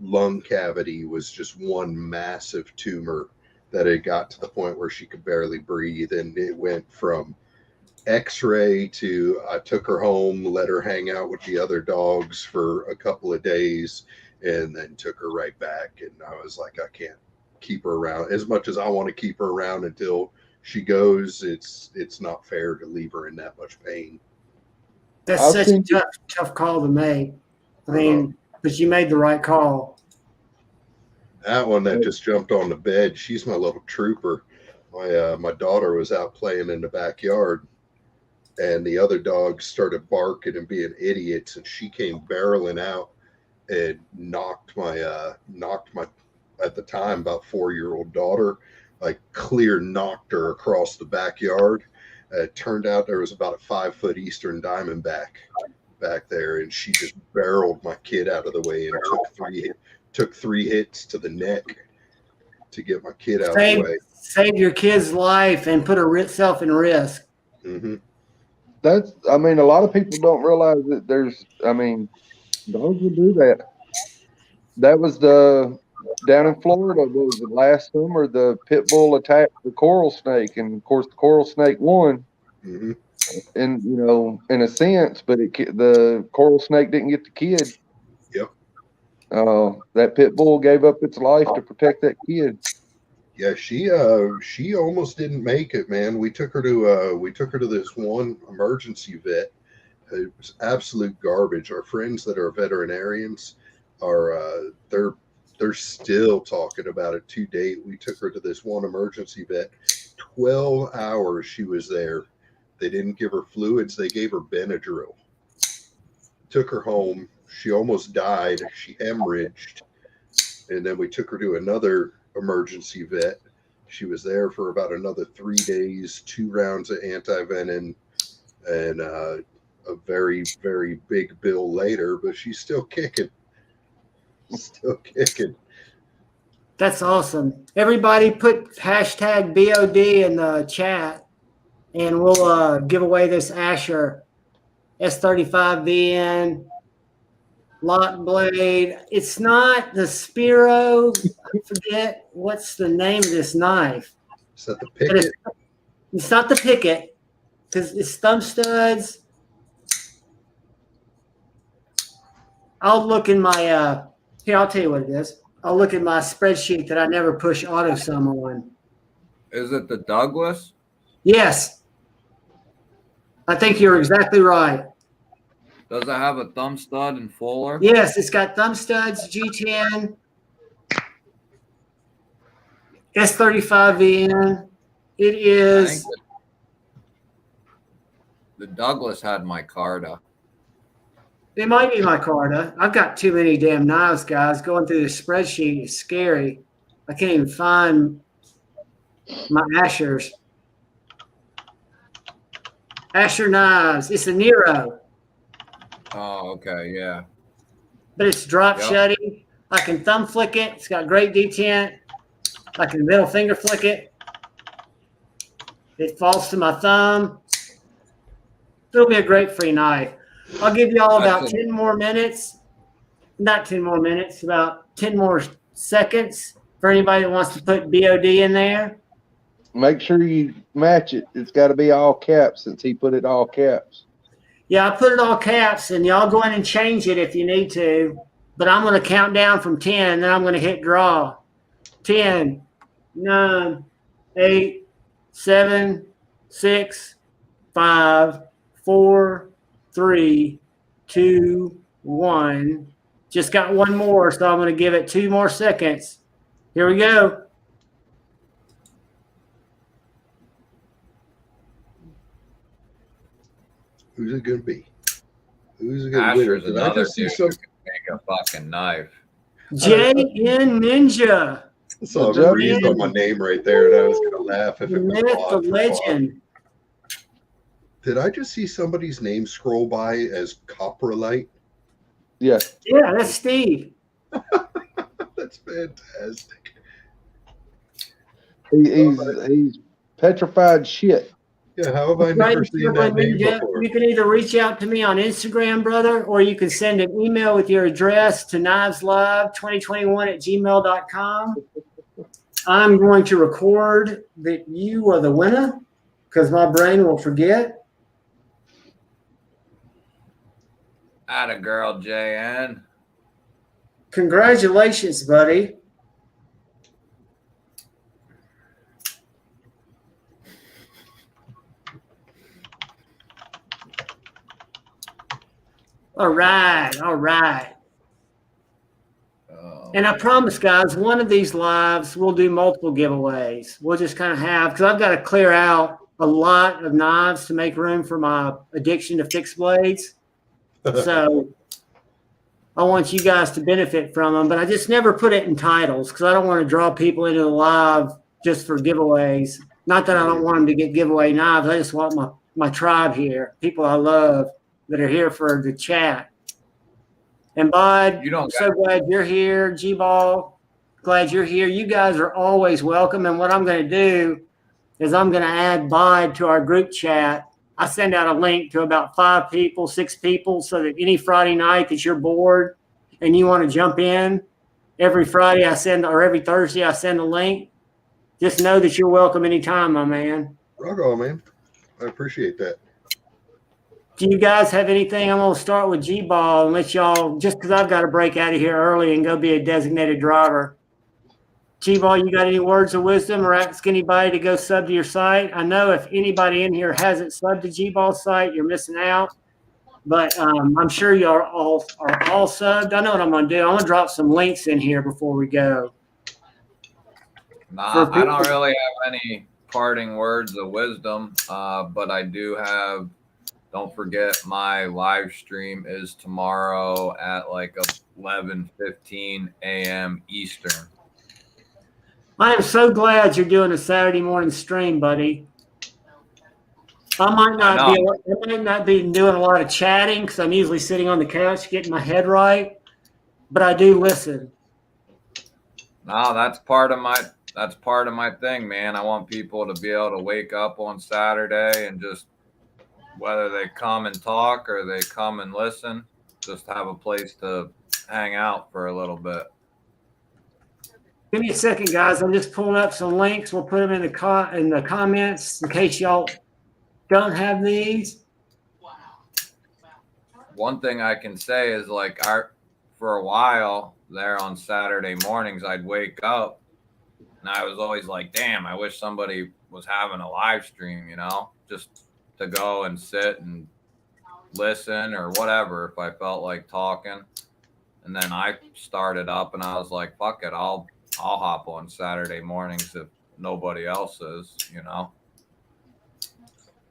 lung cavity was just one massive tumor that had got to the point where she could barely breathe. And it went from X-ray to I took her home, let her hang out with the other dogs for a couple of days, and then took her right back. And I was like, I can't keep her around as much as I want to keep her around until she goes. It's not fair to leave her in that much pain. That's I've such seen- a tough call to make. I mean, but you made the right call. That one that just jumped on the bed, she's my little trooper. My daughter was out playing in the backyard, and the other dogs started barking and being idiots, and she came barreling out and knocked my at the time about 4-year-old daughter, like clear knocked her across the backyard. It turned out there was about a 5-foot eastern diamondback back there, and she just barreled my kid out of the way and took three hits to the neck to get my kid out of the way. Save your kid's life and put herself in risk. Mm-hmm. I mean, a lot of people don't realize that dogs will do that. That was down in Florida, was it last summer, the pit bull attacked the coral snake, and of course the coral snake won. Mm-hmm. And in a sense, but the coral snake didn't get the kid. Yep. That pit bull gave up its life to protect that kid. Yeah, she almost didn't make it, man. We took her to this one emergency vet. It was absolute garbage. Our friends that are veterinarians are they're still talking about it to date. We took her to this one emergency vet. 12 hours she was there. They didn't give her fluids. They gave her Benadryl. Took her home. She almost died. She hemorrhaged. And then we took her to another emergency vet. She was there for about another 3 days, 2 rounds of antivenom, and a very, very big bill later, but she's still kicking. Still kicking. That's awesome. Everybody put hashtag BOD in the chat, and we'll give away this Asher S35VN lock blade. It's not the Spiro. I forget what's the name of this knife. Is that the Picket? It's not the Picket, because it's thumb studs. I'll look in my here, I'll tell you what it is. I'll look at my spreadsheet that I never push auto sum on. Is it the Douglas? Yes. I think you're exactly right. Does it have a thumb stud and fuller? Yes, it's got thumb studs, G10, S35VN. It I is. think the Douglas had micarta. It might be my Carta. I've got too many damn knives, guys. Going through the spreadsheet is scary. I can't even find my Ashers. Asher knives. It's a Nero, Oh, okay, yeah. but it's drop Yep. shutting. I can thumb flick it. It's got great detent. I can middle finger flick it. It falls to my thumb. It'll be a great free knife. I'll give you all about 10 more minutes. Not 10 more minutes, about 10 more seconds for anybody that wants to put BOD in there. Make sure you match it. It's got to be all caps since he put it all caps. Yeah, I put it all caps, and y'all go in and change it if you need to. But I'm going to count down from 10, and then I'm going to hit draw. 10, 9, 8, 7, 6, 5, 4, 3, 2, 1. Just got one more, so I'm going to give it 2 more seconds. Here we go. Who's it going to be? Who's it going to Asher's win? Did I another just see dude some? who can make a fucking knife. JN Ninja. So The I'm used on my name right there, and I was going to laugh if The it was myth, the Claude for Claude. legend. Did I just see somebody's name scroll by as Coprolite? Yeah. Yeah, that's Steve. That's fantastic. He's petrified shit. Yeah, how have I never seen that name before? You can either reach out to me on Instagram, brother, or you can send an email with your address to kniveslive2021@gmail.com. I'm going to record that you are the winner because my brain will forget. Atta girl, JN. Congratulations, buddy. All right. And I promise, guys, one of these lives we'll do multiple giveaways. We'll just kind of have, because I've got to clear out a lot of knives to make room for my addiction to fixed blades. So I want you guys to benefit from them, but I just never put it in titles because I don't want to draw people into the live just for giveaways. Not that I don't want them to get giveaway knives. I just want my tribe here, people I love that are here for the chat. And Bud, I'm so glad you're here. G-Ball, glad you're here. You guys are always welcome. And what I'm going to do is I'm going to add Bud to our group chat. I send out a link to about 5 people, 6 people, so that any Friday night that you're bored and you want to jump in, every Friday or every Thursday I send a link. Just know that you're welcome anytime, my man. Rock on, man. I appreciate that. Do you guys have anything? I'm going to start with G-Ball and let y'all, just because I've got to break out of here early and go be a designated driver. G-Ball, you got any words of wisdom or ask anybody to go sub to your site? I know if anybody in here hasn't subbed to G-Ball's site, you're missing out. But I'm sure you are all subbed. I know what I'm going to do. I'm going to drop some links in here before we go. Nah, I don't really have any parting words of wisdom, but I do have, don't forget my live stream is tomorrow at like 11:15 a.m. Eastern. I am so glad you're doing a Saturday morning stream, buddy. I might not be doing a lot of chatting because I'm usually sitting on the couch getting my head right, but I do listen. No, that's part of my thing, man. I want people to be able to wake up on Saturday and just, whether they come and talk or they come and listen, just have a place to hang out for a little bit. Give me a second, guys. I'm just pulling up some links. We'll put them in the comments in case y'all don't have these. One thing I can say is like for a while there on Saturday mornings, I'd wake up and I was always like, damn, I wish somebody was having a live stream, just to go and sit and listen or whatever if I felt like talking. And then I started up and I was like, fuck it, I'll hop on Saturday mornings if nobody else is,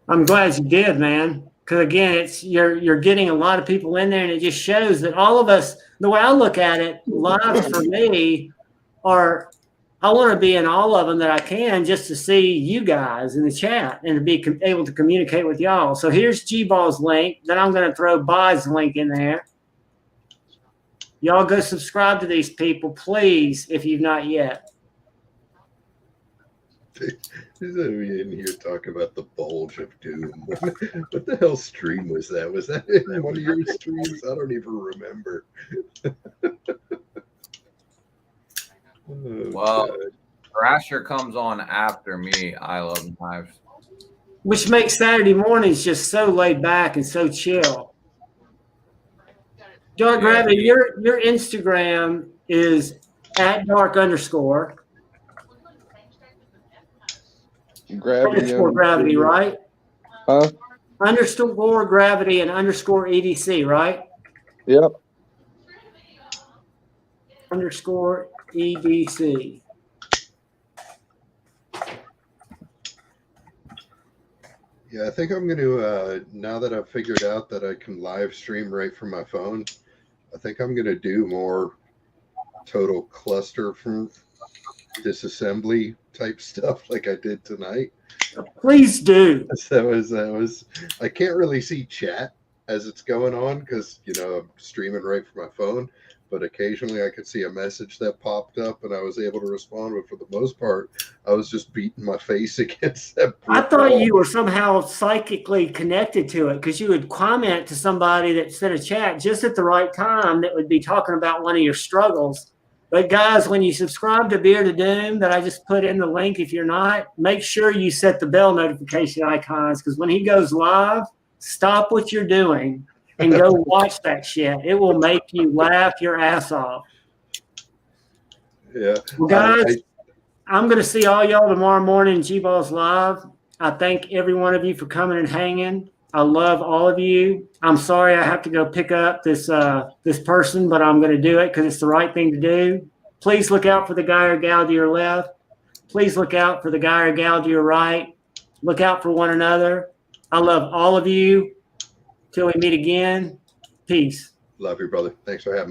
I'm glad you did, man. Because again, it's you're getting a lot of people in there, and it just shows that all of us. The way I look at it, live for me are I want to be in all of them that I can just to see you guys in the chat and to be able to communicate with y'all. So here's G-Ball's link. Then I'm going to throw Bod's link in there. Y'all go subscribe to these people, please, if you've not yet. Is that me in here talking about the bulge of doom? What the hell stream was that? Was that in one of your streams? I don't even remember. Well, Thrasher comes on after me. I love knives. Which makes Saturday mornings just so laid back and so chill. Dark Gravity, your Instagram is @dark_. Gravity, right? Huh? _gravity and _EDC, right? Yep. _EDC. Yeah, I think I'm going to, now that I've figured out that I can live stream right from my phone, I think I'm going to do more total cluster from disassembly type stuff like I did tonight. Please do. That was I can't really see chat as it's going on because, you know, I'm streaming right from my phone. But occasionally I could see a message that popped up and I was able to respond. But for the most part, I was just beating my face against that I brick thought wall. you were somehow psychically connected to it because you would comment to somebody that sent a chat just at the right time that would be talking about one of your struggles. But guys, when you subscribe to Beer to Doom that I just put in the link, if you're not, make sure you set the bell notification icons because when he goes live, stop what you're doing and go watch that shit. It will make you laugh your ass off. Yeah. Well, guys, I'm going to see all y'all tomorrow morning in JuhVon's Live. I thank every one of you for coming and hanging. I love all of you. I'm sorry I have to go pick up this person, but I'm going to do it because it's the right thing to do. Please look out for the guy or gal to your left. Please look out for the guy or gal to your right. Look out for one another. I love all of you. Till we meet again. Peace. Love you, brother. Thanks for having me.